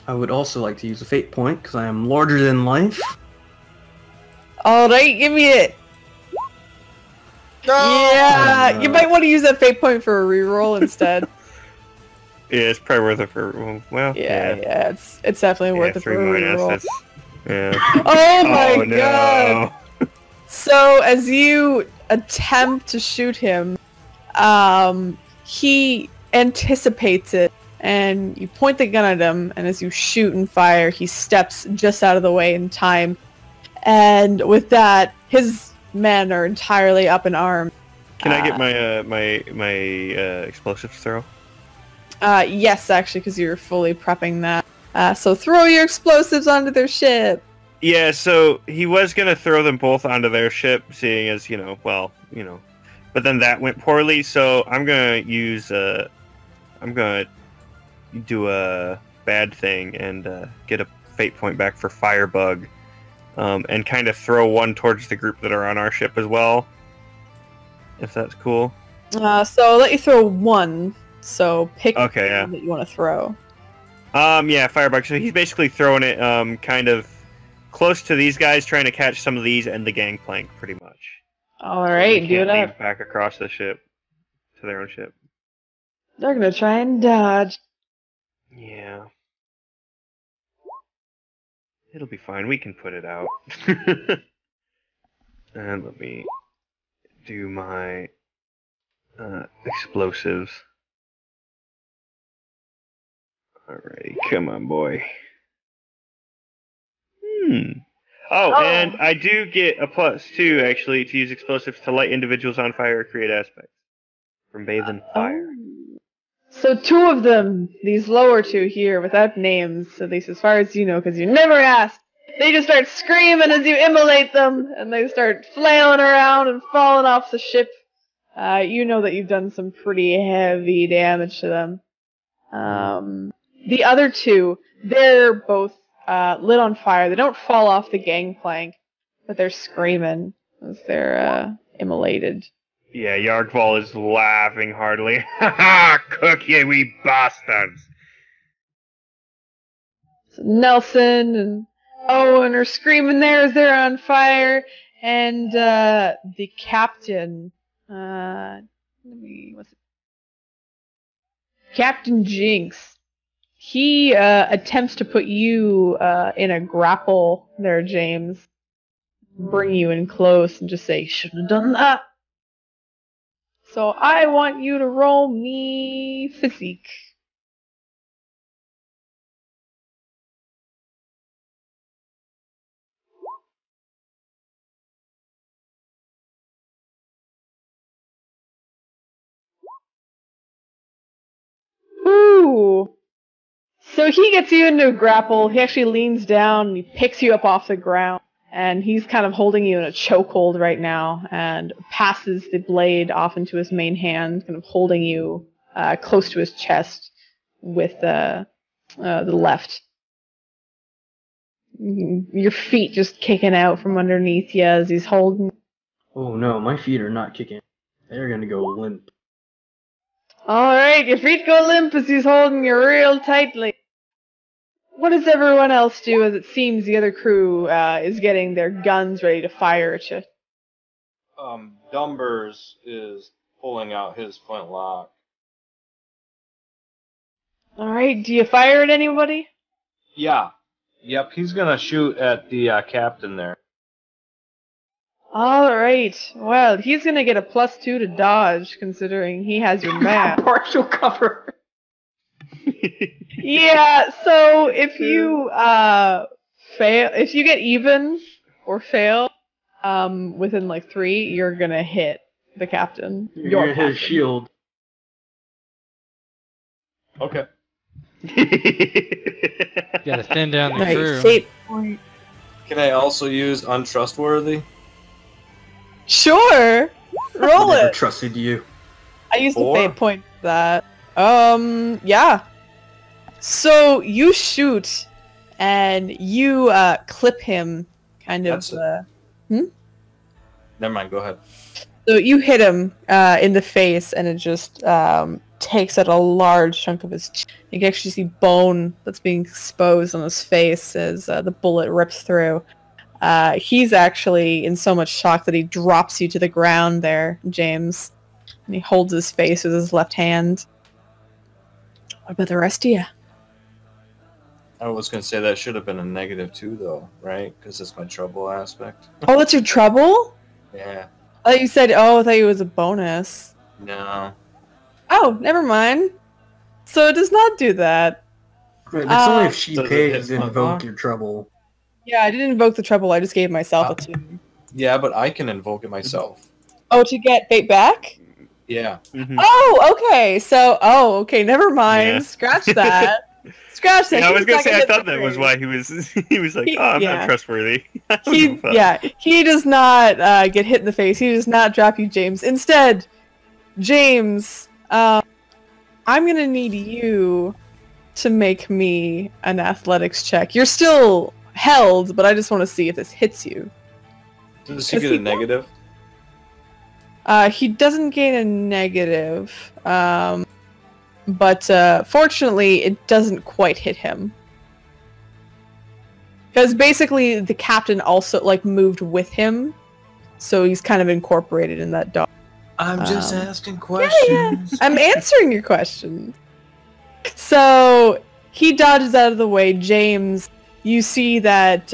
I would also like to use a fate point, because I am larger than life. Alright, give me it! Yeah, you might want to use that fate point for a reroll instead. Yeah, it's probably worth it for, well, yeah, it's definitely worth it for a reroll. Yeah. Oh my no. god! So, as you attempt to shoot him, he anticipates it and you point the gun at him, and as you shoot and fire, he steps just out of the way in time. And with that, his men are entirely up in arms. Can I get my explosives throw? Yes, actually, because you're fully prepping that. So throw your explosives onto their ship. Yeah, so he was gonna throw them both onto their ship, seeing as, but then that went poorly, so I'm gonna do a bad thing and get a fate point back for Firebug, and kind of throw one towards the group that are on our ship as well, if that's cool. So I'll let you throw one, so pick okay, the yeah. one that you want to throw. Yeah, Firebug, so he's basically throwing it kind of close to these guys, trying to catch some of these and the gangplank, pretty much. Alright, So do it up. back across the ship, to their own ship. They're gonna try and dodge. Yeah. It'll be fine, we can put it out. And let me do my explosives. Alrighty, come on, boy. Oh, and I do get a +2, actually, to use explosives to light individuals on fire or create aspects. From Bathe in Fire. So two of them, these lower two here, without names, at least as far as you know, because you never asked, they just start screaming as you immolate them, and they start flailing around and falling off the ship. You know that you've done some pretty heavy damage to them. The other two, they're both lit on fire. They don't fall off the gangplank, but they're screaming as they're immolated. Yeah, Yargval is laughing heartily. Ha ha! Cook ye, we bastards! So Nelson and Owen are screaming there as they're on fire, and the captain, Captain Jinx, he attempts to put you in a grapple there, James. Bring you in close and just say, shouldn't have done that. So I want you to roll me physique. Ooh. So he gets you into a grapple. He actually leans down and he picks you up off the ground. And he's kind of holding you in a chokehold right now and passes the blade off into his main hand, kind of holding you close to his chest with the left. Your feet just kicking out from underneath you as he's holding. Oh no, my feet are not kicking. They're gonna go limp. Alright, your feet go limp as he's holding you real tightly. What does everyone else do as it seems the other crew is getting their guns ready to fire at you? Dumbers is pulling out his flintlock. Alright, do you fire at anybody? Yeah. Yep, he's gonna shoot at the captain there. Alright, well, he's gonna get a +2 to dodge, considering he has your map. Partial cover. Yeah, so if you fail, if you get even or fail within like 3, you're gonna hit the captain. You're gonna hit his shield. Okay. Gotta thin down the Nice. crew. Fate point. Can I also use untrustworthy? Sure! Roll Never it! trusted you. I used the 4? fate point for that. Yeah. So you shoot and you clip him kind of Never mind, go ahead. So you hit him in the face and it just takes out a large chunk of his chin. You can actually see bone that's being exposed on his face as the bullet rips through. He's actually in so much shock that he drops you to the ground there, James. And he holds his face with his left hand. What about the rest of you? I was gonna say that should have been a -2 though, right? Because it's my trouble aspect. Oh, that's your trouble? Yeah. I thought you said, I thought it was a bonus. No. Oh, never mind. So it does not do that. Right, that's only if she Does it pays hit and invoke Flintlock? your trouble. Yeah, I didn't invoke the trouble. I just gave myself a 2. Yeah, but I can invoke it myself. Oh, to get bait back? Yeah. Mhm. Oh, okay. So, okay. Never mind. Yeah. Scratch that. Scratch that. Yeah, I was He's gonna not say I hit thought the that was three. why he was. He was like, He- "Oh, I'm yeah. not trustworthy." I don't give a fuck. He does not get hit in the face. He does not drop you, James. Instead, James, I'm gonna need you to make me an athletics check. You're still held, but I just want to see if this hits you. Does he Does get he- a negative? He doesn't gain a negative, but fortunately, it doesn't quite hit him. Because basically, the captain also moved with him, so he's kind of incorporated in that dog. I'm just Um, asking questions. I'm answering your question. So he dodges out of the way. James, you see that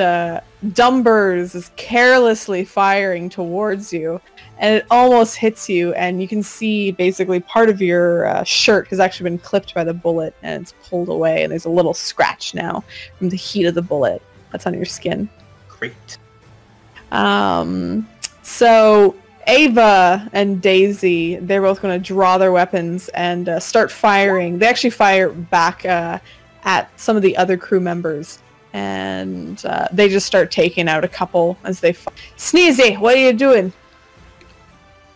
Dumbers is carelessly firing towards you, and it almost hits you, and you can see basically part of your shirt has actually been clipped by the bullet, and it's pulled away, and there's a little scratch now from the heat of the bullet that's on your skin. Great. So Ava and Daisy, they're both going to draw their weapons and start firing. They actually fire back at some of the other crew members, and they just start taking out a couple as they fire. Sneezy, what are you doing?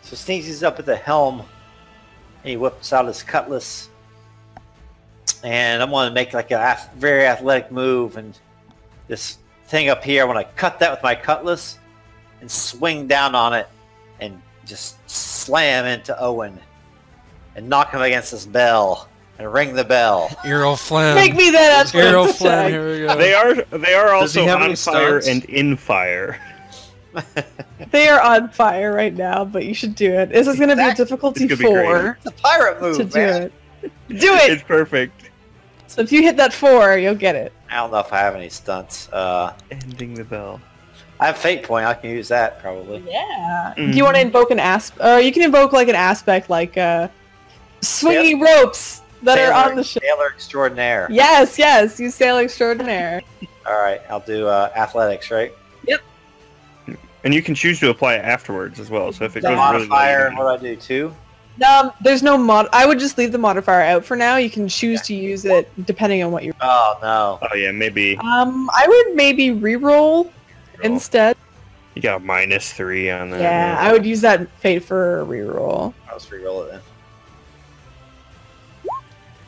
So Sneezy's up at the helm, and he whips out his cutlass. And I'm going to make like a very athletic move, and this thing up here, I want to cut that with my cutlass and swing down on it and just slam into Owen and knock him against this bell and ring the bell. Earl Flynn. Make me that Earl athletics Flynn. check. Here we go. They are Does he also have on any fire stunts? and in fire. They are on fire right now, but you should do it. This is going to be a Exactly. difficulty It's gonna be 4 It's a pirate move, to do man. it. Do it! It's perfect. So if you hit that 4, you'll get it. I don't know if I have any stunts. Ending the bell. I have Fate Point. I can use that probably. Yeah. Do you want to invoke an aspect? Or you can invoke like an aspect like swingy ropes that are on the ship. Sailor Extraordinaire. Yes, yes. You sail extraordinaire. All right, I'll do athletics, right? And you can choose to apply it afterwards as well. So if it The goes really modifier, low, what do I do? 2? There's no mod. I would just leave the modifier out for now. You can choose to use it depending on what you're. Oh no. oh yeah, maybe I would maybe re-roll instead. you got a -3 on that. Yeah, I would use that fate for a re-roll. I'll just re-roll it then.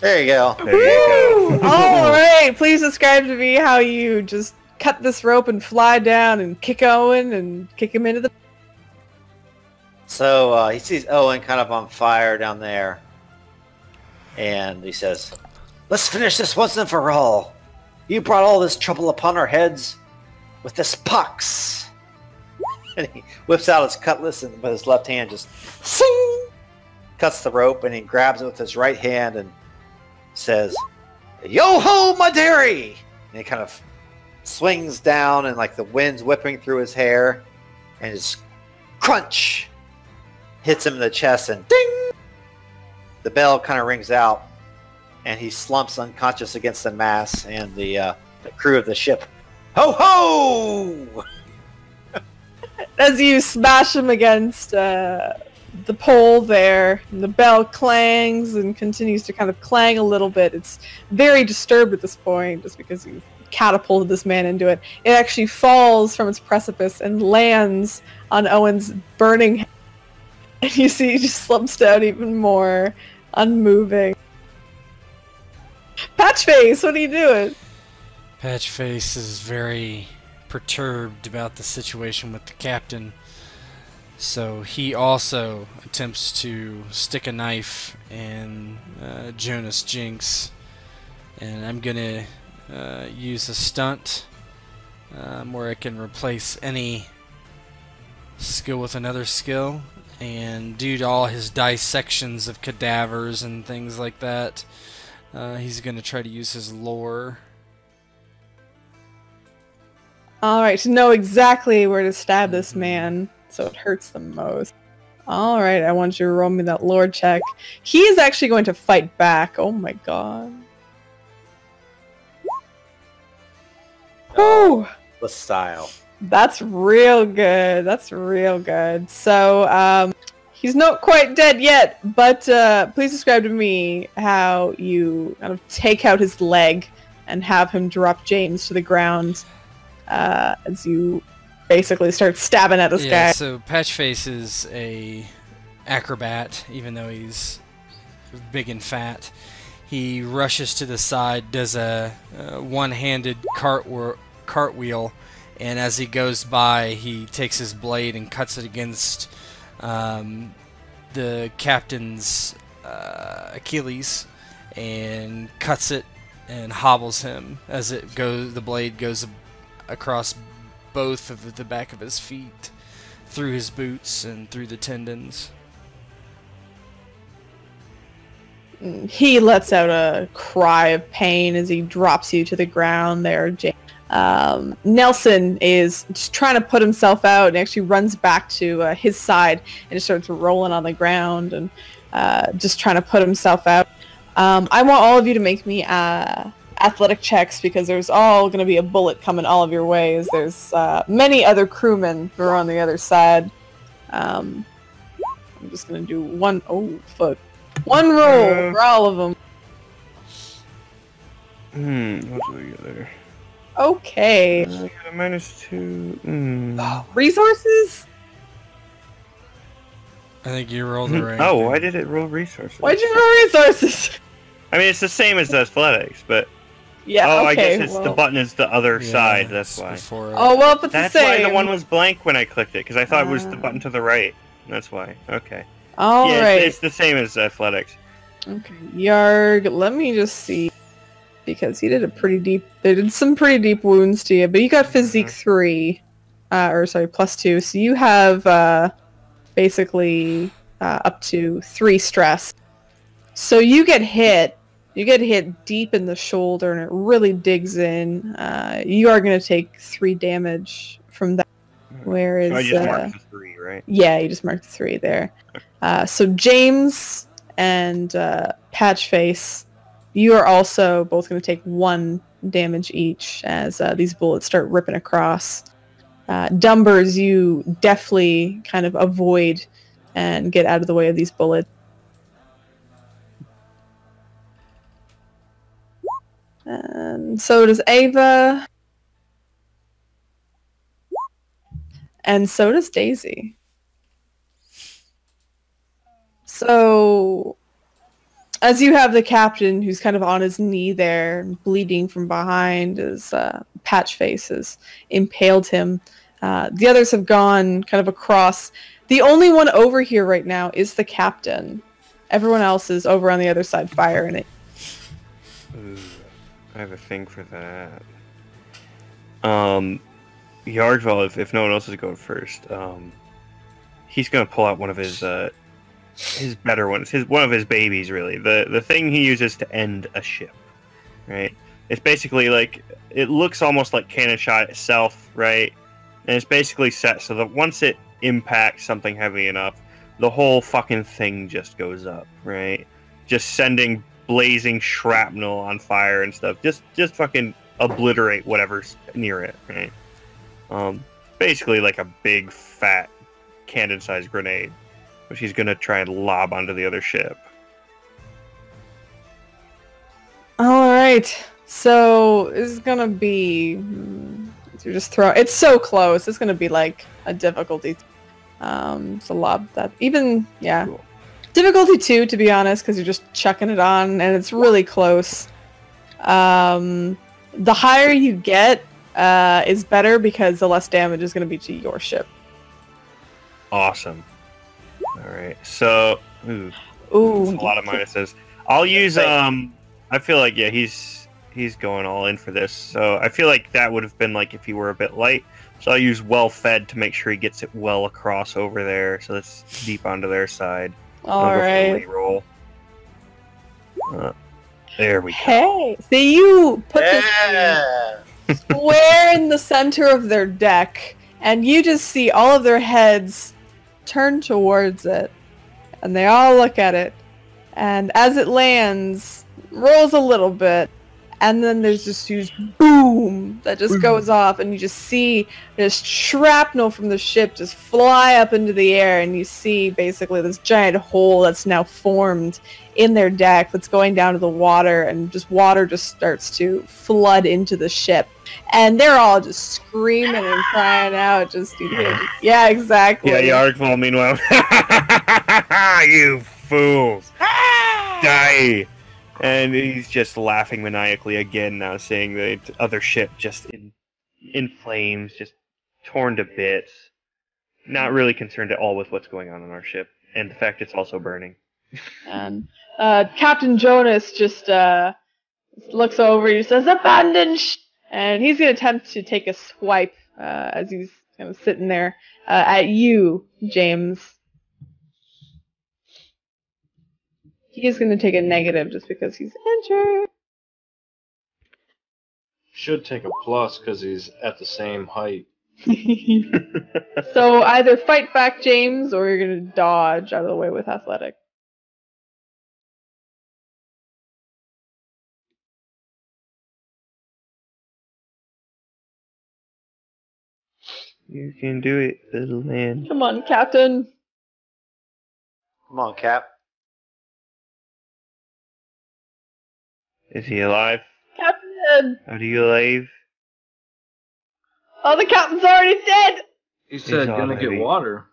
There you go. There you Woo! go. All right, please describe to me how you just cut this rope and fly down and kick Owen and kick him into the. So he sees Owen kind of on fire down there, and he says, "Let's finish this once and for all. You brought all this trouble upon our heads with this pox." And he whips out his cutlass and with his left hand just sing, cuts the rope, and he grabs it with his right hand and says, "Yo ho, my dairy!" And he kind of swings down, and like the wind's whipping through his hair, and just crunch hits him in the chest, and ding! The bell kind of rings out, and he slumps unconscious against the mast, and the crew of the ship, ho ho! As you smash him against the pole there, and the bell clangs and continues to kind of clang a little bit. It's very disturbed at this point, just because you catapulted this man into it. It actually falls from its precipice and lands on Owen's burning head. And you see he just slumps down even more, unmoving. Patchface, what are you doing? Patchface is very perturbed about the situation with the captain, so he also attempts to stick a knife in Jonas Jinx, and I'm gonna use a stunt where I can replace any skill with another skill, and due to all his dissections of cadavers and things like that, he's gonna try to use his lore. Alright, to know exactly where to stab this man, so it hurts the most. All right, I want you to roll me that lore check. He is actually going to fight back. Oh my god. Oh, The style. that's real good. That's real good. So, he's not quite dead yet, but please describe to me how you kind of take out his leg and have him drop James to the ground as you basically start stabbing at this guy. So Patchface is a acrobat, even though he's big and fat. He rushes to the side, does a one-handed cartwheel, and as he goes by, he takes his blade and cuts it against the captain's Achilles, and cuts it and hobbles him as it goes. The blade goes across both of the back of his feet, through his boots and through the tendons. He lets out a cry of pain as he drops you to the ground there, James. Nelson is just trying to put himself out and actually runs back to his side and just starts rolling on the ground and just trying to put himself out. I want all of you to make me athletic checks because there's all going to be a bullet coming all of your ways. There's many other crewmen who are on the other side. I'm just going to do one. Oh, fuck. One roll for all of them. What do we get there? Okay. I got a -2. Resources? I think you rolled the right. Oh, why did it roll resources? Why'd you roll resources? I mean, it's the same as athletics, but... Yeah, oh, okay, I guess it's well... the button is the other Yeah, side, that's why. Oh, well, if it's That's the same... why the one was blank when I clicked it, because I thought it was the button to the right. That's why. Okay. All yeah, right. it's the same as athletics. Okay, Yarg, let me just see. Because he did a pretty deep... They did some pretty deep wounds to you, but you got physique 3. Or, sorry, +2. So you have, basically, up to 3 stress. So you get hit. You get hit deep in the shoulder, and it really digs in. You are going to take 3 damage from that. Whereas, So I just marked the 3, right? Yeah, you just marked the 3 there. So James and Patchface, you are also both going to take 1 damage each as these bullets start ripping across. Dumbers, you definitely kind of avoid and get out of the way of these bullets. And so does Ava. And so does Daisy. So, as you have the captain who's kind of on his knee there, bleeding from behind as Patchface has impaled him, the others have gone kind of across. The only one over here right now is the captain. Everyone else is over on the other side firing it. Ooh, I have a thing for that. Yardval, if no one else is going first, he's gonna pull out one of his better ones, one of his babies, really. The thing he uses to end a ship, right? It's basically like, it looks almost like cannon shot itself, right? And it's basically set so that once it impacts something heavy enough, the whole fucking thing just goes up, right? Just sending blazing shrapnel on fire and stuff. Just fucking obliterate whatever's near it, right? Basically like a big fat cannon-sized grenade, which he's gonna try and lob onto the other ship. All right, so this is gonna be. You just throw. It's so close. It's gonna be like a difficulty. It's a lob that even Cool. difficulty 2 to be honest, because you're just chucking it on and it's really close. The higher you get is better because the less damage is gonna be to your ship. Awesome. All right, so Ooh, that's a lot of minuses. I'll use I feel like he's going all in for this. So I feel like that would have been like if he were a bit light. So I'll use well fed to make sure he gets it well across over there, so it's deep onto their side. all right. Roll. There we go. Hey, so you put this thing square in the center of their deck, and you just see all of their heads turn towards it, and they all look at it. And as it lands, rolls a little bit, and then there's this huge boom that just goes off, and you just see this shrapnel from the ship just fly up into the air, and you see basically this giant hole that's now formed in their deck that's going down to the water, and just water just starts to flood into the ship. And they're all just screaming and crying out, yeah, exactly. Yeah, Yarkfall, meanwhile. You fools! Die! And he's just laughing maniacally again now, seeing the other ship just in flames, just torn to bits. Not really concerned at all with what's going on our ship, and the fact it's also burning. And Captain Jonas just looks over, he says, "Abandon ship!" And he's going to attempt to take a swipe as he's kind of sitting there at you, James. He is going to take a negative just because he's injured. Should take a plus because he's at the same height. So either fight back, James, or you're going to dodge out of the way with athletic. You can do it, little man. Come on, Captain. Come on, Cap. Is he alive? Captain! Are you alive? Oh, the captain's already dead! He said gonna get water.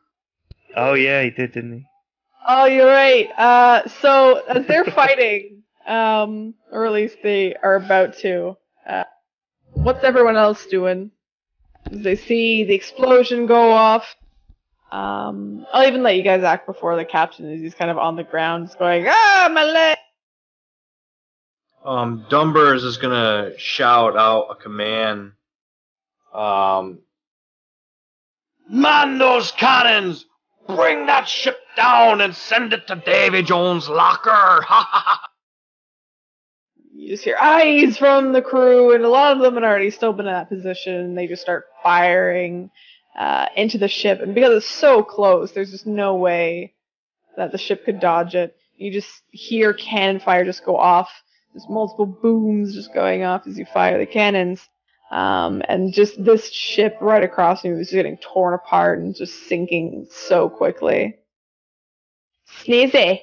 Oh yeah, he did, didn't he? Oh, you're right. So as they're fighting, or at least they are about to, what's everyone else doing? As they see the explosion go off. I'll even let you guys act before the captain, as he's kind of on the ground, just going, "Ah, my leg!" Dumbers is gonna shout out a command. Man those cannons! Bring that ship down and send it to Davy Jones' locker! Ha ha ha! You just hear eyes from the crew, and a lot of them had already still been in that position. They just start firing into the ship, and because it's so close, there's just no way that the ship could dodge it. You just hear cannon fire just go off. There's multiple booms just going off as you fire the cannons. And just this ship right across me was just getting torn apart and just sinking so quickly. Sneezy!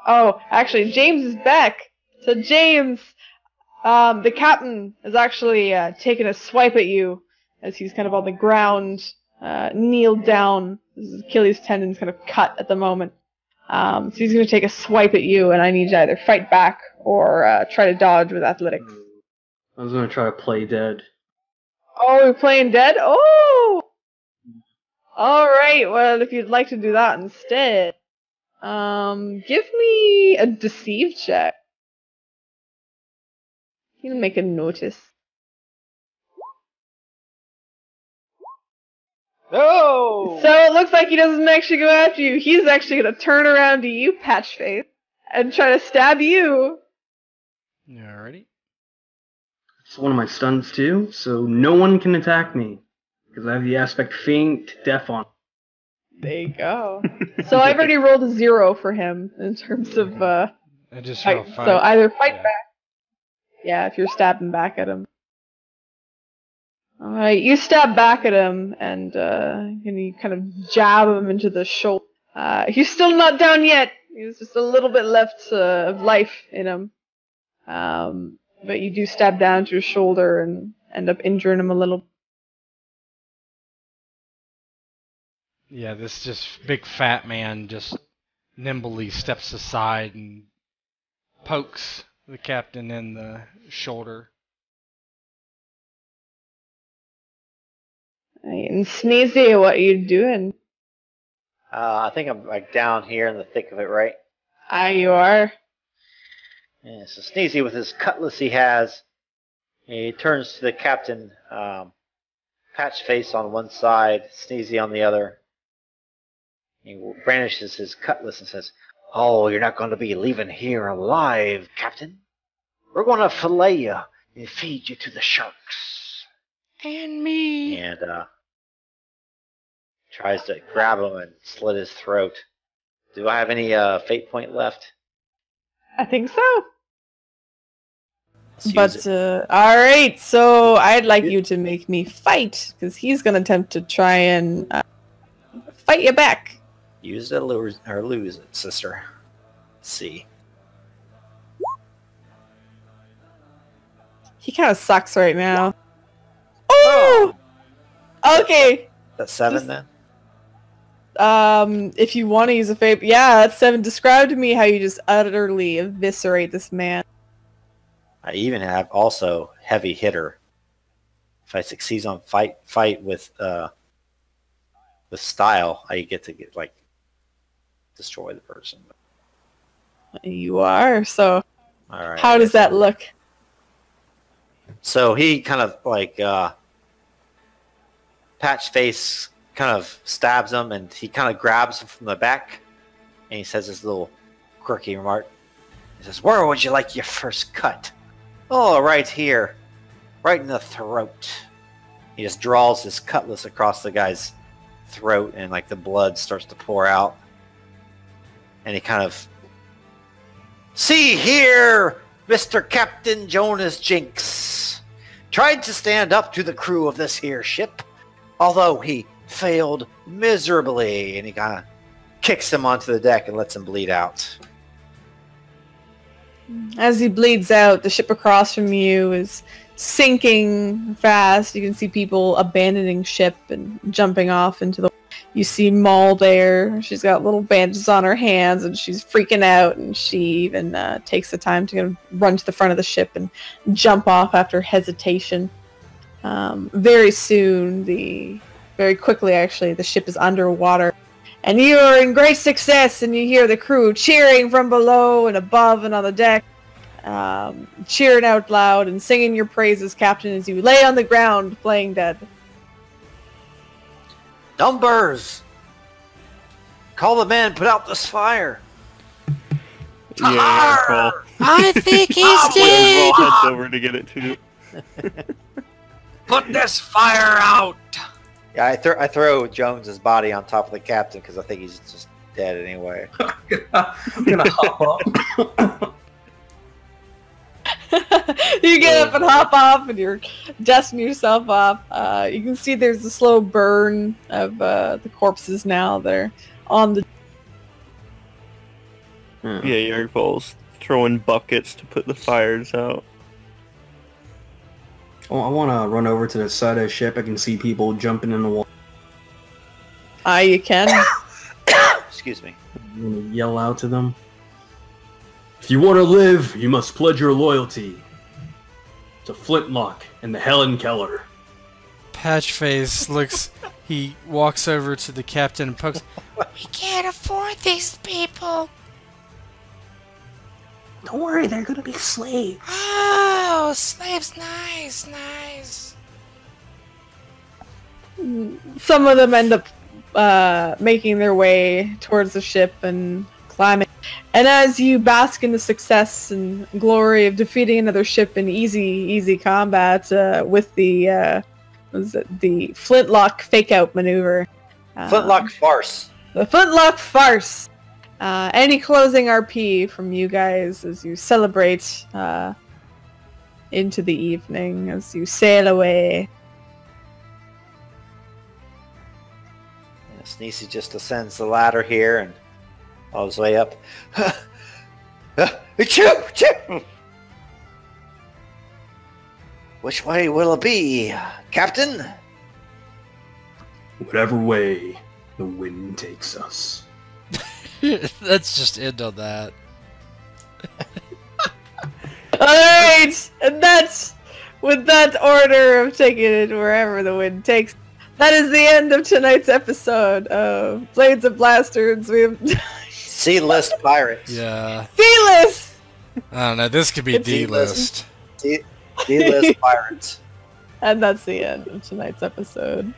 Oh, actually, James is back! So James, the captain is actually taking a swipe at you as he's kind of on the ground, kneeled down. His Achilles tendon's kind of cut at the moment. So he's going to take a swipe at you, and I need you to either fight back or try to dodge with athletics. I was gonna try to play dead. Oh, we're playing dead? Oh! Alright, well, if you'd like to do that instead, give me a deceive check. You can make a notice. No! So it looks like he doesn't actually go after you. He's actually gonna turn around to you, Patchface, and try to stab you. Alrighty. It's one of my stuns too, so no one can attack me because I have the aspect Feint Deaf on. There you go. So I've already rolled a 0 for him in terms of I just fight. fight. So either fight back. Yeah, if you're stabbing back at him. Alright, you stab back at him and you kind of jab him into the shoulder. He's still not down yet. He's just a little bit left of life in him. But you do stab down to his shoulder and end up injuring him a little. Yeah, this just big fat man just nimbly steps aside and pokes the captain in the shoulder. And Sneezy, what are you doing? I think I'm like down here in the thick of it, right? You are. Yeah, so Sneezy, with his cutlass he has, he turns to the captain, Patchface on one side, Sneezy on the other. He brandishes his cutlass and says, "Oh, you're not going to be leaving here alive, Captain. We're going to fillet you and feed you to the sharks." And me. And tries to grab him and slit his throat. Do I have any fate point left? I think so. Let's use But it. all right, so I'd like you to make me fight because he's gonna attempt to try and fight you back. Use it or lose it, sister. Let's see. He kind of sucks right now. Oh, okay. That's 7 Just- then? If you want to use a fate, yeah, that's 7. Describe to me how you just utterly eviscerate this man. I even have also heavy hitter. If I succeed on fight with style, I get to destroy the person. You are, so All right. how does that look? So he kind of like Patch Face kind of stabs him, and he kind of grabs him from the back, and he says this little quirky remark. He says, "Where would you like your first cut?" "Oh, right here, right in the throat." He just draws his cutlass across the guy's throat, and like the blood starts to pour out. And he kind of, "See here, Mr. Captain Jonas Jinx. Tried to stand up to the crew of this here ship, although he failed miserably." And he kind of kicks him onto the deck and lets him bleed out. As he bleeds out, the ship across from you is sinking fast. You can see people abandoning ship and jumping off into the... You see Maul there. She's got little bandages on her hands and she's freaking out, and she even takes the time to run to the front of the ship and jump off after hesitation. Very quickly actually, the ship is underwater. And you are in great success, and you hear the crew cheering from below and above and on the deck, cheering out loud and singing your praises, Captain, as you lay on the ground playing dead. "Numbers! Call the man, put out this fire!" Yeah, Paul. I think he's Paul dead. heads over to get it too. Put this fire out! Yeah, I throw Jones's body on top of the captain because I think he's just dead anyway. I'm gonna hop up. You get up and hop off, and you're dusting yourself off. You can see there's a slow burn of the corpses now. They're on the... Yeah, Yargbal's throwing buckets to put the fires out. Oh, I want to run over to the side of the ship. I can see people jumping in the water. You can. Excuse me. I'm gonna yell out to them. If you want to live, you must pledge your loyalty to Flintlock and the Helen Keller. Patchface looks. He walks over to the captain and pokes. We can't afford these people. Don't worry, they're gonna be slaves. Oh, slaves, nice. Some of them end up making their way towards the ship and climbing. And as you bask in the success and glory of defeating another ship in easy combat with the Flintlock fake-out maneuver. Flintlock farce. The Flintlock farce. Any closing RP from you guys as you celebrate into the evening, as you sail away? Sneezy just ascends the ladder here and all his way up. Achoo! Which way will it be, Captain? Whatever way the wind takes us. Let's just end on that. Alright! And that's, with that order of taking it wherever the wind takes, that is the end of tonight's episode of Blades of Blasters. We have C-list pirates. Yeah. C-list! I don't know. This could be It's D-list. D-list pirates. And that's the end of tonight's episode.